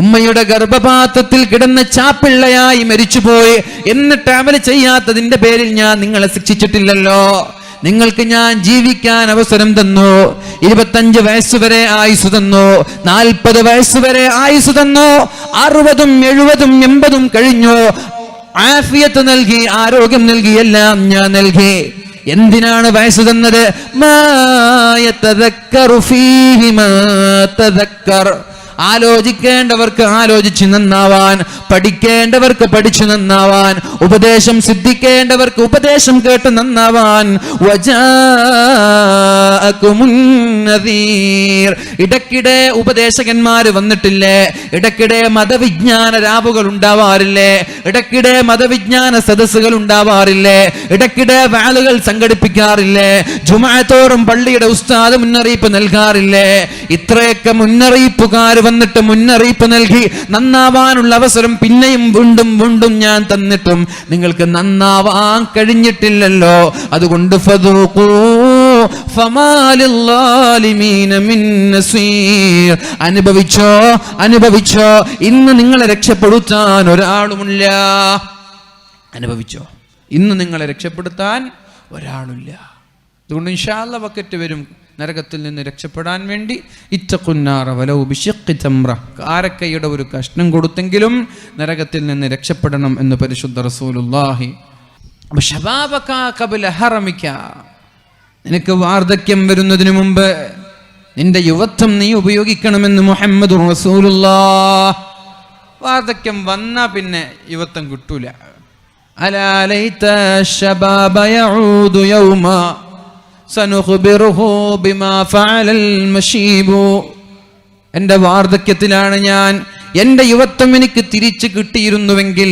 ഉമ്മയുടെ ഗർഭപാത്രത്തിൽ കിടന്ന് ചാപ്പിള്ളയായി മരിച്ചുപോയി എന്നിട്ട് അമൽ ചെയ്യാത്തതിന്റെ പേരിൽ ഞാൻ നിങ്ങളെ ശിക്ഷിച്ചിട്ടില്ലല്ലോ. നിങ്ങൾക്ക് ഞാൻ ജീവിക്കാൻ അവസരം തന്നു. 25 വയസ്സുവരെ ആയുസ് തന്നു, 40 വയസ്സുവരെ ആയുസ് തന്നു, 60ഉം 70ഉം 80ഉം കഴിഞ്ഞു. ആഫിയത്ത് നൽകി, ആരോഗ്യം നൽകി, എല്ലാം ഞാൻ നൽകി. എന്തിനാണ് വയസ്സ് തന്നത്? മാ യതദക്കറു ഫീഹി മാ തദക്കർ, ആലോചിക്കേണ്ടവർക്ക് ആലോചിച്ച് നന്നാവാൻ, പഠിക്കേണ്ടവർക്ക് പഠിച്ചു നന്നാവാൻ, ഉപദേശം സിദ്ധിക്കേണ്ടവർക്ക് ഉപദേശം കേട്ട് നന്നാവാൻ. വജാഅകുമുൻ നദീർ, ഇടയ്ക്കിടെ ഉപദേശകന്മാര് വന്നിട്ടില്ലേ? ഇടയ്ക്കിടെ മതവിജ്ഞാന രാവുകൾ ഉണ്ടാവാറില്ലേ? ഇടയ്ക്കിടെ മതവിജ്ഞാന സദസ്സുകൾ ഉണ്ടാവാറില്ലേ? ഇടയ്ക്കിടെ വാലുകൾ സംഘടിപ്പിക്കാറില്ലേ? ജുമുഅത്തോറും പള്ളിയുടെ ഉസ്താദ് മുന്നറിയിപ്പ് നൽകാറില്ലേ? ഇത്രയൊക്കെ മുന്നറിയിപ്പുകാർ വന്നിട്ട് മുന്നറിയിപ്പ് നൽകി നന്നാവാനുള്ള അവസരം പിന്നെയും വീണ്ടും വീണ്ടും ഞാൻ തന്നിട്ടും നിങ്ങൾക്ക് നന്നാവാൻ കഴിഞ്ഞിട്ടില്ലല്ലോ. അതുകൊണ്ട് ഫദൂഖൂ ഫമാ ലിൽസാലിമീന മിൻ നസീർ, അനുഭവിച്ചോ അനുഭവിച്ചോ, ഇന്ന് നിങ്ങളെ രക്ഷപ്പെടുത്താൻ ഒരാളുമില്ല. അനുഭവിച്ചോ, ഇന്ന് നിങ്ങളെ രക്ഷപ്പെടുത്താൻ ഒരാളില്ല. അതുകൊണ്ട് ഇൻഷാ അല്ലാഹ് വക്കറ്റ് വരും നരകത്തിൽ നിന്ന് രക്ഷപ്പെടാൻ വേണ്ടി. ഇത്തഖുന്നാറ വലൗ ബിശിഖ്ഖി തംറ, കാരക്കയുടെ ഒരു കഷ്ണം കൊടുത്തെങ്കിലും നരകത്തിൽ നിന്ന് രക്ഷപ്പെടണം എന്ന് പരിശുദ്ധ റസൂലുള്ളാഹി. ശബാബക ഖബല ഹറമിക, നിനക്ക് വാർദ്ധക്യം വരുന്നതിന് മുമ്പ് നിന്റെ യുവത്വം നീ ഉപയോഗിക്കണമെന്ന് മുഹമ്മദുർ റസൂലുള്ളാഹ്. വാർദ്ധക്യം വന്നാ പിന്നെ യുവത്വം കിട്ടൂല. അലാ ലൈത ശബാബ യഊദു യൗമ സനുഖ്ബിറുഹു ബിമാ ഫഅലൽ മശീബു, എൻ്റെ വാർദ്ധക്യത്തിലാണ് ഞാൻ, എൻ്റെ യുവത്വം എനിക്ക് തിരിച്ചു കിട്ടിയിരുന്നുവെങ്കിൽ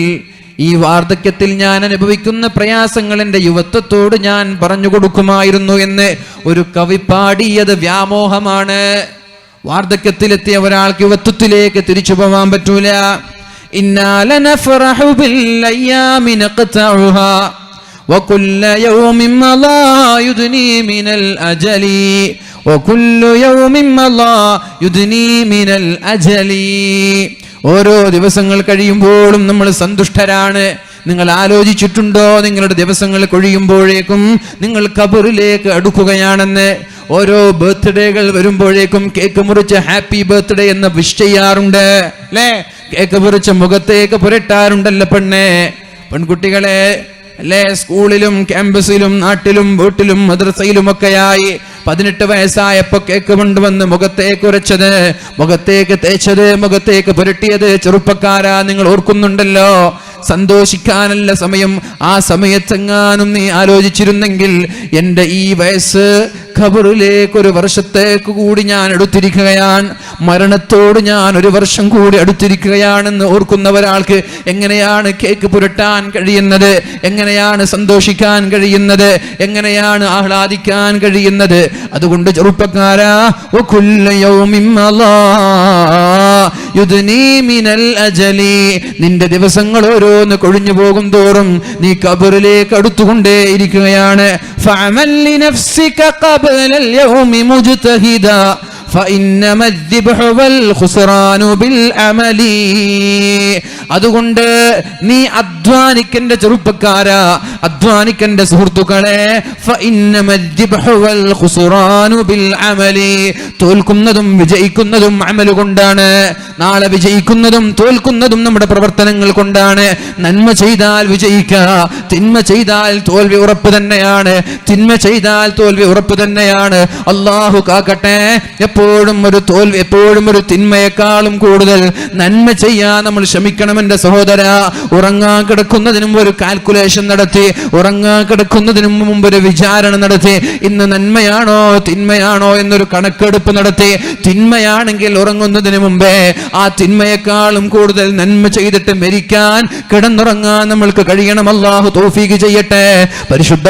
ഈ വാർദ്ധക്യത്തിൽ ഞാൻ അനുഭവിക്കുന്ന പ്രയാസങ്ങൾ എൻ്റെ യുവത്വത്തോട് ഞാൻ പറഞ്ഞു കൊടുക്കുമായിരുന്നു എന്ന് ഒരു കവി പാടിയത് വ്യാമോഹമാണ്. വാർദ്ധക്യത്തിലെത്തിയ ഒരാൾക്ക് യുവത്വത്തിലേക്ക് തിരിച്ചു പോകാൻ പറ്റൂല. ഇന്നാ ലനഫറഹു ബിൽ അയ്യാമി നഖ്തഉഹാ وكل يوم مضى يدني من الأجل وكل يوم مضى يدني من الأجل. ഓരോ ദിവസങ്ങൾ കഴിയുമ്പോഴും നമ്മൾ സന്തുഷ്ടരാണ്. നിങ്ങൾ ആലോചിച്ചിട്ടുണ്ടോ നിങ്ങളുടെ ദിവസങ്ങൾ കഴിയുമ്പോഴേക്കും നിങ്ങൾ ഖബറിലേക്ക് അടുക്കുകയാണെന്ന്? ഓരോ ബർത്ത്ഡേകൾ വരുമ്പോഴേക്കും കേക്ക് മുറിച്ച് ഹാപ്പി ബർത്ത്ഡേ എന്ന് വിഷ് ചെയ്യാറുണ്ട് അല്ലേ? കേക്ക് മുറിച്ച് മുഖത്തേക്ക് പുരട്ടാറുണ്ടല്ലോ പെൺകുട്ടികളെ അല്ലേ? സ്കൂളിലും ക്യാമ്പസിലും നാട്ടിലും വീട്ടിലും മദ്രസയിലുമൊക്കെയായി 18 വയസ്സായപ്പോ കേക്ക് കൊണ്ടുവന്ന് മുഖത്തേക്ക് ഉരച്ചത്, മുഖത്തേക്ക് തേച്ചത്, മുഖത്തേക്ക് പുരട്ടിയത് ചെറുപ്പക്കാരാ, നിങ്ങൾ ഓർക്കുന്നുണ്ടല്ലോ? സന്തോഷിക്കാനല്ല സമയം. ആ സമയത്തെങ്ങാനും നീ ആലോചിച്ചിരുന്നെങ്കിൽ എൻ്റെ ഈ വയസ്സ് ഖബറിലേക്ക് ഒരു വർഷത്തേക്ക് കൂടി ഞാൻ അടുത്തിരിക്കുകയാണ്, മരണത്തോട് ഞാൻ ഒരു വർഷം കൂടി അടുത്തിരിക്കുകയാണെന്ന് ഓർക്കുന്ന ഒരാൾക്ക് എങ്ങനെയാണ് കേക്ക് പുരട്ടാൻ കഴിയുന്നത്? എങ്ങനെയാണ് സന്തോഷിക്കാൻ കഴിയുന്നത്? എങ്ങനെയാണ് ആഹ്ലാദിക്കാൻ കഴിയുന്നത്? അതുകൊണ്ട് ചെറുപ്പക്കാരാ, വകുല്ലു യൗമിൻ മളാ യുദ്നി മിനൽ അജലി, നിന്റെ ദിവസങ്ങൾ ഓരോന്ന് കൊഴിഞ്ഞു പോകും തോറും നീ ഖബറിലേക്ക് അടുത്തുകൊണ്ടേ ഇരിക്കുകയാണ്. ഫഅമൽ ലിനഫ്സിക ഖബലൽ യൗമി മുജ്തഹിദാ ഫഇന്നമ الذبح والخسران بالعمل. അതുകൊണ്ട് നീ അധ്വാനിക്കന്റെ ചെറുപ്പക്കാരാ, അധ്വാനിക്കന്റെ സുഹൃത്തുക്കളെ, ഫഇന്നമ الذبح والخسران بالعمل, തോൽക്കുന്നതും വിജയിക്കുന്നതും അമൽ കൊണ്ടാണ്. നാളെ വിജയിക്കുന്നതും തോൽക്കുന്നതും നമ്മുടെ പ്രവർത്തനങ്ങൾ കൊണ്ടാണ്. നന്മ ചെയ്താൽ വിജയിക്കുക, തിന്മ ചെയ്താൽ തോൽവി ഉറപ്പ് തന്നെയാണ്. തിന്മ ചെയ്താൽ തോൽവി ഉറപ്പ് തന്നെയാണ്. അല്ലാഹു കാക്കട്ടെ. എപ്പോഴും ഒരു തിന്മയെക്കാളും കൂടുതൽ നന്മ ചെയ്യാൻ നമ്മൾ ശ്രമിക്കണം എൻ്റെ സഹോദര. ഉറങ്ങാൻ കിടക്കുന്നതിനും ഒരു കാൽക്കുലേഷൻ നടത്തി, ഉറങ്ങാൻ കിടക്കുന്നതിനും മുമ്പ് ഒരു വിചാരണ നടത്തി, ഇന്ന് നന്മയാണോ തിന്മയാണോ എന്നൊരു കണക്കെടുപ്പ് നടത്തി. തിന്മയാണെങ്കിൽ ഉറങ്ങുന്നതിന് മുമ്പേ ആ തിന്മയെക്കാളും കൂടുതൽ നന്മ ചെയ്തിട്ട് മരിക്കാൻ, കിടന്നുറങ്ങാൻ നമ്മൾക്ക് കഴിയണം. അല്ലാഹു തൗഫീഖ് ചെയ്യട്ടെ. പരിശുദ്ധ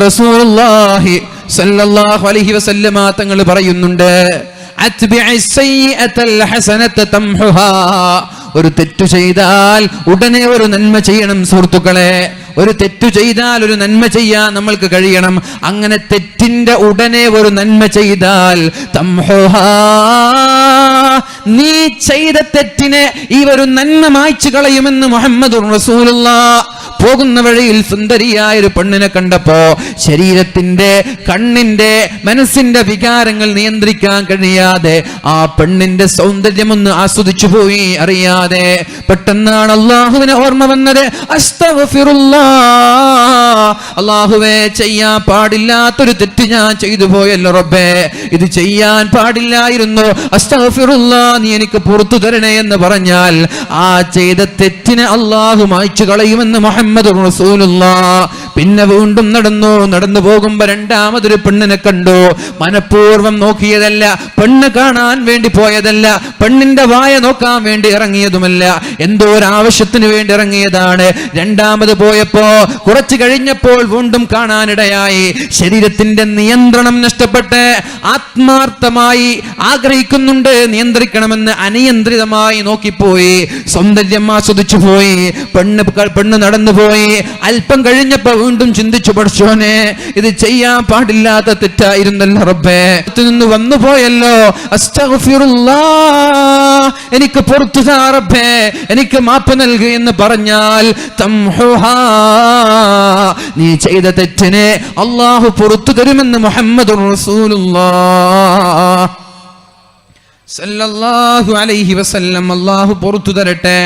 റസൂലുള്ളാഹി സല്ലല്ലാഹു അലൈഹി വസല്ലമ തങ്ങൾ പറയുന്നുണ്ട്, ഒരു തെറ്റു ചെയ്താൽ ഉടനെ ഒരു നന്മ ചെയ്യണം സുഹൃത്തുക്കളെ. ഒരു തെറ്റു ചെയ്താൽ ഒരു നന്മ ചെയ്യാൻ നമ്മൾക്ക് കഴിയണം. അങ്ങനെ തെറ്റിന്റെ ഉടനെ ഒരു നന്മ ചെയ്താൽ തംഹുഹാ, നീ ചെയ്ത തെറ്റിനെ ഈ ഒരു നന്മ മായ്ച്ചു കളയുമെന്ന് മുഹമ്മദുർ റസൂലുള്ളാഹ്. പോകുന്ന വഴിയിൽ സുന്ദരിയായ ഒരു പെണ്ണിനെ കണ്ടപ്പോ ശരീരത്തിന്റെ, കണ്ണിന്റെ, മനസ്സിന്റെ വികാരങ്ങൾ നിയന്ത്രിക്കാൻ കഴിയാതെ ആ പെണ്ണിന്റെ സൗന്ദര്യം ഒന്ന് ആസ്വദിച്ചു പോയി അറിയാതെ. പെട്ടെന്നാണ് അള്ളാഹുവിനെ ഓർമ്മ വന്നത്. അള്ളാഹുവേ, ചെയ്യാൻ പാടില്ലാത്തൊരു തെറ്റ് ഞാൻ ചെയ്തു പോയല്ലോ റബ്ബേ, ഇത് ചെയ്യാൻ പാടില്ലായിരുന്നു, അസ്തഗ്ഫിറുല്ലാ, നീ എനിക്ക് പുറത്തു തരണേ എന്ന് പറഞ്ഞാൽ ആ ചെയ്ത തെറ്റിനെ അള്ളാഹു മായ്ച്ചു കളയുമെന്ന് മുഹമ്മദ് റസൂലുള്ളാഹ്. പിന്നെ വീണ്ടും നടന്നു പോകുമ്പോ രണ്ടാമതൊരു പെണ്ണിനെ കണ്ടു. മനഃപൂർവ്വം നോക്കിയതല്ല, പെണ്ണ് കാണാൻ വേണ്ടി പോയതല്ല, പെണ്ണിന്റെ വായ നോക്കാൻ വേണ്ടി ഇറങ്ങിയതുമല്ല, എന്തോ ഒരു ആവശ്യത്തിന് വേണ്ടി ഇറങ്ങിയതാണ്. രണ്ടാമത് പോയപ്പോ കുറച്ചു കഴിഞ്ഞപ്പോൾ വീണ്ടും കാണാനിടയായി. ശരീരത്തിന്റെ നിയന്ത്രണം നഷ്ടപ്പെട്ട് ആത്മാർത്ഥമായി ആഗ്രഹിക്കുന്നുണ്ട്, നിയന്ത്രിക്കണമെന്ന് അനിയന്ത്രിതമായി നോക്കിപ്പോയി, സൗന്ദര്യം ആസ്വദിച്ചു പോയി. പെണ്ണ് നടന്നുപോയി. അല്പം കഴിഞ്ഞപ്പോ വീണ്ടും ചിന്തിച്ചു, പഠിച്ചോനെ, ഇത് ചെയ്യാൻ പാടില്ലാത്ത തെറ്റായിരുന്നല്ലോ റബ്ബേ, നിന്ന് വന്നു പോയല്ലോ, അസ്തഗ്ഫിറുല്ലാഹ്, എനിക്ക് പുറത്തു താ റബ്ബേ, എനിക്ക് മാപ്പ് നൽകു എന്ന് പറഞ്ഞാൽ തംഹുഹാ, നീ ചെയ്ത തെറ്റിനെ അല്ലാഹു പുറത്തു തരുമെന്ന് മുഹമ്മദുർ റസൂലുള്ളാഹ് സല്ലല്ലാഹു അലൈഹി വസല്ലം. അല്ലാഹു പുറത്തു തരട്ടെ,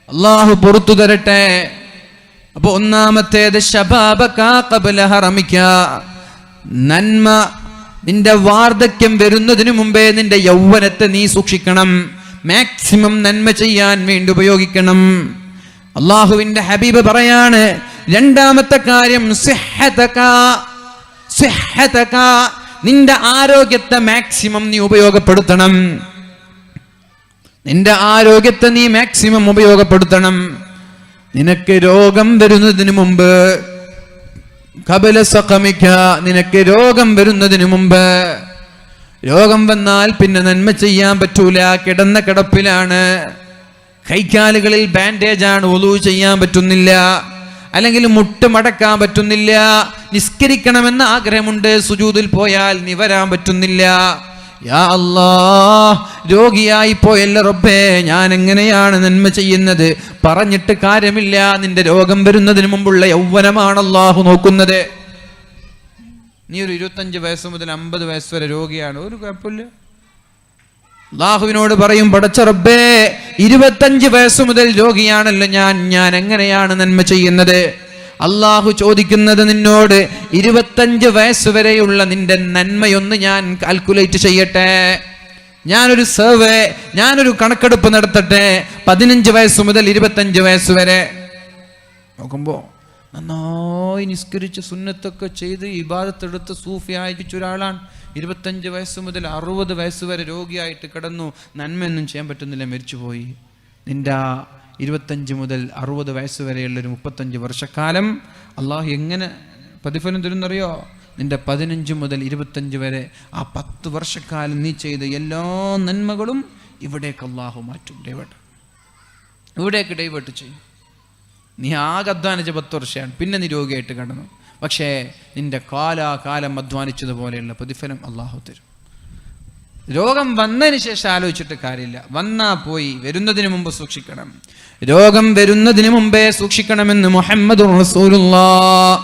അല്ലാഹു പുറത്തു തരട്ടെ. അപ്പൊ ഒന്നാമത്തേത് ശബാബക ഖബ്ല ഹറമിക, നന്മ, നിന്റെ വാർദ്ധക്യം വരുന്നതിന് മുമ്പേ നിന്റെ യൗവനത്തെ നീ സൂക്ഷിക്കണം, മാക്സിമം നന്മ ചെയ്യാൻ വേണ്ടി ഉപയോഗിക്കണം. അള്ളാഹുവിന്റെ ഹബീബ് പറയാണ്, രണ്ടാമത്തെ കാര്യം സിഹ്ഹതക, നിന്റെ ആരോഗ്യത്തെ മാക്സിമം നീ ഉപയോഗപ്പെടുത്തണം. നിന്റെ ആരോഗ്യത്തെ നീ മാക്സിമം ഉപയോഗപ്പെടുത്തണം. നിനക്ക് രോഗം വരുന്നതിന് മുമ്പ്, ഖബല സഖമിക, നിനക്ക് രോഗം വരുന്നതിന് മുമ്പ്. രോഗം വന്നാൽ പിന്നെ നന്മ ചെയ്യാൻ പറ്റൂല, കിടന്ന കിടപ്പിലാണ്, കൈക്കാലുകളിൽ ബാൻഡേജാണ്, വുളൂ ചെയ്യാൻ പറ്റുന്നില്ല, അല്ലെങ്കിൽ മുട്ട് മടക്കാൻ പറ്റുന്നില്ല, നിസ്കരിക്കണമെന്ന ആഗ്രഹമുണ്ട്, സുജൂദിൽ പോയാൽ നിവരാൻ പറ്റുന്നില്ല. യാ അല്ലാഹ്, രോഗിയായി പോയല്ലോ റബ്ബേ, ഞാൻ എങ്ങനെയാണ് നന്മ ചെയ്യുന്നത്? പറഞ്ഞിട്ട് കാര്യമില്ല, നിന്റെ രോഗം വരുന്നതിന് മുമ്പുള്ള യൗവനമാണ് അല്ലാഹു നോക്കുന്നത്. നീ ഒരു 25 വയസ്സ് മുതൽ 50 വയസ്സ് വരെ രോഗിയാണ്, ഒരു കുഴപ്പമില്ല. അല്ലാഹുവിനോട് പറയും, പടച്ച റബ്ബേ, 25 വയസ്സ് മുതൽ രോഗിയാണല്ലോ ഞാൻ എങ്ങനെയാണ് നന്മ ചെയ്യുന്നത്? അള്ളാഹു ചോദിക്കുന്നത് നിന്നോട്, 25 വയസ്സ് വരെയുള്ള നിന്റെ നന്മയൊന്ന് ഞാൻ കാൽക്കുലേറ്റ് ചെയ്യട്ടെ, ഞാനൊരു സർവേ, ഞാനൊരു കണക്കെടുപ്പ് നടത്തട്ടെ. 15 വയസ്സ് മുതൽ 25 വയസ്സ് വരെ നോക്കുമ്പോ നന്നായി നിസ്കരിച്ച് സുന്നത്തൊക്കെ ചെയ്ത് ഇബാദത്തെടുത്ത് സൂഫിയായിരിച്ച ഒരാളാണ്. 25 വയസ്സ് മുതൽ 60 വയസ്സ് വരെ രോഗിയായിട്ട് കിടന്നു, നന്മയൊന്നും ചെയ്യാൻ പറ്റുന്നില്ല, മരിച്ചുപോയി. നിന്റെ 25 മുതൽ 60 വയസ്സ് വരെയുള്ളൊരു 35 വർഷക്കാലം അള്ളാഹു എങ്ങനെ പ്രതിഫലം തരുന്നറിയോ? നിന്റെ 15 മുതൽ 25 വരെ ആ 10 വർഷക്കാലം നീ ചെയ്ത എല്ലാ നന്മകളും ഇവിടേക്ക് അള്ളാഹു മാറ്റും, ഇവിടേക്ക് ഡൈവേർട്ട് ചെയ്യും. നീ ആകെ അധ്വാനിച്ച 10 വർഷമാണ്, പിന്നെ നീ രോഗിയായിട്ട് കിടന്നു, പക്ഷേ നിന്റെ കാലാകാലം അധ്വാനിച്ചതുപോലെയുള്ള പ്രതിഫലം അള്ളാഹു തരും. രോഗം വന്നതിന് ശേഷം ആലോചിച്ചിട്ട് കാര്യമില്ല, വന്നാ പോയി, വരുന്നതിന് മുമ്പ് സൂക്ഷിക്കണം. രോഗം വരുന്നതിന് മുമ്പേ സൂക്ഷിക്കണമെന്ന് മുഹമ്മദുർ റസൂലുള്ളാഹ്.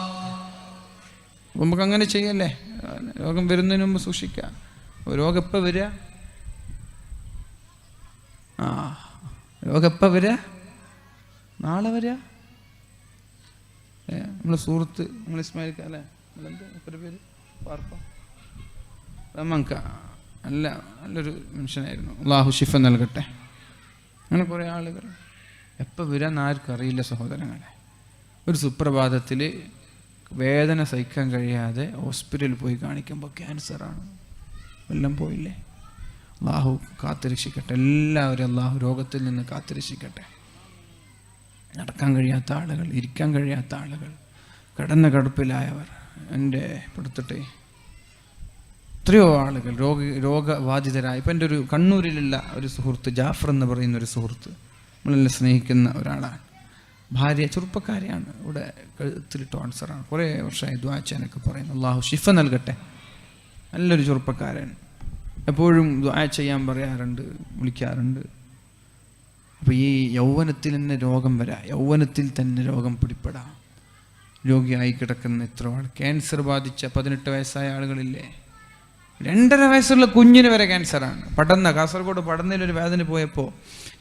നമുക്ക് അങ്ങനെ ചെയ്യല്ലേ, രോഗം വരുന്നതിന് മുമ്പ് സൂക്ഷിക്കാം. രോഗം എപ്പോൾ വരിക? രോഗം എപ്പോൾ വരിക? നാളെ വരിക. നമ്മളെ സുഹൃത്ത്, നമ്മൾ ഇസ്മായിൽ അല്ലേ, നമ്മളെന്താ പേര്, പാർപ്പ റമങ്ക, നല്ലൊരു മനുഷ്യനായിരുന്നു, അള്ളാഹു ശിഫ നൽകട്ടെ. അങ്ങനെ കുറേ ആളുകൾ എപ്പോൾ വരാൻ ആർക്കും അറിയില്ല സഹോദരങ്ങളെ. ഒരു സുപ്രഭാതത്തിൽ വേദന സഹിക്കാൻ കഴിയാതെ ഹോസ്പിറ്റലിൽ പോയി കാണിക്കുമ്പോൾ ക്യാൻസറാണ്, എല്ലാം പോയില്ലേ. അള്ളാഹു കാത്തുരക്ഷിക്കട്ടെ എല്ലാവരും, അള്ളാഹു രോഗത്തിൽ നിന്ന് കാത്തുരക്ഷിക്കട്ടെ. നടക്കാൻ കഴിയാത്ത ആളുകൾ, ഇരിക്കാൻ കഴിയാത്ത ആളുകൾ, കിടന്ന കിടപ്പിലായവർ, എൻ്റെ പെടുത്തട്ടെ, എത്രയോ ആളുകൾ രോഗബാധിതരായി. ഇപ്പം എൻ്റെ ഒരു കണ്ണൂരിലുള്ള ഒരു സുഹൃത്ത്, ജാഫർ എന്ന് പറയുന്ന ഒരു സുഹൃത്ത്, നമ്മളെല്ലാം സ്നേഹിക്കുന്ന ഒരാളാണ്. ഭാര്യ ചെറുപ്പക്കാരിയാണ്, ഇവിടെ കഴുത്തിൽ ടോൺസറാണ്. കുറേ വർഷമായി ദുആ ചെയ്യാനൊക്കെ പറയുന്നു. അള്ളാഹു ശിഫ നൽകട്ടെ. നല്ലൊരു ചെറുപ്പക്കാരൻ, എപ്പോഴും ദുആ ചെയ്യാൻ പറയാറുണ്ട്, വിളിക്കാറുണ്ട്. അപ്പോൾ ഈ യൗവനത്തിൽ തന്നെ രോഗം വരാം, യൗവനത്തിൽ തന്നെ രോഗം പിടിപ്പെടാം. രോഗിയായി കിടക്കുന്ന എത്ര ആൾ, ക്യാൻസർ ബാധിച്ച 18 വയസ്സായ ആളുകളില്ലേ, 2.5 വയസ്സുള്ള കുഞ്ഞിന് വരെ ക്യാൻസറാണ്. കാസർഗോഡ് പടന്നയിലൊരു വേദന പോയപ്പോൾ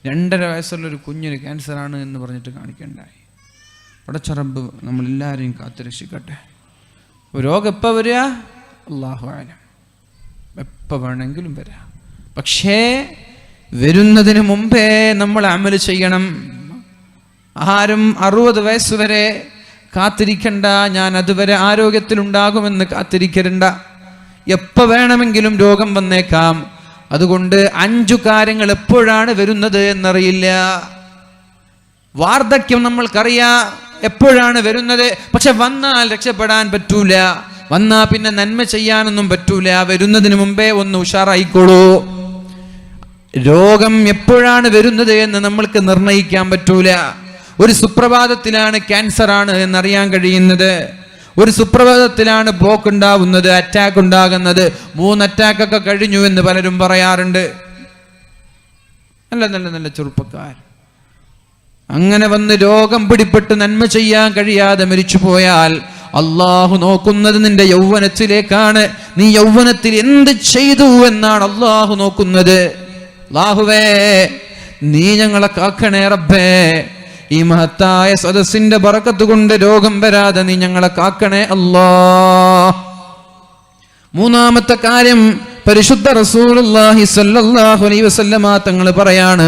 2.5 വയസ്സുള്ളൊരു കുഞ്ഞിന് ക്യാൻസറാണ് എന്ന് പറഞ്ഞിട്ട് കാണിക്കണ്ടായി. പടച്ചറബ് നമ്മളെല്ലാവരെയും കാത്തുരക്ഷിക്കട്ടെ. രോഗം എപ്പോൾ വരിക അല്ലാഹു അഅലം, എപ്പോൾ വേണമെങ്കിലും വരാം. പക്ഷേ വരുന്നതിന് മുമ്പേ നമ്മൾ അമൽ ചെയ്യണം. ആരും 60 വയസ്സ് വരെ കാത്തിരിക്കണ്ട, ഞാൻ അതുവരെ ആരോഗ്യത്തിലുണ്ടാകുമെന്ന് കാത്തിരിക്കരുണ്ട. എപ്പോൾ വേണമെങ്കിലും രോഗം വന്നേക്കാം. അതുകൊണ്ട് 5 കാര്യങ്ങൾ എപ്പോഴാണ് വരുന്നത് എന്നറിയില്ല. വാർദ്ധക്യം നമ്മൾക്കറിയാം എപ്പോഴാണ് വരുന്നത്, പക്ഷെ വന്നാൽ രക്ഷപ്പെടാൻ പറ്റൂല, വന്നാ പിന്നെ നന്മ ചെയ്യാനൊന്നും പറ്റൂല. വരുന്നതിന് മുമ്പേ ഒന്ന് ഉഷാറായിക്കോളൂ. രോഗം എപ്പോഴാണ് വരുന്നത് എന്ന് നമ്മൾക്ക് നിർണയിക്കാൻ പറ്റൂല. ഒരു സുപ്രഭാതത്തിലാണ് ക്യാൻസർ ആണ് എന്നറിയാൻ കഴിയുന്നത്, ഒരു സുപ്രഭാതത്തിലാണ് ബ്ലോക്ക് ഉണ്ടാവുന്നത്, അറ്റാക്ക് ഉണ്ടാകുന്നത്. 3 അറ്റാക്കൊക്കെ കഴിഞ്ഞു എന്ന് പലരും പറയാറുണ്ട്. നല്ല നല്ല നല്ല ചെറുപ്പക്കാർ അങ്ങനെ വന്ന് രോഗം പിടിപെട്ട് നന്മ ചെയ്യാൻ കഴിയാതെ മരിച്ചു പോയാൽ അള്ളാഹു നോക്കുന്നത് നിന്റെ യൗവനത്തിലേക്കാണ്. നീ യൗവനത്തിൽ എന്ത് ചെയ്തു എന്നാണ് അള്ളാഹു നോക്കുന്നത്. അല്ലാഹുവേ, നീ ഞങ്ങളെ കാക്കണേ റബ്ബേ. ഈ മഹത്തായ സദസ്സിന്റെ ബറക്കത്ത് കൊണ്ട് രോഗം വരാതെ നീ ഞങ്ങളെ കാക്കണേ അല്ലാഹ്. 3-ാമത്തെ കാര്യം, പരിശുദ്ധ റസൂലുള്ളാഹി സ്വല്ലല്ലാഹു അലൈഹി വസല്ലമ തങ്ങൾ പറയാണ്,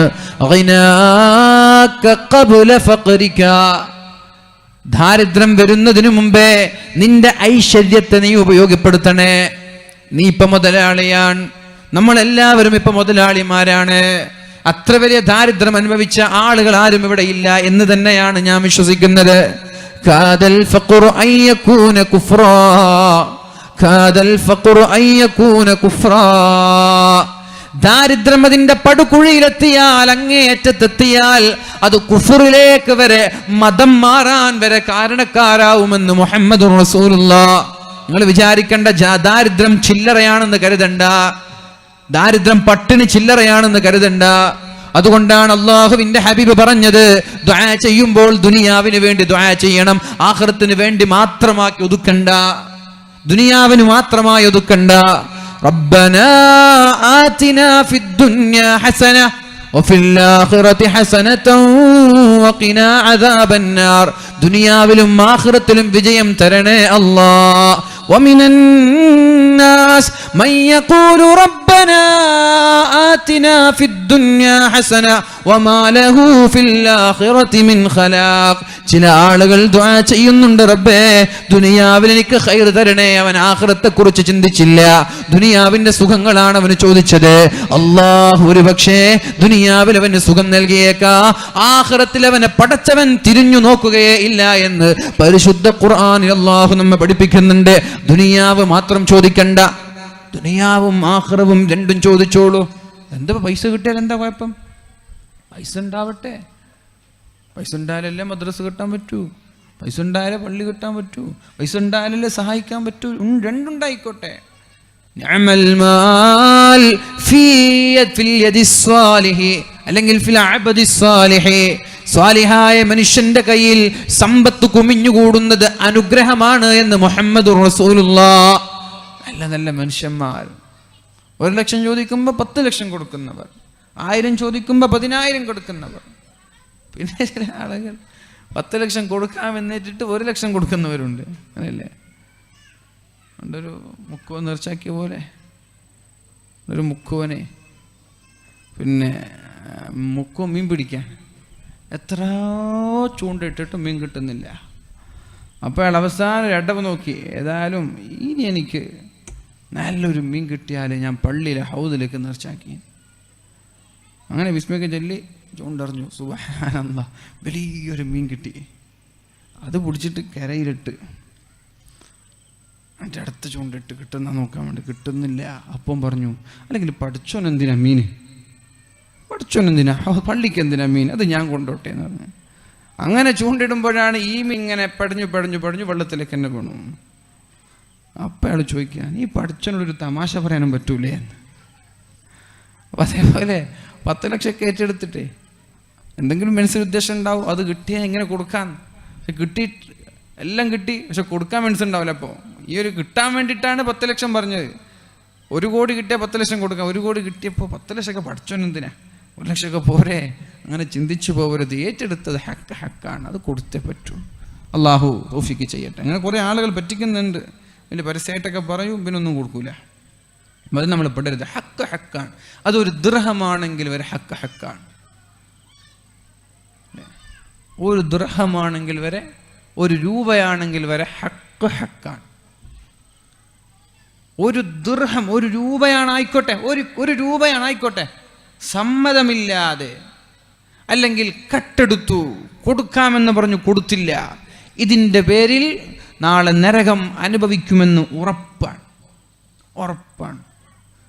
ദാരിദ്ര്യം വരുന്നതിനു മുമ്പേ നിന്റെ ഐശ്വര്യത്തെ നീ ഉപയോഗപ്പെടുത്തണേ. നീ ഇപ്പൊ മുതലാളിയാണ്, നമ്മളെല്ലാവരും ഇപ്പൊ മുതലാളിമാരാണ്. അത്ര വലിയ ദാരിദ്ര്യം അനുഭവിച്ച ആളുകൾ ആരും ഇവിടെ ഇല്ല എന്ന് തന്നെയാണ് ഞാൻ വിശ്വസിക്കുന്നത്. കാദൽ ഫഖ്റു അയ്യകൂന കുഫ്റാ, കാദൽ ഫഖ്റു അയ്യകൂന കുഫ്റാ. ദാരിദ്ര്യം അതിന്റെ പടുകുഴിയിലെത്തിയാൽ, അങ്ങേയറ്റത്തെത്തിയാൽ അത് കുഫറിലേക്ക് വരെ, മതം മാറാൻ വരെ കാരണക്കാരാവുമെന്ന് മുഹമ്മദുർ റസൂലുള്ളാഹ്. നിങ്ങൾ വിചാരിക്കേണ്ട, ദാരിദ്ര്യം ചില്ലറയാണെന്ന് കരുതണ്ട, ദാരിദ്ര്യം പട്ടിണി ചില്ലറയാണെന്ന് കരുതണ്ട. അതുകൊണ്ടാണ് അള്ളാഹുവിന്റെ ഹബീബ് പറഞ്ഞത്, ദുആ ചെയ്യുമ്പോൾ ദുനിയാവിന് വേണ്ടി ദുആ ചെയ്യണം, ആഖിറത്തിന് വേണ്ടി മാത്രമാക്കി ഒതുക്കണ്ട, ദുനിയാവിന് മാത്രമായി ഒതുക്കണ്ട. റബ്ബനാ ആതിനാ ഫിദ്ദുനിയാ ഹസന വഫിൽ ആഖിറതി ഹസനതൻ വഖിനാ അദാബന്നാർ. ദുനിയാവിലും ആഖിറത്തിലും വിജയം തരണേ അല്ലാഹ്. വമിനൻ നാസ് മൻ യഖൂലു റബ്ബനാ ആതിനാ ഫിദ്ദുനിയാ ഹസന വമാ ലഹു ഫിൽ ആഖിറതി മിൻ ഖലാഖ്. ചില ആളുകൾ ദുആ ചെയ്യുന്നുണ്ട്, റബ്ബേ ദുനിയാവിൽ എനിക്ക് ഖൈർ തരണേ. അവൻ ആഖിറത്തെ കുറിച്ച് ചിന്തിച്ചില്ല, ദുനിയാവിന്റെ സുഖങ്ങളാണ് അവന് ചോദിച്ചത്. അല്ലാഹു ഒരുപക്ഷേ ദുനിയാവിൽ അവന് സുഖം നൽകിയേക്കാം, ആഖിറത്തിൽ അവനെ പടച്ചവൻ തിരിഞ്ഞു നോക്കുകയേ ഇല്ല എന്ന് പരിശുദ്ധ ഖുർആനിൽ അല്ലാഹു നമ്മെ പഠിപ്പിക്കുന്നുണ്ട്. ദുനിയാവ് മാത്രം ചോദിക്കണ്ട, ദുനിയാവും ആഖിറവും രണ്ടും ചോദിച്ചോളൂ. എന്താ പൈസ കിട്ടിയാൽ എന്താ കുഴപ്പം? പൈസ ഉണ്ടാവട്ടെ. പൈസ ഉണ്ടായാലല്ലേ മദ്രസ കിട്ടാൻ പറ്റൂ, പൈസ ഉണ്ടായാലേ പള്ളി കിട്ടാൻ പറ്റൂ, പൈസ ഉണ്ടായാലല്ലേ സഹായിക്കാൻ പറ്റൂ. രണ്ടുണ്ടായിക്കോട്ടെ. അല്ലെങ്കിൽ സ്വാലിഹായ മനുഷ്യന്റെ കയ്യിൽ സമ്പത്ത് കുമിഞ്ഞുകൂടുന്നത് അനുഗ്രഹമാണ് എന്ന് മുഹമ്മദുർ റസൂലുള്ളാഹ്. നല്ല നല്ല മനുഷ്യന്മാർ 1 ലക്ഷം ചോദിക്കുമ്പോൾ 10 ലക്ഷം കൊടുക്കുന്നവർ, 1000 ചോദിക്കുമ്പോൾ 10,000 കൊടുക്കുന്നവർ. പിന്നെ ചില ആളുകൾ 10 ലക്ഷം കൊടുക്കാമെന്നിട്ടിട്ട് 1 ലക്ഷം കൊടുക്കുന്നവരുണ്ട്. അങ്ങനെയല്ലേ? ഒരു മുക്കുവൻ നേർച്ചാക്കിയ പോലെ ഒരു മുക്കുവനെ പിന്നെ മുക്കുവൻ മീൻ പിടിക്കാൻ എത്രയോ ചൂണ്ടിട്ടിട്ട് മീൻ കിട്ടുന്നില്ല. അപ്പോൾ അയാൾ അവസാനം ഇടവ് നോക്കി, ഏതായാലും ഇനി എനിക്ക് നല്ലൊരു മീൻ കിട്ടിയാൽ ഞാൻ പള്ളിയിലെ ഹൗദിലേക്ക് നേർച്ചാക്കി. അങ്ങനെ വിസ്മയൊക്കെ ചൊല്ലി ചൂണ്ടറിഞ്ഞു. സുബ്ഹാനല്ലാഹ്, വലിയൊരു മീൻ കിട്ടി. അത് പിടിച്ചിട്ട് കരയിലിട്ട് എൻ്റെ അടുത്ത് ചൂണ്ടിട്ട് കിട്ടുന്ന നോക്കാൻ വേണ്ടി കിട്ടുന്നില്ല. അപ്പം പറഞ്ഞു, അല്ലെങ്കിൽ പഠിച്ചോനെന്തിനാ മീൻ, പഠിച്ചോനെന്തിനാ, പള്ളിക്ക് എന്തിനാ മീൻ, അത് ഞാൻ കൊണ്ടോട്ടെ എന്ന് പറഞ്ഞു. അങ്ങനെ ചൂണ്ടിടുമ്പോഴാണ് ഈ മീൻ ഇങ്ങനെ പടിഞ്ഞു പടിഞ്ഞു പടിഞ്ഞു വെള്ളത്തിലേക്ക് തന്നെ വീണു. അപ്പം അയാൾ ചോദിക്കുക, നീ പഠിച്ചോനൊരു തമാശ പറയാനും പറ്റൂലേ എന്ന്. അപ്പം അതേപോലെ 10 ലക്ഷം ഏറ്റെടുത്തിട്ടേ എന്തെങ്കിലും മനസ്സിലുദ്ദേശം ഉണ്ടാവും, അത് കിട്ടിയാൽ എങ്ങനെ കൊടുക്കാൻ, കിട്ടി എല്ലാം കിട്ടി, പക്ഷെ കൊടുക്കാൻ മനസ്സുണ്ടാവില്ല. അപ്പോൾ ഈ ഒരു കിട്ടാൻ വേണ്ടിയിട്ടാണ് 10 ലക്ഷം പറഞ്ഞത്. 1 കോടി കിട്ടിയാൽ 10 ലക്ഷം കൊടുക്കാം, 1 കോടി കിട്ടിയപ്പോൾ 10 ലക്ഷമൊക്കെ പഠിച്ചോനെന്തിനാ, 1 ലക്ഷമൊക്കെ പോരെ, അങ്ങനെ ചിന്തിച്ചു പോകരുത്. ഏറ്റെടുത്തത് ഹക്കാണ്, അത് കൊടുത്തേ പറ്റൂ. അള്ളാഹു തൗഫീഖ് ചെയ്യട്ടെ. അങ്ങനെ കുറേ ആളുകൾ പറ്റിക്കുന്നുണ്ട്, വലിയ പരസ്യമായിട്ടൊക്കെ പറയും, പിന്നെ ഒന്നും കൊടുക്കൂല. അത് നമ്മൾ പെടരുത്. ഹക്കാണ്. അതൊരു ദിർഹമാണെങ്കിൽ വരെ ഹക്കാണ്. 1 ദിർഹമാണെങ്കിൽ വരെ, 1 രൂപയാണെങ്കിൽ വരെ ഹക്കാണ്. 1 ദിർഹം 1 രൂപയാണായിക്കോട്ടെ, 1 രൂപയാണായിക്കോട്ടെ, സമ്മതമില്ലാതെ അല്ലെങ്കിൽ കട്ടെടുത്തു കൊടുക്കാമെന്ന് പറഞ്ഞു കൊടുത്തില്ല, ഇതിൻ്റെ പേരിൽ നാളെ നരകം അനുഭവിക്കുമെന്ന് ഉറപ്പാണ്.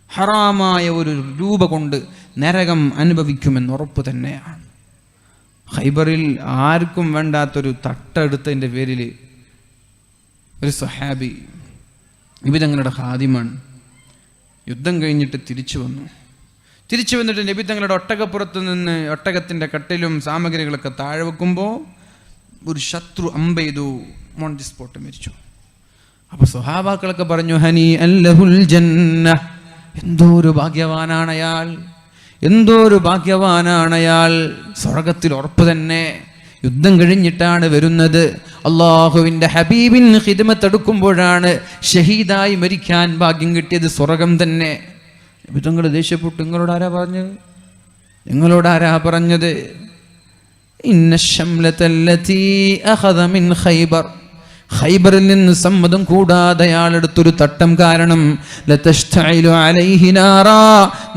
ഹറാമായ 1 രൂപ കൊണ്ട് നരകം അനുഭവിക്കുമെന്ന് ഉറപ്പ് തന്നെയാണ്. ഖൈബറിൽ ആർക്കും വേണ്ടാത്തൊരു തട്ടെടുത്തതിൻ്റെ പേരിൽ ഒരു സഹാബി, നബി തങ്ങളുടെ ഖാദിമാണ്, യുദ്ധം കഴിഞ്ഞിട്ട് തിരിച്ചു വന്നിട്ട് നബി തങ്ങളുടെ ഒട്ടകപ്പുറത്ത് നിന്ന് ഒട്ടകത്തിൻ്റെ കട്ടിലും സാമഗ്രികളൊക്കെ താഴെ വെക്കുമ്പോൾ ഒരു ശത്രു അമ്പെയ്തു, ഓൺ ദി സ്പോട്ട് മരിച്ചു. അപ്പോൾ സ്വഹാബാക്കളൊക്കെ പറഞ്ഞു, ഹനി അല്ലഹുൽ ജന്ന, എന്തോ ഒരു ഭാഗ്യവാനാണയാൾ, സ്വർഗത്തിൽ ഉറപ്പ് തന്നെ. യുദ്ധം കഴിഞ്ഞിട്ടാണ് വരുന്നത്, അള്ളാഹുവിൻ്റെ ഹബീബിന് ഖിദ്മത്ത് എടുക്കുമ്പോഴാണ് ഷഹീദായി മരിക്കാൻ ഭാഗ്യം കിട്ടിയത്, സ്വർഗം തന്നെ. നിങ്ങൾ ദേഷ്യപ്പെട്ടു, നിങ്ങളോട് ആരാ പറഞ്ഞത്? ഇന്ന ശംലതല്ലതി അഖദ മിൻ ഖൈബർ, ഖൈബറിൽ നിന്ന് സമ്മതം കൂടാതെ അയാളെടുത്തൊരു തട്ടം കാരണം ലതഷ്തഇലു അലൈഹി നാറാ,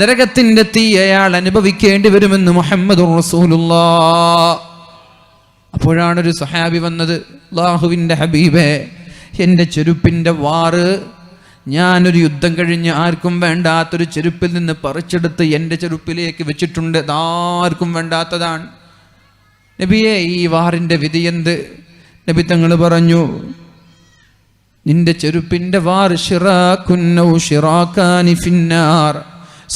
നരകത്തിന്റെ തീ അയാൾ അനുഭവിക്കേണ്ടി വരുമെന്ന് മുഹമ്മദുർ റസൂലുള്ളാഹ്. അപ്പോഴാണൊരു സഹാബി വന്നത്, അല്ലാഹുവിൻ്റെ ഹബീബേ, എൻ്റെ ചെരുപ്പിൻ്റെ വാറ് ഞാനൊരു യുദ്ധം കഴിഞ്ഞ് ആർക്കും വേണ്ടാത്തൊരു ചെരുപ്പിൽ നിന്ന് പറിച്ചെടുത്ത് എൻ്റെ ചെരുപ്പിലേക്ക് വെച്ചിട്ടുണ്ട്, അതാർക്കും വേണ്ടാത്തതാണ്. നബിയെ, ഈ വാറിൻ്റെ വിധി എന്ത്? നബി തങ്ങൾ പറഞ്ഞു, നിന്റെ ചെരുപ്പിൻ്റെ വാർ ഷിറാക്കാനി ഫിന്നാർ,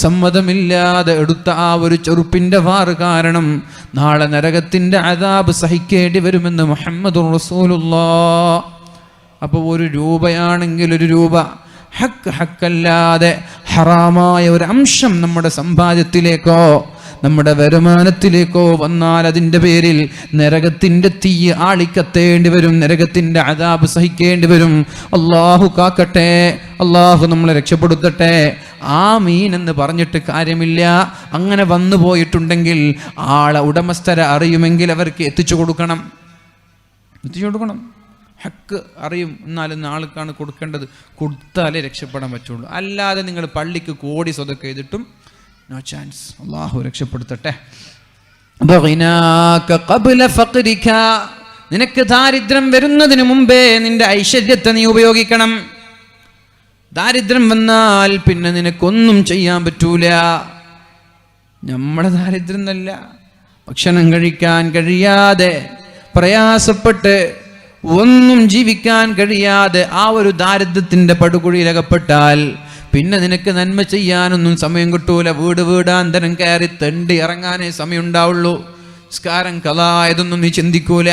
സമ്മതമില്ലാതെ എടുത്ത ആ ഒരു ചെറുപ്പിൻ്റെ വാറ് കാരണം നാളെ നരകത്തിൻ്റെ അദാബ് സഹിക്കേണ്ടി വരുമെന്ന് മുഹമ്മദുർ റസൂലുള്ളാഹ്. അപ്പോൾ 1 രൂപയാണെങ്കിൽ 1 രൂപ ഹക്കല്ലാതെ ഹറാമായ ഒരു അംശം നമ്മുടെ സമ്പാദ്യത്തിലേക്കോ നമ്മുടെ വരുമാനത്തിലേക്കോ വന്നാൽ അതിൻ്റെ പേരിൽ നരകത്തിൻ്റെ തീ ആളിക്കത്തേണ്ടി വരും, നരകത്തിൻ്റെ അദാബ് സഹിക്കേണ്ടി വരും. അള്ളാഹു കാക്കട്ടെ, അള്ളാഹു നമ്മളെ രക്ഷപ്പെടുത്തട്ടെ. ആമീൻ എന്ന് പറഞ്ഞിട്ട് കാര്യമില്ല. അങ്ങനെ വന്നു പോയിട്ടുണ്ടെങ്കിൽ ആളെ ഉടമസ്ഥരെ അറിയുമെങ്കിൽ അവർക്ക് എത്തിച്ചു കൊടുക്കണം. ഹക്ക് അറിയും, എന്നാലും ആൾക്കാണ് കൊടുക്കേണ്ടത്, കൊടുത്താലേ രക്ഷപ്പെടാൻ പറ്റുള്ളൂ. അല്ലാതെ നിങ്ങൾ പള്ളിക്ക് കോടി സ്വതക്ക ചെയ്തിട്ടും നോ ചാൻസ്. അള്ളാഹു രക്ഷപ്പെടുത്തട്ടെ. നിനക്ക് ദാരിദ്ര്യം വരുന്നതിന് മുമ്പേ നിന്റെ ഐശ്വര്യത്തെ നീ ഉപയോഗിക്കണം. ദാരിദ്ര്യം വന്നാൽ പിന്നെ നിനക്കൊന്നും ചെയ്യാൻ പറ്റൂല. നമ്മുടെ ദാരിദ്ര്യം എന്നല്ല, ഭക്ഷണം കഴിക്കാൻ കഴിയാതെ പ്രയാസപ്പെട്ട് ഒന്നും ജീവിക്കാൻ കഴിയാതെ ആ ഒരു ദാരിദ്ര്യത്തിൻ്റെ പടുകുഴിയിലകപ്പെട്ടാൽ പിന്നെ നിനക്ക് നന്മ ചെയ്യാനൊന്നും സമയം കിട്ടൂല. വീടാന്തരം കയറി തെണ്ടി ഇറങ്ങാനേ സമയം ഉണ്ടാവുള്ളൂ. നിസ്കാരം കലായതൊന്നും നീ ചിന്തിക്കൂല.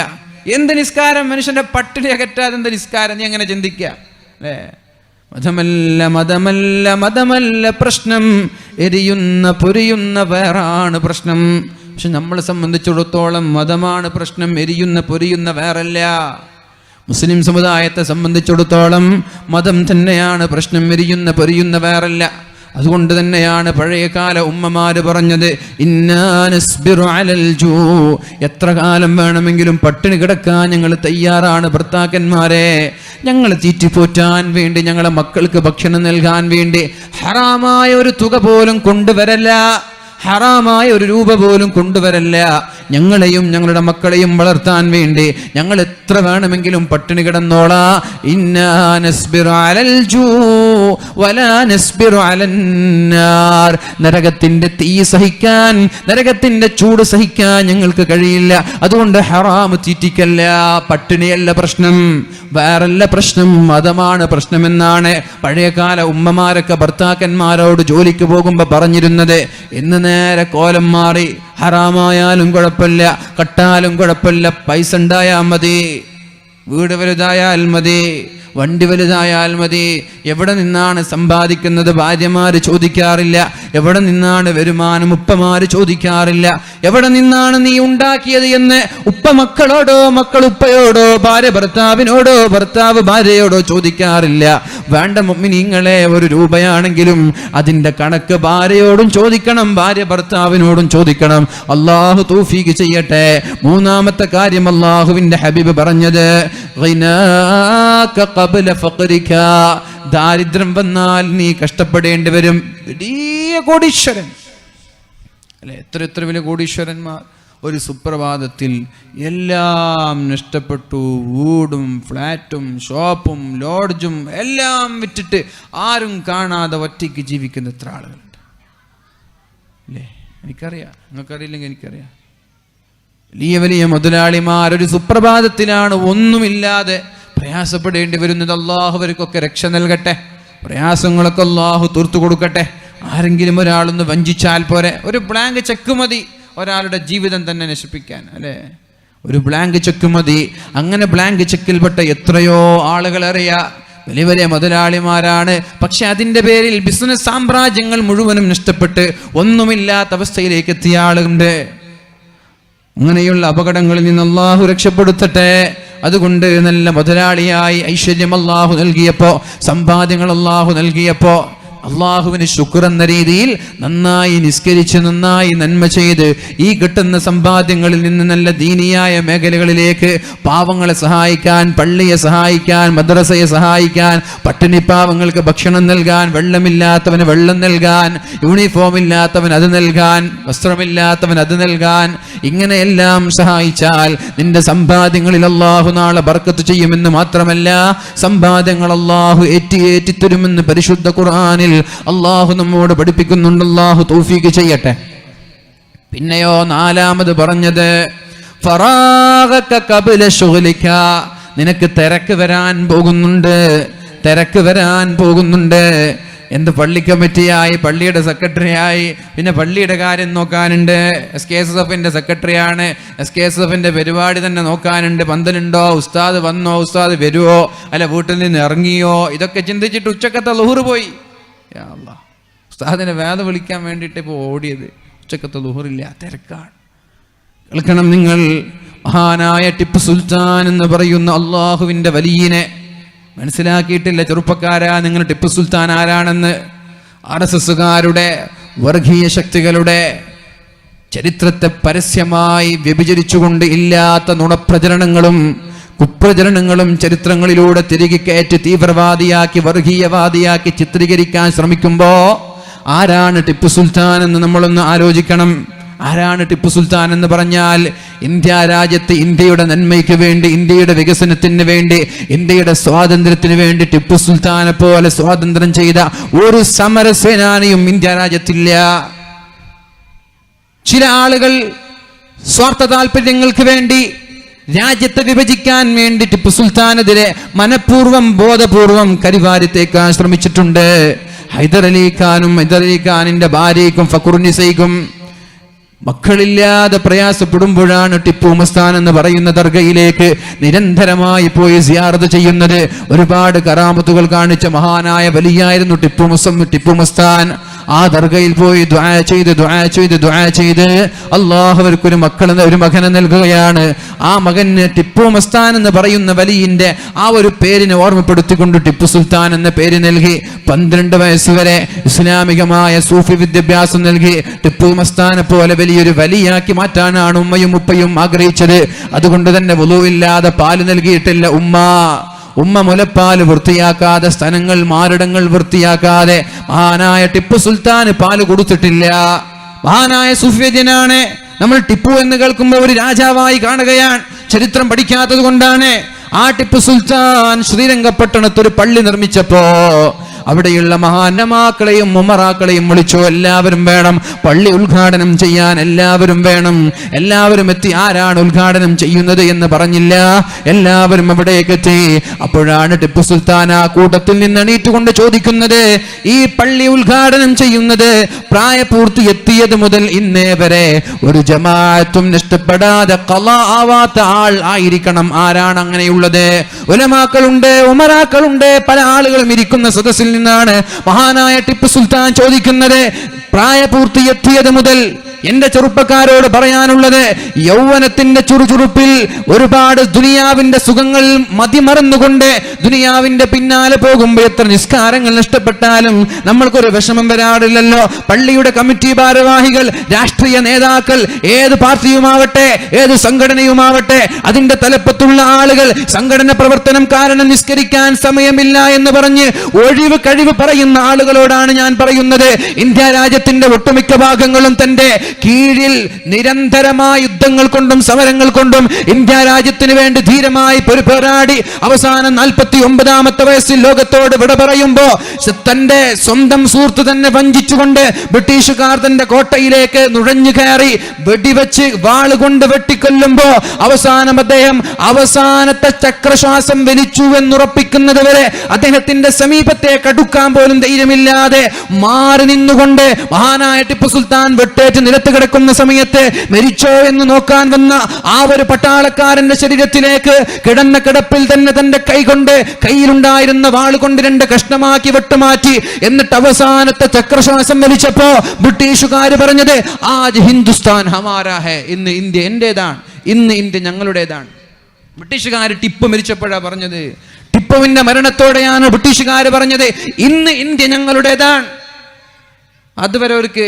എന്ത് നിസ്കാരം? മനുഷ്യന്റെ പട്ടിണി അകറ്റാതെ എന്ത് നിസ്കാരം? നീ അങ്ങനെ ചിന്തിക്കുക അല്ലേ? മതമല്ല പ്രശ്നം, എരിയുന്ന പൊരിയുന്ന വേറാണ് പ്രശ്നം. പക്ഷെ നമ്മളെ സംബന്ധിച്ചിടത്തോളം മതമാണ് പ്രശ്നം, എരിയുന്ന പൊരിയുന്ന വേറല്ല. മുസ്ലിം സമുദായത്തെ സംബന്ധിച്ചിടത്തോളം മതം തന്നെയാണ് പ്രശ്നം, എരിയുന്ന പൊരിയുന്ന വേറല്ല. അതുകൊണ്ട് തന്നെയാണ് പഴയകാല ഉമ്മമാര് പറഞ്ഞത്, ഇന്നാ നസ്ബിറു അലൽ ജൂ, എത്ര കാലം വേണമെങ്കിലും പട്ടിണി കിടക്കാൻ ഞങ്ങൾ തയ്യാറാണ് ഭർത്താക്കന്മാരെ. ഞങ്ങൾ തീറ്റിപ്പോറ്റാൻ വേണ്ടി, ഞങ്ങളെ മക്കൾക്ക് ഭക്ഷണം നൽകാൻ വേണ്ടി ഹറാമായ ഒരു തുക പോലും കൊണ്ടുവരല്ല, ഹറാമായ ഒരു രൂപ പോലും കൊണ്ടുവരല്ല. ഞങ്ങളെയും ഞങ്ങളുടെ മക്കളെയും വളർത്താൻ വേണ്ടി ഞങ്ങൾ എത്ര വേണമെങ്കിലും പട്ടിണി കിടന്നോളാ. ഇന്നാ നസ്ബിറു അലൽ ജൂ വലാ നസ്ബിറു അലൻ നാർ. നരകത്തിന്റെ തീ സഹിക്കാൻ, നരകത്തിന്റെ ചൂട് സഹിക്കാൻ ഞങ്ങൾക്ക് കഴിയില്ല. അതുകൊണ്ട് ഹറാം തീറ്റിക്കല്ല. പട്ടിണിയല്ല പ്രശ്നം, വേറല്ല പ്രശ്നം, മതമാണ് പ്രശ്നമെന്നാണ് പഴയകാല ഉമ്മമാരൊക്കെ ഭർത്താക്കന്മാരോട് ജോലിക്ക് പോകുമ്പോ പറഞ്ഞിരുന്നത്. ഇന്ന് നേരെ കോലം മാറി. ഹറാമായാലും കുഴപ്പമില്ല, കട്ടാലും കുഴപ്പമില്ല, പൈസ ഉണ്ടായാൽ മതി, വീട് വലുതായാൽ മതി, വണ്ടി വലുതായാൽ മതി. എവിടെ നിന്നാണ് സമ്പാദിക്കുന്നത് ഭാര്യമാര് ചോദിക്കാറില്ല. എവിടെ നിന്നാണ് വരുമാനം ഉപ്പമാര് ചോദിക്കാറില്ല. എവിടെ നിന്നാണ് നീ ഉണ്ടാക്കിയത് എന്ന് ഉപ്പ മക്കളോടോ മക്കൾ ഉപ്പയോടോ ഭാര്യ ഭർത്താവിനോടോ ഭർത്താവ് ഭാര്യയോടോ ചോദിക്കാറില്ല. വേണ്ട മുഅ്മിനീങ്ങളെ, 1 രൂപയാണെങ്കിലും അതിന്റെ കണക്ക് ഭാര്യയോടും ചോദിക്കണം, ഭാര്യ ഭർത്താവിനോടും ചോദിക്കണം. അള്ളാഹു തൗഫീഖ് ചെയ്യട്ടെ. മൂന്നാമത്തെ കാര്യം അള്ളാഹുവിന്റെ ഹബീബ് പറഞ്ഞത്, ദാരിദ്ര്യം വന്നാൽ നീ കഷ്ടപ്പെടേണ്ടി വരും. വലിയ കോടീശ്വരൻ അല്ലെ, എത്ര വലിയ കോടീശ്വരന്മാർ ഒരു സുപ്രഭാതത്തിൽ എല്ലാം നഷ്ടപ്പെട്ടു. വീടും ഫ്ലാറ്റും ഷോപ്പും ലോഡ്ജും എല്ലാം വിറ്റിട്ട് ആരും കാണാതെ ഒറ്റയ്ക്ക് ജീവിക്കുന്ന എത്ര ആളുകളുണ്ട് അല്ലേ? എനിക്കറിയാം, നിങ്ങൾക്കറിയില്ലെങ്കിൽ എനിക്കറിയാം. വലിയ വലിയ മുതലാളിമാർ ഒരു സുപ്രഭാതത്തിലാണ് ഒന്നുമില്ലാതെ പ്രയാസപ്പെടേണ്ടി വരുന്നത്. അള്ളാഹു അവർക്കൊക്കെ രക്ഷ നൽകട്ടെ, പ്രയാസങ്ങളൊക്കെ അള്ളാഹു തീർത്തു കൊടുക്കട്ടെ. ആരെങ്കിലും ഒരാളൊന്ന് വഞ്ചിച്ചാൽ പോരെ, ഒരു ബ്ലാങ്ക് ചെക്ക് മതി ഒരാളുടെ ജീവിതം തന്നെ നശിപ്പിക്കാൻ അല്ലേ? ഒരു ബ്ലാങ്ക് ചെക്ക് മതി. അങ്ങനെ ബ്ലാങ്ക് ചെക്കിൽപ്പെട്ട എത്രയോ ആളുകൾ അറിയാം, വലിയ വലിയ മുതലാളിമാരാണ്. പക്ഷെ അതിൻ്റെ പേരിൽ ബിസിനസ് സാമ്രാജ്യങ്ങൾ മുഴുവനും നഷ്ടപ്പെട്ട് ഒന്നുമില്ലാത്ത അവസ്ഥയിലേക്ക് എത്തിയ ആളുണ്ട്. അങ്ങനെയുള്ള അപകടങ്ങളിൽ നിന്ന് അള്ളാഹു രക്ഷപ്പെടുത്തട്ടെ. അതുകൊണ്ട് നല്ല മുതലാളിയായി ഐശ്വര്യം അള്ളാഹു നൽകിയപ്പോ, സമ്പാദ്യങ്ങൾ അള്ളാഹു നൽകിയപ്പോ അള്ളാഹുവിന് ശുക്ർ എന്ന രീതിയിൽ നന്നായി നിസ്കരിച്ച് നന്നായി നന്മ ചെയ്ത് ഈ കിട്ടുന്ന സമ്പാദ്യങ്ങളിൽ നിന്ന് നല്ല ദീനിയായ മേഖലകളിലേക്ക് പാവങ്ങളെ സഹായിക്കാൻ, പള്ളിയെ സഹായിക്കാൻ, മദ്രസയെ സഹായിക്കാൻ, പട്ടിണി പാവങ്ങൾക്ക് ഭക്ഷണം നൽകാൻ, വെള്ളമില്ലാത്തവന് വെള്ളം നൽകാൻ, യൂണിഫോം ഇല്ലാത്തവൻ അത് നൽകാൻ, വസ്ത്രമില്ലാത്തവൻ അത് നൽകാൻ, ഇങ്ങനെയെല്ലാം സഹായിച്ചാൽ നിന്റെ സമ്പാദ്യങ്ങളിൽ അള്ളാഹു നാളെ ബർക്കത്ത് ചെയ്യുമെന്ന് മാത്രമല്ല, സമ്പാദ്യങ്ങൾ അള്ളാഹു ഏറ്റിത്തരുമെന്ന് പരിശുദ്ധ ഖുർആനിൽ അള്ളാഹു നമ്മോട് പഠിപ്പിക്കുന്നുണ്ട്. അള്ളാഹു തൗഫീഖ് ചെയ്യട്ടെ. പിന്നെയോ നാലാമത് പറഞ്ഞത്, ഫറാഗക ഖബ്ല ശുഗ്ലിക, നിനക്ക് തിരക്ക് വരാൻ പോകുന്നുണ്ട്, തിരക്ക് വരാൻ പോകുന്നുണ്ട്. എന്ത് പള്ളി കമ്മിറ്റിയായി, പള്ളിയുടെ സെക്രട്ടറിയായി, പിന്നെ പള്ളിയുടെ കാര്യം നോക്കാനുണ്ട്. SKSF സെക്രട്ടറിയാണ്, SKSF പരിപാടി തന്നെ നോക്കാനുണ്ട്. പന്തലുണ്ടോ, ഉസ്താദ് വന്നോ, ഉസ്താദ് വരുവോ, അല്ല വീട്ടിൽ നിന്ന് ഇറങ്ങിയോ, ഇതൊക്കെ ചിന്തിച്ചിട്ട് ഉച്ചക്കത്തെ ളുഹർ പോയി. യാ അല്ലാഹ്, ഉസ്താദിനെ വേദ വിളിക്കാൻ വേണ്ടിയിട്ട് ഇപ്പോൾ ഓടിയത്, ഉച്ചക്കത്തെ ളുഹറില്ല, തിരക്കാണ്. കേൾക്കണം നിങ്ങൾ, മഹാനായ ടിപ്പു സുൽത്താൻ എന്ന് പറയുന്ന അള്ളാഹുവിൻ്റെ വലിയനെ മനസ്സിലാക്കിയിട്ടില്ല ചെറുപ്പക്കാരാ നിങ്ങൾ ടിപ്പു സുൽത്താൻ ആരാണെന്ന്. RSSകാരുടെ വർഗീയ ശക്തികളുടെ ചരിത്രത്തെ പരസ്യമായി വ്യഭിചരിച്ചുകൊണ്ട് ഇല്ലാത്ത നുണപ്രചരണങ്ങളും കുപ്രചരണങ്ങളും ചരിത്രങ്ങളിലൂടെ തിരികെ കയറ്റി തീവ്രവാദിയാക്കി വർഗീയവാദിയാക്കി ചിത്രീകരിക്കാൻ ശ്രമിക്കുമ്പോ ആരാണ് ടിപ്പു സുൽത്താൻ എന്ന് നമ്മളൊന്ന് ആലോചിക്കണം. ആരാണ് ടിപ്പു സുൽത്താൻ എന്ന് പറഞ്ഞാൽ, ഇന്ത്യ രാജ്യത്ത് ഇന്ത്യയുടെ നന്മയ്ക്ക് വേണ്ടി, ഇന്ത്യയുടെ വികസനത്തിന് വേണ്ടി, ഇന്ത്യയുടെ സ്വാതന്ത്ര്യത്തിന് വേണ്ടി ടിപ്പു സുൽത്താനെ പോലെ സ്വാതന്ത്ര്യം ചെയ്ത ഒരു സമരസേനാനിയും ഇന്ത്യ രാജ്യത്തില്ല. ചില ആളുകൾ സ്വാർത്ഥ താല്പര്യങ്ങൾക്ക് വേണ്ടി രാജ്യത്തെ വിഭജിക്കാൻ വേണ്ടി ടിപ്പു സുൽത്താനെതിരെ മനഃപൂർവ്വം ബോധപൂർവം കരിവാരിത്തേക്കാൻ ശ്രമിച്ചിട്ടുണ്ട്. ഹൈദർ അലി ഖാനിന്റെ ഭാര്യയ്ക്കും ഫഖറുന്നിസയ്ക്കും മക്കളില്ലാതെ പ്രയാസപ്പെടുമ്പോഴാണ് ടിപ്പു മസ്താൻ എന്ന് പറയുന്ന ദർഗയിലേക്ക് നിരന്തരമായി പോയി സിയാറത്ത് ചെയ്യുന്നത്. ഒരുപാട് കറാമത്തുകൾ കാണിച്ച മഹാനായ വലിയായിരുന്നു ടിപ്പു മസ്താൻ. ആ ദർഗയിൽ പോയി ദുആ ചെയ്ത് അല്ലാഹു അവർക്കൊരു ഒരു മകനെ നൽകുകയാണ്. ആ മകന് ടിപ്പു മസ്താൻ എന്ന് പറയുന്ന വലിയന്റെ ആ ഒരു പേരിനെ ഓർമ്മപ്പെടുത്തിക്കൊണ്ട് ടിപ്പു സുൽത്താൻ എന്ന പേര് നൽകി. 12 വയസ്സുവരെ ഇസ്ലാമികമായ സൂഫി വിദ്യാഭ്യാസം നൽകി ടിപ്പു മസ്താനെ പോലെ വലിയൊരു വലിയാക്കി മാറ്റാനാണ് ഉമ്മയും ഉപ്പയും ആഗ്രഹിച്ചത്. അതുകൊണ്ട് തന്നെ വുളൂഇല്ലാതെ പാല് നൽകിയിട്ടില്ല ഉമ്മ മുലപ്പാല് വൃത്തിയാക്കാതെ, സ്തനങ്ങൾ മാറിടങ്ങൾ വൃത്തിയാക്കാതെ മഹാനായ ടിപ്പു സുൽത്താൻ പാല് കൊടുത്തിട്ടില്ല. മഹാനായ സുഫിയനാണ്, നമ്മൾ ടിപ്പു എന്ന് കേൾക്കുമ്പോൾ ഒരു രാജാവായി കാണുകയാണ്. ചരിത്രം പഠിക്കാത്തത് കൊണ്ടാണ്. ആ ടിപ്പു സുൽത്താൻ ശ്രീരംഗപട്ടണത്ത് ഒരു പള്ളി നിർമ്മിച്ചപ്പോ അവിടെയുള്ള മഹാനമാക്കളെയും ഉമറാക്കളെയും വിളിച്ചു. എല്ലാവരും വേണം, പള്ളി ഉദ്ഘാടനം ചെയ്യാൻ എല്ലാവരും വേണം. എല്ലാവരും എത്തി. ആരാണ് ഉദ്ഘാടനം ചെയ്യുന്നത് എന്ന് പറഞ്ഞില്ല, എല്ലാവരും അവിടേക്ക് എത്തി. അപ്പോഴാണ് ടിപ്പു സുൽത്താൻ ആ കൂട്ടത്തിൽ നിന്ന് എണീറ്റുകൊണ്ട് ചോദിക്കുന്നത്, ഈ പള്ളി ഉദ്ഘാടനം ചെയ്യുന്നത് പ്രായപൂർത്തി എത്തിയത് മുതൽ ഇന്നേ വരെ ഒരു ജമാഅത്തും നഷ്ടപ്പെടാതെ ഖളാ ആവാത്ത ആൾ ആയിരിക്കണം. ആരാണ് അങ്ങനെയുള്ളത്? ഉലമാക്കളുണ്ട്, ഉമറാക്കളുണ്ട്, പല ആളുകളും ഇരിക്കുന്ന സദസ്സിൽ നിന്നാണ് മഹാനായ ടിപ്പു സുൽത്താൻ ചോദിക്കുന്നത്. പ്രായപൂർത്തി എത്തിയത് മുതൽ എന്റെ ചെറുപ്പക്കാരോട് പറയാനുള്ളത്, യൗവനത്തിന്റെ ചുറുചുറുപ്പിൽ ഒരുപാട് ദുനിയാവിന്റെ സുഖങ്ങൾ മതിമറന്നുകൊണ്ട് ദുനിയാവിന്റെ പിന്നാലെ പോകുമ്പോൾ എത്ര നിസ്കാരങ്ങൾ നഷ്ടപ്പെട്ടാലും നമ്മൾക്കൊരു വിഷമം വരാറില്ലല്ലോ. പള്ളിയുടെ കമ്മിറ്റി ഭാരവാഹികൾ, രാഷ്ട്രീയ നേതാക്കൾ, ഏത് പാർട്ടിയുമാവട്ടെ, ഏത് സംഘടനയുമാവട്ടെ, അതിന്റെ തലപ്പത്തുള്ള ആളുകൾ സംഘടന പ്രവർത്തനം കാരണം നിസ്കരിക്കാൻ സമയമില്ല എന്ന് പറഞ്ഞ് ഒഴിവ് കഴിവ് പറയുന്ന ആളുകളോടാണ് ഞാൻ പറയുന്നത്. ഇന്ത്യ രാജ്യത്തിന്റെ ഒട്ടുമിക്ക ഭാഗങ്ങളും തന്റെ കീഴിൽ നിരന്തരമായ യുദ്ധങ്ങൾ കൊണ്ടും സമരങ്ങൾ കൊണ്ടും ഇന്ത്യ രാജ്യത്തിന് വേണ്ടി ധീരമായി പോരാടി അവസാനം 49ാമത്തെ വയസ്സിൽ ലോകത്തോട് വിട പറയുമ്പോ തന്റെ സ്വന്തം സുഹൃത്ത് തന്നെ വഞ്ചിച്ചുകൊണ്ട് ബ്രിട്ടീഷുകാർ തന്റെ കോട്ടയിലേക്ക് നുഴഞ്ഞു കയറി വെടിവെച്ച് വാളുകൊണ്ട് വെട്ടിക്കൊല്ലുമ്പോ അവസാനം അദ്ദേഹം അവസാനത്തെ ചക്രശ്വാസം വലിച്ചു എന്നുറപ്പിക്കുന്നത് വരെ അദ്ദേഹത്തിന്റെ സമീപത്തേക്ക് അടുക്കാൻ പോലും ധൈര്യമില്ലാതെ മാറി നിന്നുകൊണ്ട് മഹാനായ ടിപ്പു സുൽത്താൻ വെട്ടേറ്റ് നിലത്ത് കിടക്കുന്ന സമയത്ത് മരിച്ചോ എന്ന് നോക്കാൻ വന്ന ആ ഒരു പട്ടാളക്കാരന്റെ ശരീരത്തിലേക്ക് കിടന്ന കിടപ്പിൽ തന്നെ തന്റെ കൈകൊണ്ട് കയ്യിലുണ്ടായിരുന്ന വാളുകൊണ്ട് 2 കഷ്ണമാക്കി വെട്ടുമാറ്റി. എന്നിട്ട് അവസാനത്തെ ചക്രശ്വാസം വലിച്ചപ്പോ ബ്രിട്ടീഷുകാർ പറഞ്ഞത്, ആജ് ഹിന്ദുസ്ഥാൻ ഹമാരാ ഹേ, ഇന്ന് ഇന്ത്യ എന്റേതാണ്, ഇന്ന് ഇന്ത്യ ഞങ്ങളുടേതാണ്. ബ്രിട്ടീഷുകാർ ടിപ്പു മരിച്ചപ്പോഴാ പറഞ്ഞത്. ടിപ്പുവിന്റെ മരണത്തോടെയാണ് ബ്രിട്ടീഷുകാർ പറഞ്ഞത്, ഇന്ന് ഇന്ത്യ ഞങ്ങളുടേതാണ്. അതുവരെ അവർക്ക്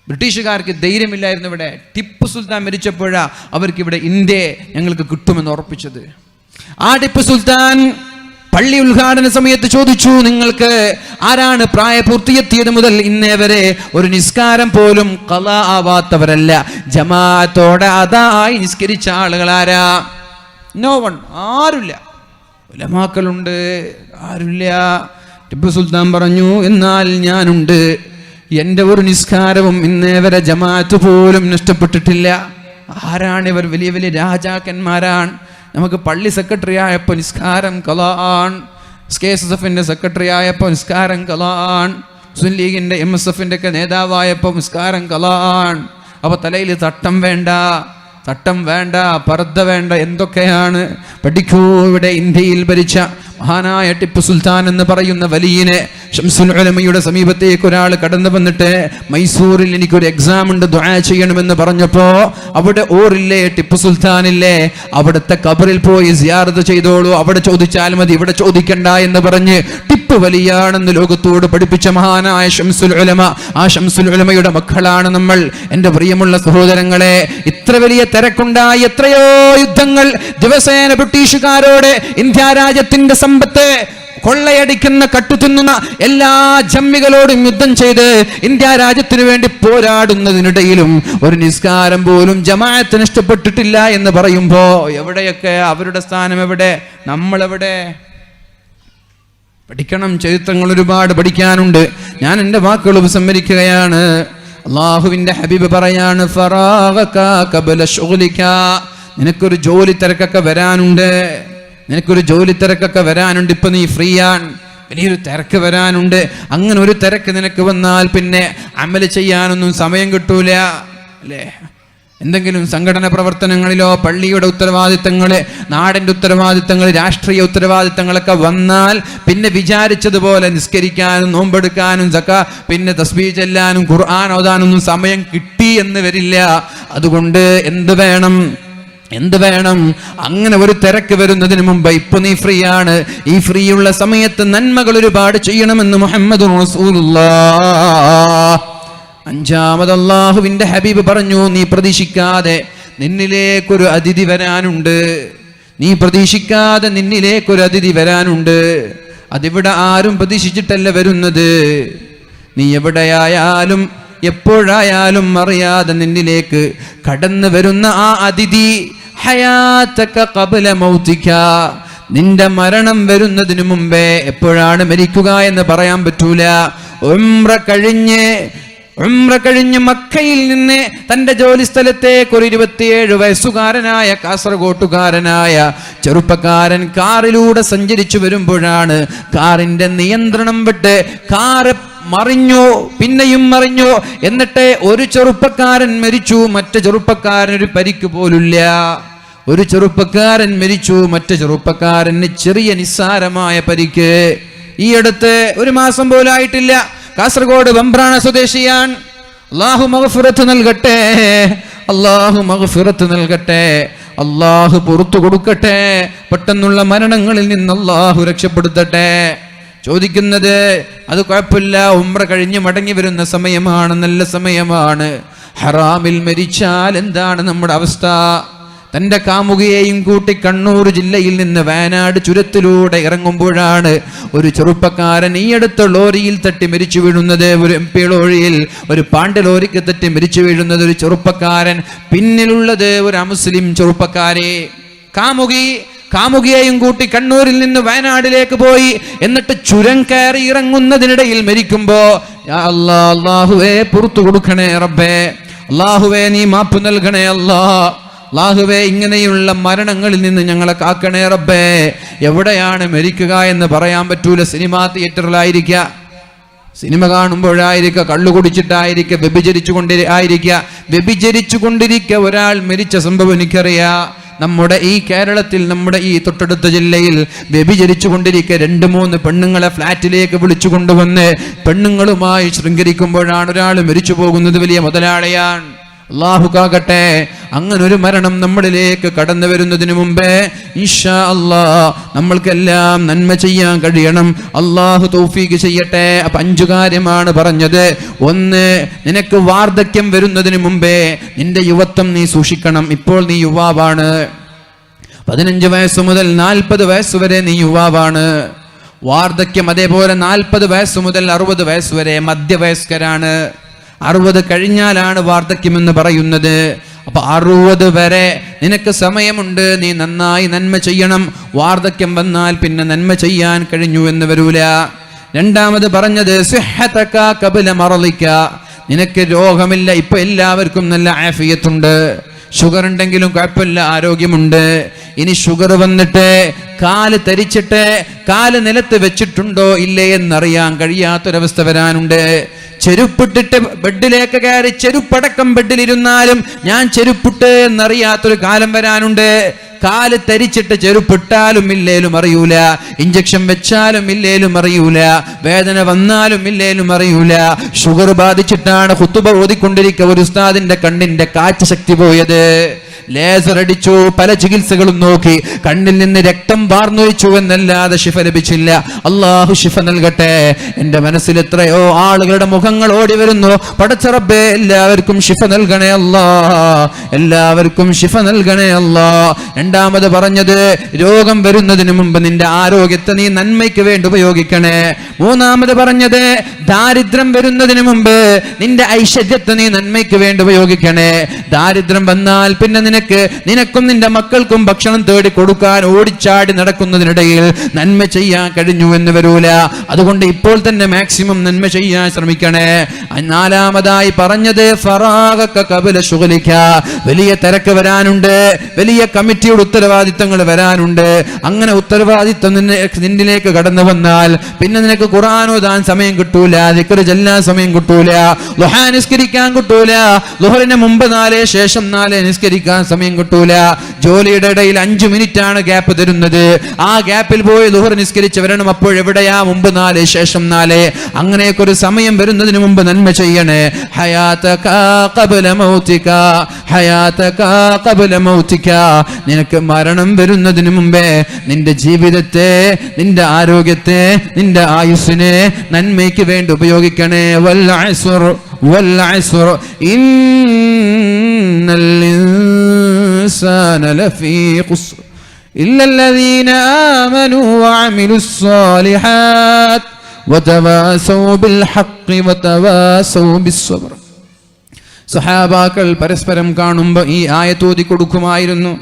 ബ്രിട്ടീഷുകാർക്ക് ധൈര്യമില്ലായിരുന്നു. ഇവിടെ ടിപ്പു സുൽത്താൻ മരിച്ചപ്പോഴാ അവർക്ക് ഇവിടെ ഇന്ത്യ ഞങ്ങൾക്ക് കിട്ടുമെന്ന് ഉറപ്പിച്ചത്. ആ ടിപ്പു സുൽത്താൻ പള്ളി ഉദ്ഘാടന സമയത്ത് ചോദിച്ചു, നിങ്ങൾക്ക് ആരാണ് പ്രായപൂർത്തിയെത്തിയത് മുതൽ ഇന്നേ വരെ ഒരു നിസ്കാരം പോലും ഖളാ ആവാത്തവരല്ല, ജമാഅത്തോടെ അതായി നിസ്കരിച്ച ആളുകൾ ആരാ? നോ വൺ, ആരുമില്ല. ഉലമാക്കളുണ്ട്, ആരുമില്ല. ടിപ്പു സുൽത്താൻ പറഞ്ഞു, എന്നാൽ ഞാനുണ്ട്. എന്റെ ഒരു നിസ്കാരവും ഇന്നേ വരെ ജമാഅത്ത് പോലും നഷ്ടപ്പെട്ടിട്ടില്ല. ആരാണിവർ? വലിയ വലിയ രാജാക്കന്മാരാണ്. നമുക്ക് പള്ളി സെക്രട്ടറി ആയപ്പോൾ നിസ്കാരം ഖളാൻ, KSSFന്റെ സെക്രട്ടറി ആയപ്പോൾ നിസ്കാരം ഖളാൻ, മുസ്ലിം ലീഗിന്റെ MSFന്റെ ഒക്കെ നേതാവായപ്പോൾ നിസ്കാരം ഖളാൻ. അപ്പൊ തലയിൽ തട്ടം വേണ്ട, തട്ടം വേണ്ട, പർദ്ദ വേണ്ട, എന്തൊക്കെയാണ്? പഠിക്കൂ. ഇവിടെ ഇന്ത്യയിൽ ഭരിച്ച മഹാനായ ടിപ്പു സുൽത്താൻ എന്ന് പറയുന്ന വലിയനെ ശംസുൽ ഉലമയുടെ സമീപത്തേക്ക് ഒരാൾ കടന്നു വന്നിട്ട്, മൈസൂരിൽ എനിക്കൊരു എക്സാം ഉണ്ട്, ദുആ ചെയ്യണമെന്ന് പറഞ്ഞപ്പോ, അവിടെ ഓറില്ലേ ടിപ്പു സുൽത്താനില്ലേ, അവിടുത്തെ ഖബറിൽ പോയി സിയാറത്ത് ചെയ്തോളൂ, അവിടെ ചോദിച്ചാൽ മതി, ഇവിടെ ചോദിക്കണ്ട എന്ന് പറഞ്ഞ് ടിപ്പു വലിയാണെന്ന് ലോകത്തോട് പഠിപ്പിച്ച മഹാനായ ശംസുൽ ഉലമ. ആ ശംസുൽ ഉലമയുടെ മക്കളാണ് നമ്മൾ. എൻ്റെ പ്രിയമുള്ള സഹോദരങ്ങളെ, ഇത്ര വലിയ തിരക്കുണ്ടായി, എത്രയോ യുദ്ധങ്ങൾ ദിവസേന ബ്രിട്ടീഷുകാരോട് ഇന്ത്യ രാജ്യത്തിന്റെ സമ്പത്ത് കൊള്ളയടിക്കുന്ന, കട്ടുതിന്നുന്ന എല്ലാ ജമ്മികളോടും യുദ്ധം ചെയ്ത് ഇന്ത്യ രാജ്യത്തിന് വേണ്ടി പോരാടുന്നതിനിടയിലും ഒരു നിസ്കാരം പോലും ജമാഅത്ത് നഷ്ടപ്പെട്ടിട്ടില്ല എന്ന് പറയുമ്പോ എവിടെയൊക്കെ അവരുടെ സ്ഥാനം? എവിടെ? നമ്മളെവിടെ? പഠിക്കണം. ചരിത്രങ്ങൾ ഒരുപാട് പഠിക്കാനുണ്ട്. ഞാൻ എൻ്റെ വാക്കുകൾ ഉപസംഹരിക്കുകയാണ്. അള്ളാഹുവിന്റെ ഹബീബ് പറയാണ്, ഫറാഗക ഖബല ശുഗ്ലിക, നിനക്കൊരു ജോലി തിരക്കൊക്കെ വരാനുണ്ട്, നിനക്കൊരു ജോലി തിരക്കൊക്കെ വരാനുണ്ട്. ഇപ്പൊ നീ ഫ്രീ ആണ്, വലിയൊരു തിരക്ക് വരാനുണ്ട്. അങ്ങനെ ഒരു തിരക്ക് നിനക്ക് വന്നാൽ പിന്നെ അമല് ചെയ്യാനൊന്നും സമയം കിട്ടൂല, അല്ലേ? എന്തെങ്കിലും സംഘടന പ്രവർത്തനങ്ങളിലോ പള്ളിയുടെ ഉത്തരവാദിത്തങ്ങള്, നാടിന്റെ ഉത്തരവാദിത്തങ്ങൾ, രാഷ്ട്രീയ ഉത്തരവാദിത്തങ്ങളൊക്കെ വന്നാൽ പിന്നെ വിചാരിച്ചതുപോലെ നിസ്കരിക്കാനും നോമ്പെടുക്കാനും പിന്നെ തസ്ബീഹ് ചെല്ലാനും ഖുർആൻ ഓതാനൊന്നും സമയം കിട്ടി എന്ന് വരില്ല. അതുകൊണ്ട് എന്ത് വേണം? അങ്ങനെ ഒരു തിരക്ക് വരുന്നതിന് മുമ്പ് ഇപ്പൊ നീ ഫ്രീ ആണ്. ഈ ഫ്രീ ഉള്ള സമയത്ത് നന്മകൾ ഒരുപാട് ചെയ്യണമെന്ന് മുഹമ്മദ് റസൂലുള്ളാഹ്. അഞ്ചാമത് അല്ലാഹുവിന്റെ ഹബീബ് പറഞ്ഞു, നീ പ്രതീക്ഷിക്കാതെ നിന്നിലേക്കൊരു അതിഥി വരാനുണ്ട്. നീ പ്രതീക്ഷിക്കാതെ നിന്നിലേക്കൊരു അതിഥി വരാനുണ്ട്. അതിവിടെ ആരും പ്രതീക്ഷിച്ചിട്ടല്ല വരുന്നത്. നീ എവിടെയായാലും എപ്പോഴായാലും അറിയാതെ നിന്നിലേക്ക് കടന്നു വരുന്ന ആ അതിഥി ഹയാതക ഖബ്ല മൗതിക, നിന്റെ മരണം വരുന്നതിന് മുമ്പേ, എപ്പോഴാണ് മരിക്കുക എന്ന് പറയാൻ പറ്റൂല. ഉംറ കഴിഞ്ഞ് മക്കയിൽ നിന്ന് തന്റെ ജോലി സ്ഥലത്തേക്ക് ഒരു 27 വയസ്സുകാരനായ കാസർഗോട്ടുകാരനായ ചെറുപ്പക്കാരൻ കാറിലൂടെ സഞ്ചരിച്ചു വരുമ്പോഴാണ് കാറിന്റെ നിയന്ത്രണം വിട്ട് കാറ് മറിഞ്ഞു, പിന്നെയും മറിഞ്ഞു. എന്നിട്ട് ഒരു ചെറുപ്പക്കാരൻ മരിച്ചു, മറ്റു ചെറുപ്പക്കാരൻ ഒരു പരിക്ക് പോലുമില്ല. ഒരു ചെറുപ്പക്കാരൻ മരിച്ചു, മറ്റു ചെറുപ്പക്കാരന് ചെറിയ നിസ്സാരമായ പരിക്ക്. ഈ അടുത്ത് 1 മാസം പോലായിട്ടില്ല, കാസർഗോഡ് വെമ്പ്രാണ സ്വദേശിയാൻ. അല്ലാഹു മഗ്ഫിറത്ത് നൽകട്ടെ, അല്ലാഹു മഗ്ഫിറത്ത് നൽകട്ടെ, അല്ലാഹു പുറത്തു കൊടുക്കട്ടെ, പെട്ടെന്നുള്ള മരണങ്ങളിൽ നിന്ന് അല്ലാഹു രക്ഷപ്പെടുത്തട്ടെ. ചോദിക്കുന്നത് അത് കുഴപ്പമില്ല, ഉംറ കഴിഞ്ഞ് മടങ്ങി വരുന്ന സമയമാണ്, നല്ല സമയമാണ്. ഹറാമിൽ മരിച്ചാൽ എന്താണ് നമ്മുടെ അവസ്ഥ? തന്റെ കാമുകിയെയും കൂട്ടി കണ്ണൂർ ജില്ലയിൽ നിന്ന് വയനാട് ചുരത്തിലൂടെ ഇറങ്ങുമ്പോഴാണ് ഒരു ചെറുപ്പക്കാരൻ ഈ അടുത്ത ലോറിയിൽ തട്ടി മരിച്ചു വീഴുന്നത്. ഒരു MP ലോറിയിൽ, ഒരു പാണ്ഡ്യ ലോറിക്ക് തട്ടി മരിച്ചു വീഴുന്നത് ഒരു ചെറുപ്പക്കാരൻ. പിന്നിലുള്ളത് ഒരു അമുസ്ലിം ചെറുപ്പക്കാരെ. കാമുകിയെയും കൂട്ടി കണ്ണൂരിൽ നിന്ന് വയനാടിലേക്ക് പോയി, എന്നിട്ട് ചുരം കയറി ഇറങ്ങുന്നതിനിടയിൽ മരിക്കുമ്പോ അല്ലാഹുവേ പുറത്തു കൊടുക്കണേ റബ്ബേ, അല്ലാഹുവേ നീ മാപ്പ് നൽകണേ അല്ലാഹുവേ, ഇങ്ങനെയുള്ള മരണങ്ങളിൽ നിന്ന് ഞങ്ങളെ കാക്കണേ റബ്ബേ. എവിടെയാണ് മരിക്കുക എന്ന് പറയാൻ പറ്റൂല. സിനിമാ തിയേറ്ററിലായിരിക്കുക, സിനിമ കാണുമ്പോഴായിരിക്കുക, കള്ളു കുടിച്ചിട്ടായിരിക്കുക, വ്യഭിചരിച്ചു കൊണ്ടിരിക്കുക ഒരാൾ മരിച്ച സംഭവം എനിക്കറിയാം. നമ്മുടെ ഈ കേരളത്തിൽ, നമ്മുടെ ഈ തൊട്ടടുത്ത ജില്ലയിൽ വ്യഭിചരിച്ചു കൊണ്ടിരിക്കുക 2-3 പെണ്ണുങ്ങളെ ഫ്ലാറ്റിലേക്ക് വിളിച്ചു കൊണ്ടുവന്ന് പെണ്ണുങ്ങളുമായി ശൃംഗരിക്കുമ്പോഴാണ് ഒരാൾ മരിച്ചു പോകുന്നത്. വലിയ മുതലാളിയാണ്. അല്ലാഹു കാക്കട്ടെ, അങ്ങനൊരു മരണം നമ്മളിലേക്ക് കടന്നു വരുന്നതിന് മുമ്പേ ഇൻഷാ അല്ലാഹ് നമ്മൾക്കെല്ലാം നന്മ ചെയ്യാൻ കഴിയണം. അല്ലാഹു തൗഫീഖ് ചെയ്യട്ടെ. അപ്പൊ 5 കാര്യമാണ് പറഞ്ഞത്. 1, നിനക്ക് വാർദ്ധക്യം വരുന്നതിന് മുമ്പേ നിന്റെ യുവത്വം നീ സൂക്ഷിക്കണം. ഇപ്പോൾ നീ യുവാവാണ്, 15 വയസ്സ് മുതൽ 40 വയസ്സ് വരെ നീ യുവാവാണ്. വാർദ്ധക്യം അതേപോലെ 40 വയസ്സ് മുതൽ 60 വയസ്സ് വരെ മധ്യവയസ്കരാണ്. 60 കഴിഞ്ഞാലാണ് വാർദ്ധക്യം എന്ന് പറയുന്നത്. അപ്പൊ 60 വരെ നിനക്ക് സമയമുണ്ട്, നീ നന്നായി നന്മ ചെയ്യണം. വാർദ്ധക്യം വന്നാൽ പിന്നെ നന്മ ചെയ്യാൻ കഴിഞ്ഞു എന്ന് വരൂല. 2ാമത് പറഞ്ഞത് സിഹ്ഹതക ഖബ്ല മറളിക, നിനക്ക് രോഗമില്ല, ഇപ്പൊ എല്ലാവർക്കും നല്ല ആഫിയത്തുണ്ട്. ഷുഗർ ഉണ്ടെങ്കിലും കുഴപ്പമില്ല, ആരോഗ്യമുണ്ട്. ഇനി ഷുഗർ വന്നിട്ട് കാല് തരിച്ചിട്ട് കാല് നിലത്ത് വെച്ചിട്ടുണ്ടോ ഇല്ലേ എന്നറിയാൻ കഴിയാത്തൊരവസ്ഥ വരാനുണ്ട്. ചെരുപ്പിട്ടിട്ട് ബെഡിലേക്ക് കയറി ചെരുപ്പടക്കം ബെഡിലിരുന്നാലും ഞാൻ ചെരുപ്പിട്ട് എന്നറിയാത്തൊരു കാലം വരാനുണ്ട്. കാല് തരിച്ചിട്ട് ചെരുപ്പിട്ടാലും ഇല്ലേലും അറിയൂല, ഇഞ്ചക്ഷൻ വെച്ചാലും ഇല്ലേലും അറിയൂല, വേദന വന്നാലും ഇല്ലേലും അറിയൂല. ഷുഗർ ബാധിച്ചിട്ടാണ് ഖുതുബ ഓതിക്കൊണ്ടിരിക്കുക ഒരു ഉസ്താദിന്റെ കണ്ണിന്റെ കാഴ്ച ശക്തി പോയത്. ലേസർ അടിച്ചു, പല ചികിത്സകളും നോക്കി, കണ്ണിൽ നിന്ന് രക്തം വാർന്നൊഴിച്ചു എന്നല്ലാതെ ശിഫ ലഭിച്ചില്ല. അല്ലാഹു ശിഫ നൽകട്ടെ. എന്റെ മനസ്സിൽ എത്രയോ ആളുകളുടെ മുഖങ്ങൾ ഓടി വരുന്നു. പടച്ച റബ്ബേ, എല്ലാവർക്കും ശിഫ നൽകണേ അല്ലാ, എല്ലാവർക്കും ശിഫ നൽകണേ അല്ലാ. 2ാമത് പറഞ്ഞത് രോഗം വരുന്നതിന് മുമ്പ് നിന്റെ ആരോഗ്യത്തെ നീ നന്മയ്ക്ക് വേണ്ടി ഉപയോഗിക്കണേ. 3ാമത് പറഞ്ഞത് ദാരിദ്ര്യം വരുന്നതിന് മുമ്പ് നിന്റെ ഐശ്വര്യത്തെ നീ നന്മയ്ക്ക് വേണ്ടി ഉപയോഗിക്കണേ. ദാരിദ്ര്യം വന്നാൽ പിന്നെ നിനക്കും നിന്റെ മക്കൾക്കും ഭക്ഷണം തേടി കൊടുക്കാൻ ഓടിച്ചാടി നടക്കുന്നതിനിടയിൽ നന്മ ചെയ്യാൻ കഴിഞ്ഞു എന്ന് വരൂല. അതുകൊണ്ട് ഇപ്പോൾ തന്നെ മാക്സിമം നന്മ ചെയ്യാൻ ശ്രമിക്കണേ. 4ാമതായി പറഞ്ഞത് ഫറാഗക ഖബ്ല ശുഗ്ലിക, വലിയ തിരക്ക് വരാനുണ്ട്, വലിയ കമ്മിറ്റിയുടെ ഉത്തരവാദിത്തങ്ങൾ വരാനുണ്ട്. അങ്ങനെ ഉത്തരവാദിത്തം നിന്നിലേക്ക് കടന്നു വന്നാൽ പിന്നെ നിനക്ക് ഖുർആൻ ഓതാൻ സമയം കിട്ടൂല, ദിക്ർ ചൊല്ലാൻ സമയം കിട്ടൂല, ളുഹാ നിസ്കരിക്കാൻ കിട്ടൂല, ളുഹറിന് മുമ്പ് 4 ശേഷം 4 നിസ്കരിക്കാൻ സമയം കിട്ടൂല. ജോലിയുടെ ഇടയിൽ 5 മിനിറ്റാണ് ഗ്യാപ്പ് തരുന്നത്. ആ ഗ്യാപ്പിൽ പോയി ളുഹർ നിസ്കരിച്ച് വരണം. അപ്പോഴെവിടെയാ മുമ്പ് 4 ശേഷം 4. അങ്ങനെയൊക്കെ ഒരു സമയം വരുന്നതിന് മുമ്പ് നന്മ ചെയ്യണേ. ഹയാതക ഖബ്ല മൗതിക, ഹയാതക ഖബ്ല മൗതിക, നിനക്ക് മരണം വരുന്നതിന് മുമ്പേ നിന്റെ ജീവിതത്തെ, നിന്റെ ആരോഗ്യത്തെ, നിന്റെ ആയുസ്സിനെ നന്മയ്ക്ക് വേണ്ടി ഉപയോഗിക്കണേ. വൽ അസ്ർ വൽ അസ്ർ ഇന്നൽ ഇൻസാന ലഫീ ഖുസ്ർ ഇല്ല الذين آمنوا وعملوا الصالحات وتواصوا بالحق وتواصوا بالصبر. സ്വഹാബാക്കൾ പരസ്പരം കാണുമ്പോൾ ഈ ആയത്ത് ഓതി കൊടുക്കുമായിരുന്നു.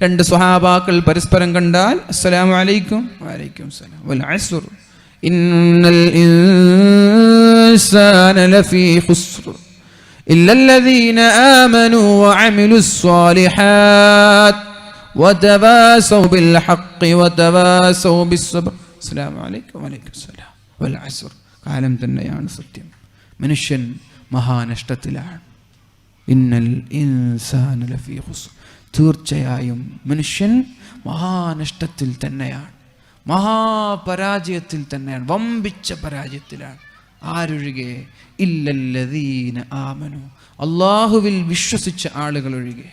രണ്ട് സ്വഹാബാക്കൾ പരസ്പരം കണ്ടാൽ അസ്സലാമു അലൈക്കും വഅലൈക്കും സലാം വൽ അസ്ർ ഇന്നൽ ഇൻസാന ലഫീ ഖുസ്ർ ഇല്ലല്ലദീന ആമനൂ വഅമിലുസ് സ്വാലിഹാത്ത് വതവാസൗ ബിൽ ഹഖ് വതവാസൗ ബിസ്സബ്ർ. അസ്സലാമു അലൈക്കും വഅലൈക്കും സലാം വൽ അസ്ർ. കാലം തന്നെയാണ് സത്യം. മനുഷ്യൻ മഹാനഷ്ടത്തിലാണ്. ഇന്നൽ ഇൻസാന ലഫീ ഖുസ്ർ. തീർച്ചയായും മനുഷ്യൻ മഹാനഷ്ടത്തിൽ തന്നെയാണ്, മഹാപരാജയത്തിൽ തന്നെയാണ്, വമ്പിച്ച പരാജയത്തിലാണ്. ആരൊഴികെ? ഇല്ലല്ലദീന ആമനു, അള്ളാഹുവിൽ വിശ്വസിച്ച ആളുകൾ ഒഴികെ,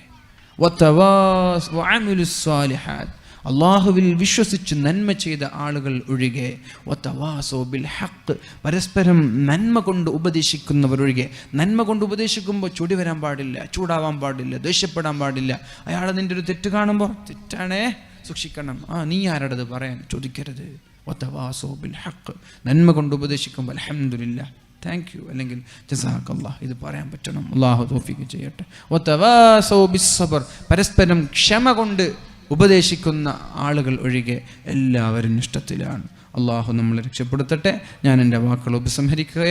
വഅമിലുസ് സ്വാലിഹാത്ത്, അള്ളാഹുവിൽ വിശ്വസിച്ച് നന്മ ചെയ്ത ആളുകൾ ഒഴികെ, വതവാസൗ ബിൽ ഹഖ്, പരസ്പരം നന്മ കൊണ്ട് ഉപദേശിക്കുന്നവരൊഴികെ. നന്മ കൊണ്ട് ഉപദേശിക്കുമ്പോൾ ചൂടി വരാൻ പാടില്ല, ചൂടാവാൻ പാടില്ല, ദേഷ്യപ്പെടാൻ പാടില്ല. അയാൾ നിൻ്റെ ഒരു തെറ്റ് കാണുമ്പോൾ തെറ്റാണേ സൂക്ഷിക്കണം, നീ ആരുടേത് പറയാൻ ചോദിക്കരുത്. വതവാസൗ ബിൽ ഹഖ്, നന്മ കൊണ്ട് ഉപദേശിക്കുമ്പോൾ അൽഹംദുലില്ലാഹ്, താങ്ക് യു, അല്ലെങ്കിൽ ജസാക്കല്ലാഹ്, ഇത് പറയാൻ പറ്റണം. അള്ളാഹു തൗഫീഖ് ചെയ്യട്ടെ. വതവാസൗ ബിസ്സബ്ർ, പരസ്പരം ക്ഷമ കൊണ്ട് ഉപദേശിക്കുന്ന ആളുകൾ ഒഴികെ എല്ലാവരും ഇഷ്ടത്തിലാണ്. അള്ളാഹു നമ്മളെ രക്ഷപ്പെടുത്തട്ടെ. ഞാൻ എൻ്റെ വാക്കുകൾ ഉപസംഹരിക്കുക.